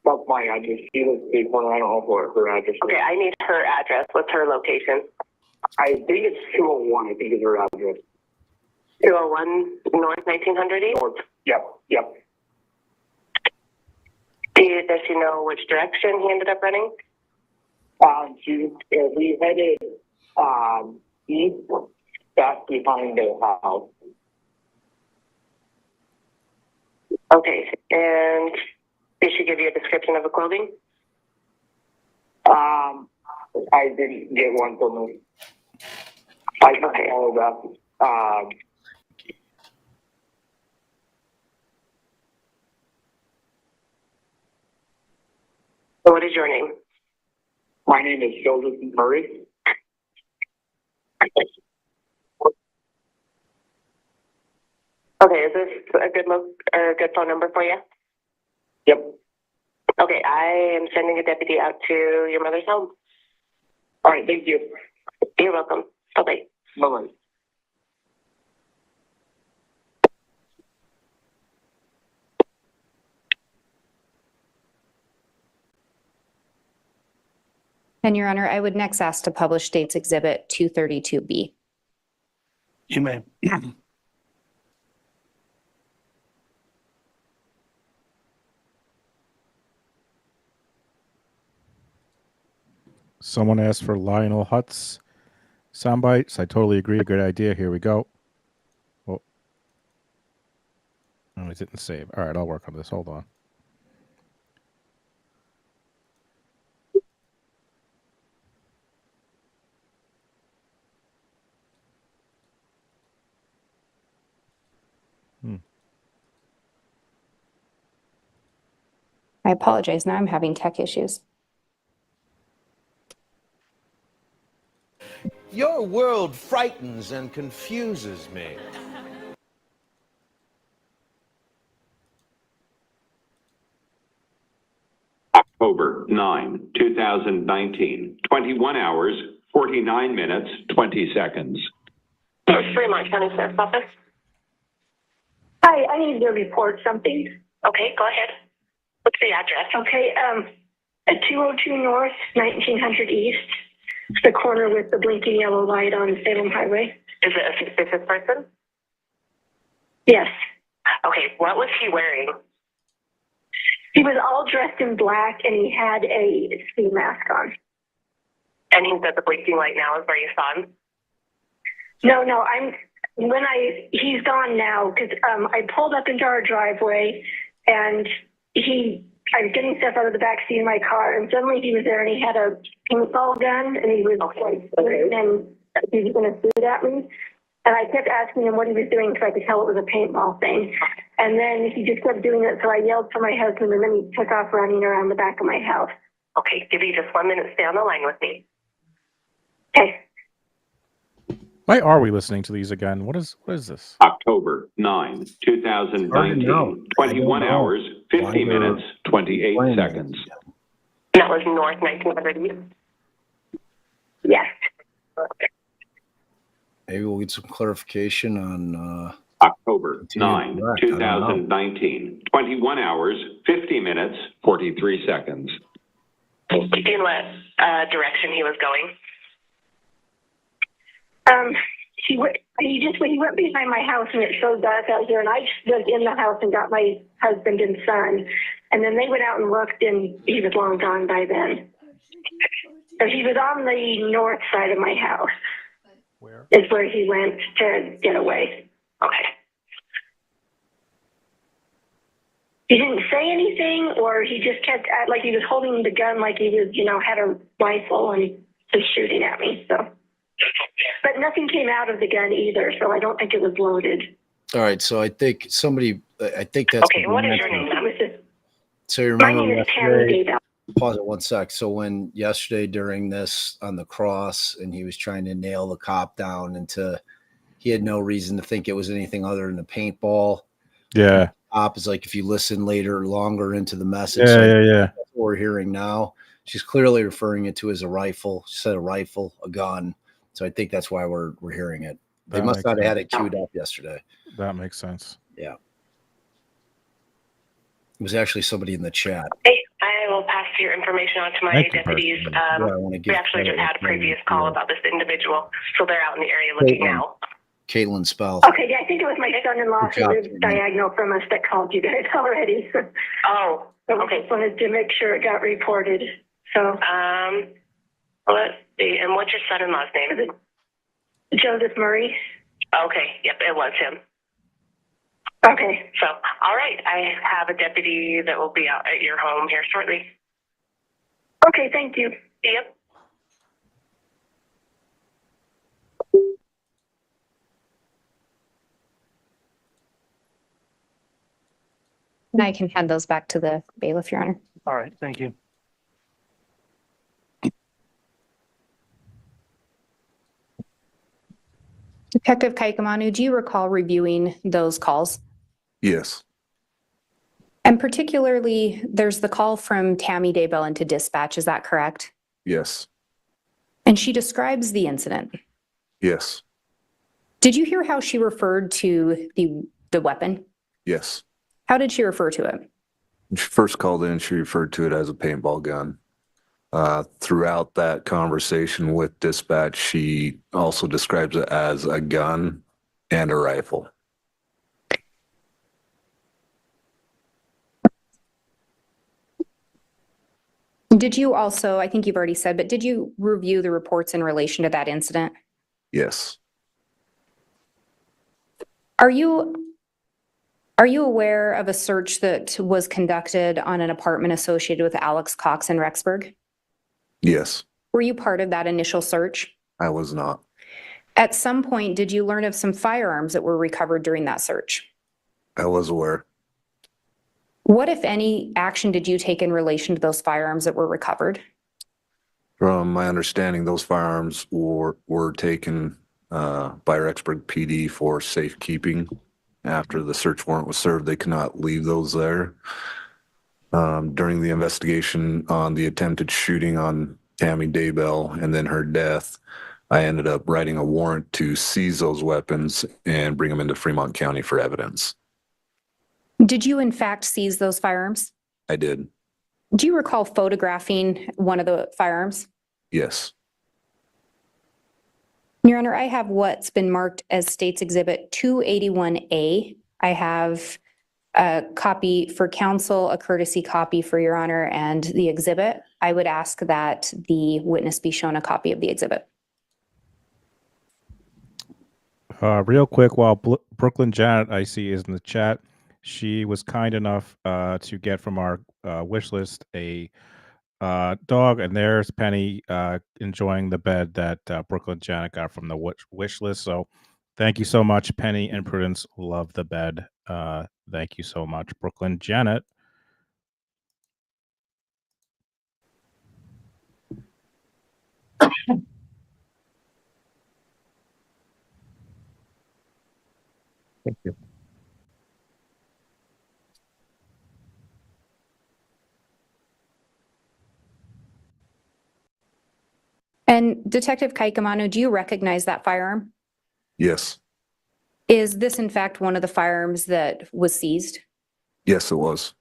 That's my address. She lives in Daytona. I don't know what her address is. Okay, I need her address. What's her location? I think it's 201, I think is her address. 201 North 1900 East? North. Yep. Does she know which direction he ended up running? We headed east, back behind the house. Okay, and did she give you a description of the clothing? I didn't get one from her. I can follow that. So what is your name? My name is Joseph Murray. Okay, is this a good look or a good phone number for you? Yep. Okay, I am sending a deputy out to your mother's home. All right, thank you. You're welcome. Bye-bye. Bye-bye. And Your Honor, I would next ask to publish State's Exhibit 232B. You may. Someone asked for Lionel Hutz sound bites. I totally agree. Good idea. Here we go. Oh, it didn't save. All right, I'll work on this. Hold on. I apologize. Now I'm having tech issues. Your world frightens and confuses me. October 9, 2019, 21 hours, 49 minutes, 20 seconds. Fremont County Sheriff's Office. Hi, I need to report something. Okay, go ahead. What's the address? Okay, at 202 North, 1900 East, the corner with the blinking yellow light on Salem Highway. Is it a suspicious person? Yes. Okay, what was he wearing? He was all dressed in black and he had a ski mask on. And he said the blinking light now is where you saw him? No, he's gone now because I pulled up into our driveway and I was getting stuff out of the back seat of my car and suddenly he was there and he had a paintball gun and he was and he was going to shoot at me. And I kept asking him what he was doing because I could tell it was a paintball thing. And then he just kept doing it. So I yelled for my husband and then he took off running around the back of my house. Okay, give you just 1 minute. Stay on the line with me. Okay. Why are we listening to these again? What is this? October 9, 2019, 21 hours, 50 minutes, 28 seconds. That was North 1900. Yes. Maybe we'll get some clarification on October 9, 2019, 21 hours, 50 minutes, 43 seconds. Do you know what direction he was going? He went behind my house and it showed dark out here and I stood in the house and got my husband and son and then they went out and looked and he was long gone by then. So he was on the north side of my house. Where? Is where he went to get away. Okay. He didn't say anything or he just kept like he was holding the gun like he was, had a rifle and was shooting at me, so. But nothing came out of the gun either, so I don't think it was loaded. All right, so I think that's okay. What is your name? So you remember my name is Tammy Daybell. Pause it 1 sec. So when yesterday during this on the cross and he was trying to nail the cop down he had no reason to think it was anything other than a paintball. Yeah. The cop is like, if you listen later, longer into the message. Yeah. That's what we're hearing now. She's clearly referring it to as a rifle. She said a rifle, a gun. So I think that's why we're hearing it. They must not have had it queued up yesterday. That makes sense. Yeah. It was actually somebody in the chat. Hey, I will pass your information on to my deputies. We actually just had a previous call about this individual, so they're out in the area looking now. Caitlin Spell. Okay, yeah, I think it was my son-in-law who lives diagonal from us that called you guys already. Oh, so okay. I just wanted to make sure it got reported. So, let's see. And what's your son-in-law's name? Joseph Murray. Okay, yep, it was him. Okay. So, all right, I have a deputy that will be out at your home here shortly. Okay, thank you. Yep. And I can hand those back to the bailiff, Your Honor. All right, thank you. Detective Kayakmanu, do you recall reviewing those calls? Yes. And particularly, there's the call from Tammy Daybell into dispatch. Is that correct? Yes. And she describes the incident. Yes. Did you hear how she referred to the weapon? Yes. How did she refer to it? When she first called in, she referred to it as a paintball gun. Throughout that conversation with dispatch, she also describes it as a gun and a rifle. Did you also, I think you've already said, but did you review the reports in relation to that incident? Yes. Are you aware of a search that was conducted on an apartment associated with Alex Cox in Rexburg? Yes. Were you part of that initial search? I was not. At some point, did you learn of some firearms that were recovered during that search? I was aware. What, if any, action did you take in relation to those firearms that were recovered? From my understanding, those firearms were taken by Rexburg PD for safekeeping. After the search warrant was served, they could not leave those there. During the investigation on the attempted shooting on Tammy Daybell and then her death, I ended up writing a warrant to seize those weapons and bring them into Fremont County for evidence. Did you in fact seize those firearms? I did. Do you recall photographing one of the firearms? Yes. Your Honor, I have what's been marked as State's Exhibit 281A. I have a copy for counsel, a courtesy copy for Your Honor, and the exhibit. I would ask that the witness be shown a copy of the exhibit. Real quick, while Brooklyn Janet, I see, is in the chat, she was kind enough to get from our wish list a dog, and there's Penny enjoying the bed that Brooklyn Janet got from the wish list. So thank you so much, Penny and Prudence. Love the bed. Thank you so much, Brooklyn Janet. Thank you. And Detective Kayakmanu, do you recognize that firearm? Yes. Is this in fact one of the firearms that was seized? Yes, it was.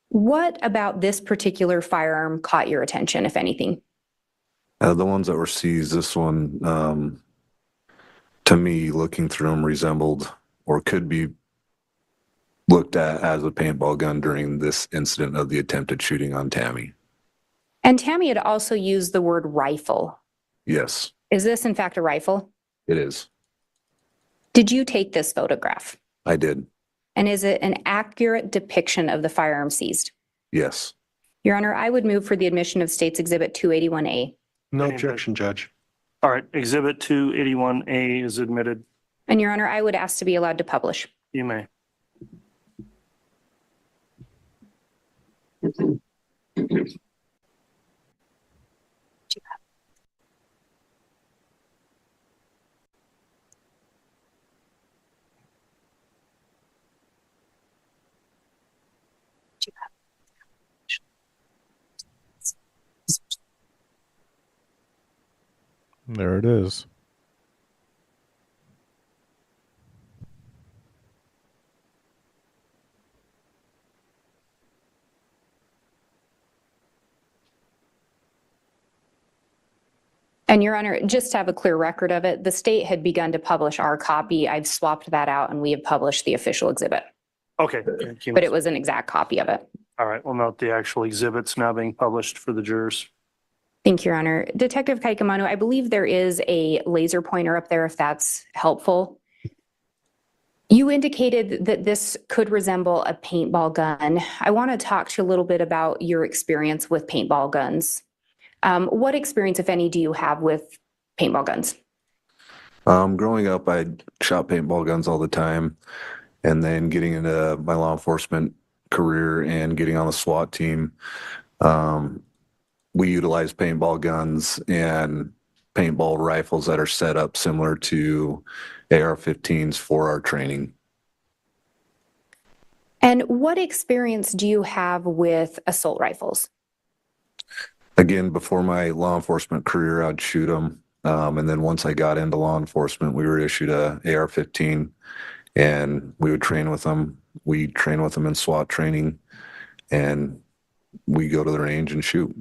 What about this particular firearm caught your attention, if anything? The ones that were seized, this one, to me, looking through them, resembled or could be looked at as a paintball gun during this incident of the attempted shooting on Tammy. And Tammy had also used the word rifle. Yes, Is this in fact a rifle? it is. Did you take this photograph? I did. And is it an accurate depiction of the firearm seized? Yes. Your Honor, I would move for the admission of State's Exhibit 281A. No objection, Judge. All right, Exhibit 281A is admitted. And Your Honor, I would ask to be allowed to publish. You may. There it is. And Your Honor, just to have a clear record of it, the state had begun to publish our copy. I've swapped that out and we have published the official exhibit. Okay. Thank you. But it was an exact copy of it. All right, we'll note the actual exhibits now being published for the jurors. Thank you, Your Honor. Detective Kayakmanu, I believe there is a laser pointer up there if that's helpful. You indicated that this could resemble a paintball gun. I want to talk to you a little bit about your experience with paintball guns. What experience, if any, do you have with paintball guns? Growing up, I shot paintball guns all the time. And then getting into my law enforcement career and getting on the SWAT team, we utilized paintball guns. And paintball rifles that are set up similar to AR-15s for our training. And what experience do you have with assault rifles? Again, before my law enforcement career, I'd shoot them. And then once I got into law enforcement, we were issued a AR-15 and we would train with them. We train with them in SWAT training and we go to the range and shoot.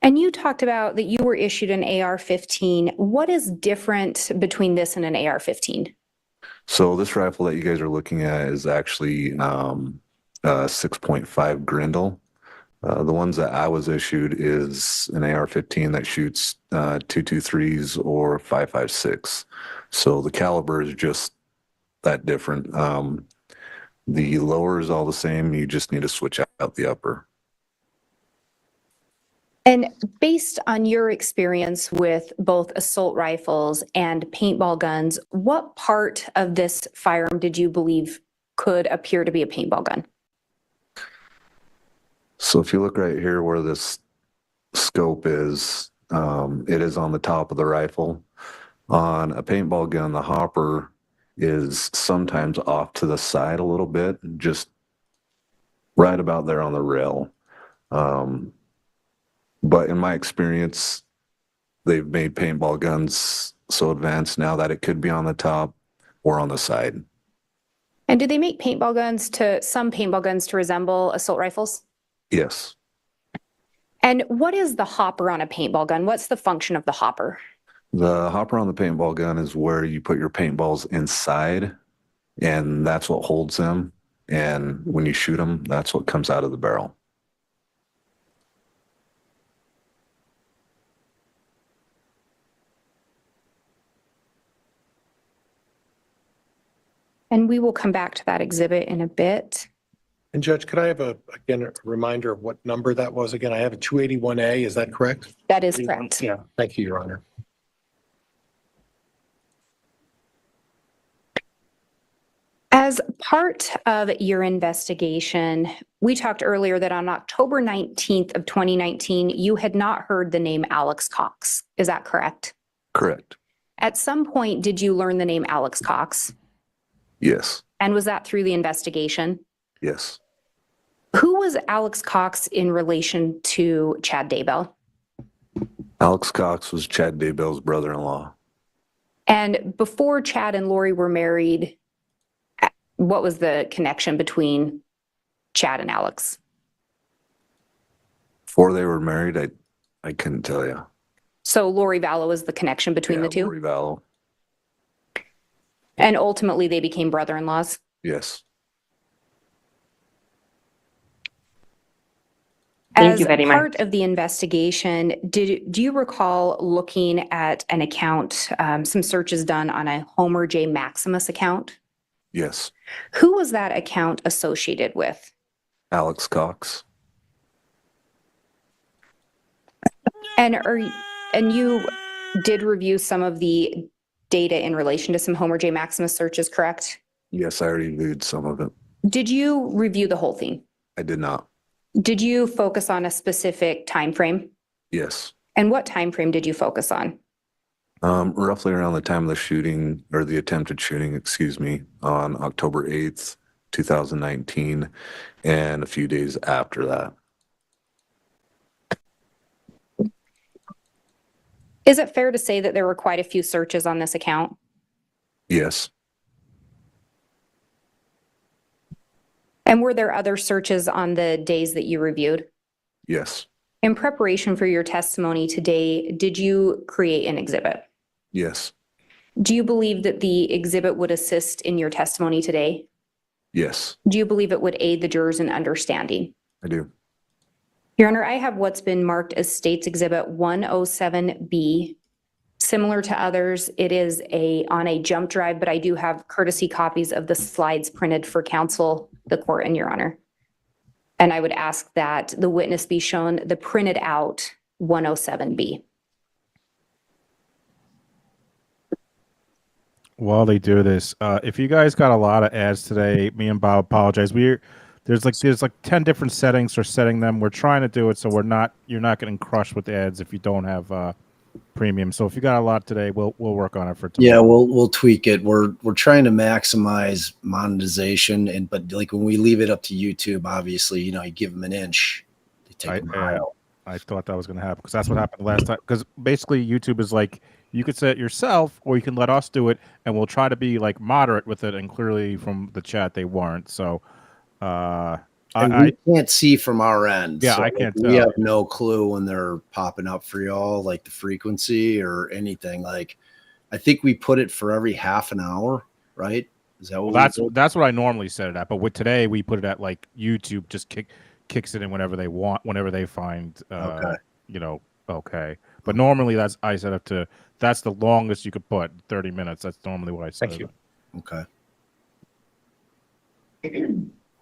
And you talked about that you were issued an AR-15. What is different between this and an AR-15? So this rifle that you guys are looking at is actually a 6.5 Grindle. The ones that I was issued is an AR-15 that shoots 223s or 5.56. So the caliber is just that different. The lower is all the same. You just need to switch out the upper. And based on your experience with both assault rifles and paintball guns, what part of this firearm did you believe could appear to be a paintball gun? So if you look right here where this scope is, it is on the top of the rifle. On a paintball gun, the hopper is sometimes off to the side a little bit, just right about there on the rail. But in my experience, they've made paintball guns so advanced now that it could be on the top or on the side. And do they make some paintball guns to resemble assault rifles? Yes. And what is the hopper on a paintball gun? What's the function of the hopper? The hopper on the paintball gun is where you put your paintballs inside, and that's what holds them. And when you shoot them, that's what comes out of the barrel. And we will come back to that exhibit in a bit. And Judge, could I have a reminder of what number that was again? I have a 281A, is that correct? That is correct. Yeah. Thank you, Your Honor. As part of your investigation, we talked earlier that on October 19th of 2019, you had not heard the name Alex Cox. Is that correct? Correct. At some point, did you learn the name Alex Cox? Yes. And was that through the investigation? Yes. Who was Alex Cox in relation to Chad Daybell? Alex Cox was Chad Daybell's brother-in-law. And before Chad and Lori were married, what was the connection between Chad and Alex? Before they were married, I couldn't tell you. So Lori Vallow was the connection between the two? Lori Vallow. And ultimately they became brother-in-laws? Yes. As part of the investigation, do you recall looking at an account, some searches done on a Homer J. Maximus account? Yes. Who was that account associated with? Alex Cox. And you did review some of the data in relation to some Homer J. Maximus searches, correct? Yes, I already reviewed some of it. Did you review the whole thing? I did not. Did you focus on a specific time frame? Yes. And what time frame did you focus on? Roughly around the time of the shooting, or the attempted shooting, excuse me, on October 8th, 2019, and a few days after that. Is it fair to say that there were quite a few searches on this account? Yes. And were there other searches on the days that you reviewed? Yes. In preparation for your testimony today, did you create an exhibit? Yes. Do you believe that the exhibit would assist in your testimony today? Yes. Do you believe it would aid the jurors in understanding? I do. Your Honor, I have what's been marked as State's Exhibit 107B. Similar to others, it is on a jump drive, but I do have courtesy copies of the slides printed for counsel, the court, and Your Honor. And I would ask that the witness be shown the printed out 107B. While they do this, if you guys got a lot of ads today, me and Bob apologize. There's like 10 different settings for setting them. We're trying to do it so you're not getting crushed with ads if you don't have premium. So if you got a lot today, we'll work on it for tomorrow. Yeah, we'll tweak it. We're trying to maximize monetization, but like when we leave it up to YouTube, obviously, you give them an inch, they take a mile. I thought that was going to happen because that's what happened last time. Because basically, YouTube is like, you could say it yourself, or you can let us do it, and we'll try to be like moderate with it. And clearly, from the chat, they weren't. So, we can't see from our end. Yeah, so I can't We tell. have no clue when they're popping up for y'all, like the frequency or anything. Like, I think we put it for every half an hour, right? Is that what that's what I normally set it at. But with today, we put it at like YouTube just kicks it in whenever they want, whenever they find Okay. Okay. But normally I set up to that's the longest you could put, 30 minutes. That's normally what I set. Thank you. Okay.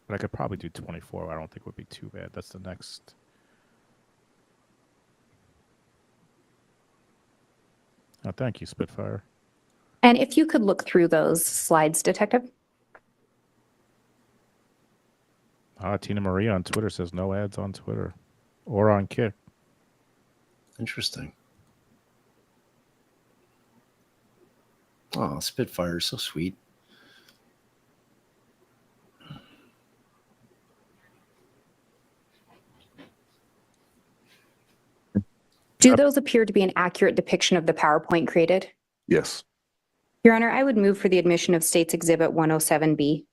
But I could probably do 24. I don't think would be too bad. That's the next. Oh, thank you, Spitfire. And if you could look through those slides, Detective. Tina Marie on Twitter says no ads on Twitter or on Kick. Interesting. Oh, Spitfire is so sweet. Do those appear to be an accurate depiction of the PowerPoint created? Yes. Your Honor, I would move for the admission of State's Exhibit 107B.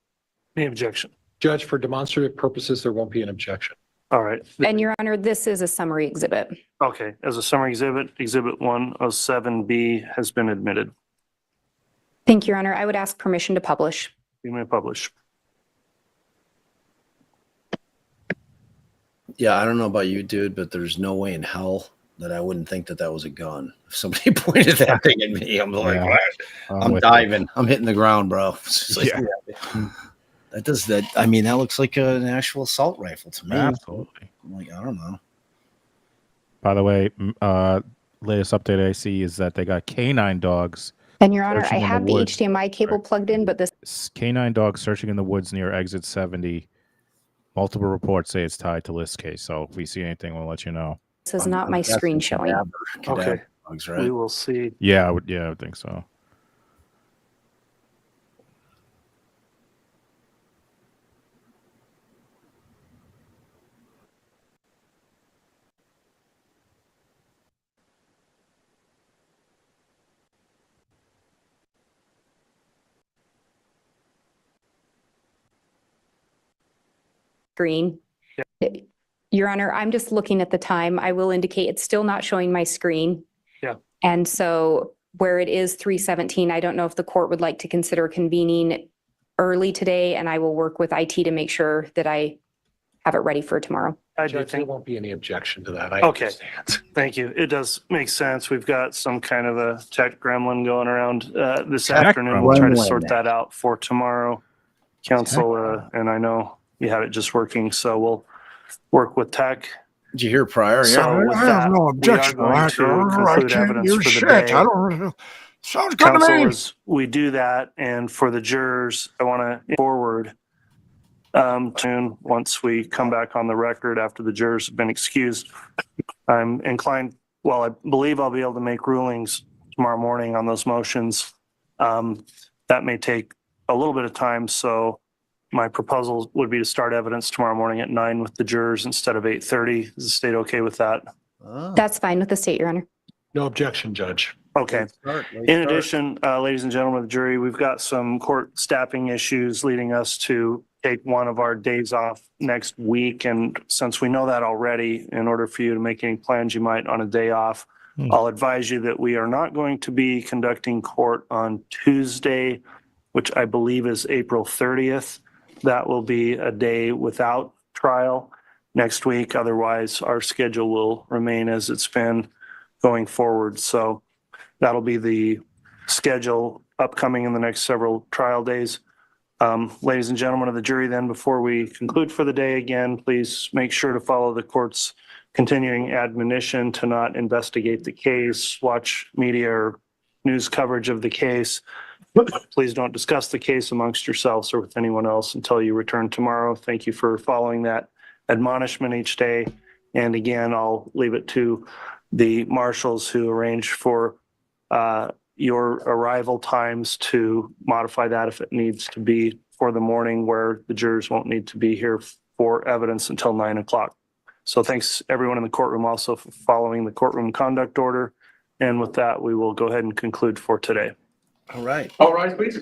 Any objection? Judge, for demonstrative purposes, there won't be an objection. All right. And Your Honor, this is a summary exhibit. Okay. As a summary exhibit, Exhibit 107B has been admitted. Thank you, Your Honor. I would ask permission to publish. You may publish. Yeah, I don't know about you, dude, but there's no way in hell that I wouldn't think that was a gun. If somebody pointed that thing at me, I'm like, what? I'm diving. You. I'm hitting the ground, bro. Like, yeah. That does that. I mean, that looks like an actual assault rifle to me. Absolutely. I'm like, I don't know. By the way, latest update I see is that they got canine dogs. And Your Honor, I have the HDMI cable plugged in, but this canine dog searching in the woods near exit 70. Multiple reports say it's tied to list case. So if we see anything, we'll let you know. This is not my screen showing. Okay. Dogs, right? We will see. Yeah, I would think so. Screen. Yeah. Your Honor, I'm just looking at the time. I will indicate it's still not showing my screen. Yeah. And so where it is 3:17, I don't know if the court would like to consider convening early today, and I will work with IT to make sure that I have it ready for tomorrow. Judge, there won't be any objection to that. I okay. Understand. Thank you. It does make sense. We've got some kind of a tech gremlin going around this afternoon. We'll try to sort that out for tomorrow. Counsel, and I know you have it just working, so we'll work with tech. Did you hear prior? So yeah, with I have no objection. we are going to conclude evidence for the day. I don't. Sounds good to me. Counsel, as we do that, and for the jurors, I want to forward soon once we come back on the record after the jurors have been excused. I'm inclined. Well, I believe I'll be able to make rulings tomorrow morning on those motions. That may take a little bit of time, so my proposal would be to start evidence tomorrow morning at 9 with the jurors instead of 8:30. Is the state okay with that? That's fine with the state, Your Honor. No objection, Judge. Okay. In addition, ladies and gentlemen of the jury, we've got some court staffing issues leading us to take one of our days off next week. And since we know that already, in order for you to make any plans you might on a day off, I'll advise you that we are not going to be conducting court on Tuesday, which I believe is April 30th. That will be a day without trial next week. Otherwise, our schedule will remain as it's been going forward. So that'll be the schedule upcoming in the next several trial days. Ladies and gentlemen of the jury, then before we conclude for the day again, please make sure to follow the court's continuing admonition to not investigate the case, watch media or news coverage of the case. Please don't discuss the case amongst yourselves or with anyone else until you return tomorrow. Thank you for following that admonishment each day. And again, I'll leave it to the marshals who arrange for your arrival times to modify that if it needs to be for the morning, where the jurors won't need to be here for evidence until 9 o'clock. So thanks everyone in the courtroom also for following the courtroom conduct order. And with that, we will go ahead and conclude for today. All right. All right, please.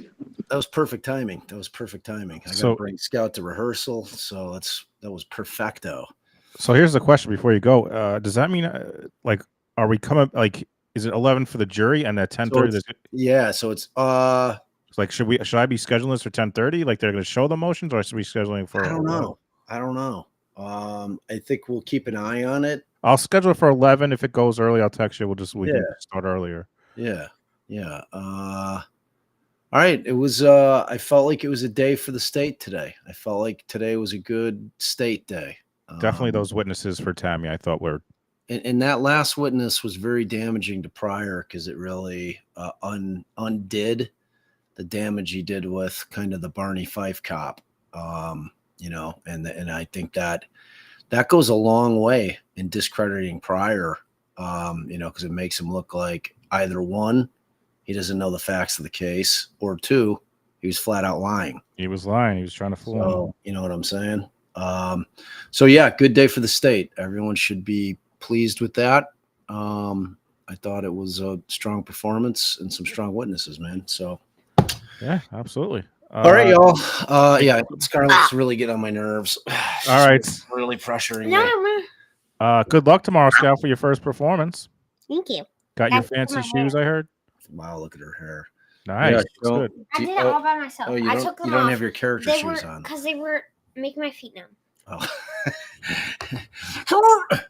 That was perfect timing. I got to bring Scout to rehearsal, so that was perfecto. So here's the question before you go. Does that mean are we coming is it 11 for the jury and at 10:30? So it's like should I be scheduling this for 10:30? Like they're going to show the motions, or should we be scheduling for? I don't know. I think we'll keep an eye on it. I'll schedule it for 11. If it goes early, I'll text you. We can start earlier. Yeah. All right. It was. I felt like it was a day for the state today. I felt like today was a good state day. Definitely those witnesses for Tammy, I thought were. And that last witness was very damaging to Pryor because it really undid the damage he did with kind of the Barney Fife cop. And I think that goes a long way in discrediting Pryor, because it makes him look like either one, he doesn't know the facts of the case, or two, he was flat out lying. He was lying. He was trying to fool him. You know what I'm saying? So yeah, good day for the state. Everyone should be pleased with that. I thought it was a strong performance and some strong witnesses, man. So yeah, absolutely. All right, y'all. Scarlett's really getting on my nerves. All right. She's really pressuring me. Good luck tomorrow, Scout, for your first performance. Thank you. Got your fancy shoes, I heard. Wow, look at her hair. Nice. Yeah, That's good. I did it all by myself. Oh, you I don't, took them you don't off. have your character shoes on. Because they were making my feet numb. Oh.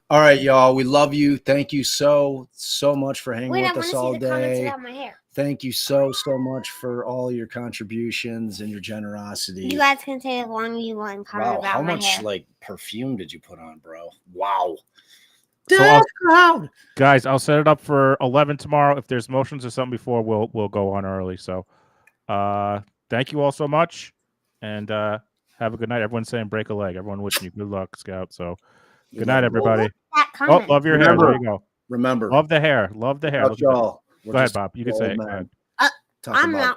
All right, y'all. We love you. Thank you so much for hanging with us all day. About my hair. Thank you so much for all your contributions and your generosity. You guys can say as long as you want and comment about how my much hair. perfume did you put on, bro? Wow. So guys, I'll set it up for 11 tomorrow. If there's motions or something before, we'll go on early. So thank you all so much, and have a good night. Everyone's saying break a leg. Everyone wishing you good luck, Scout. So good night, everybody. Oh, love your hair. There you go. Remember. Love the hair. Love the hair. Y'all. Go ahead, Bob. You can say it. Go ahead. I'm not.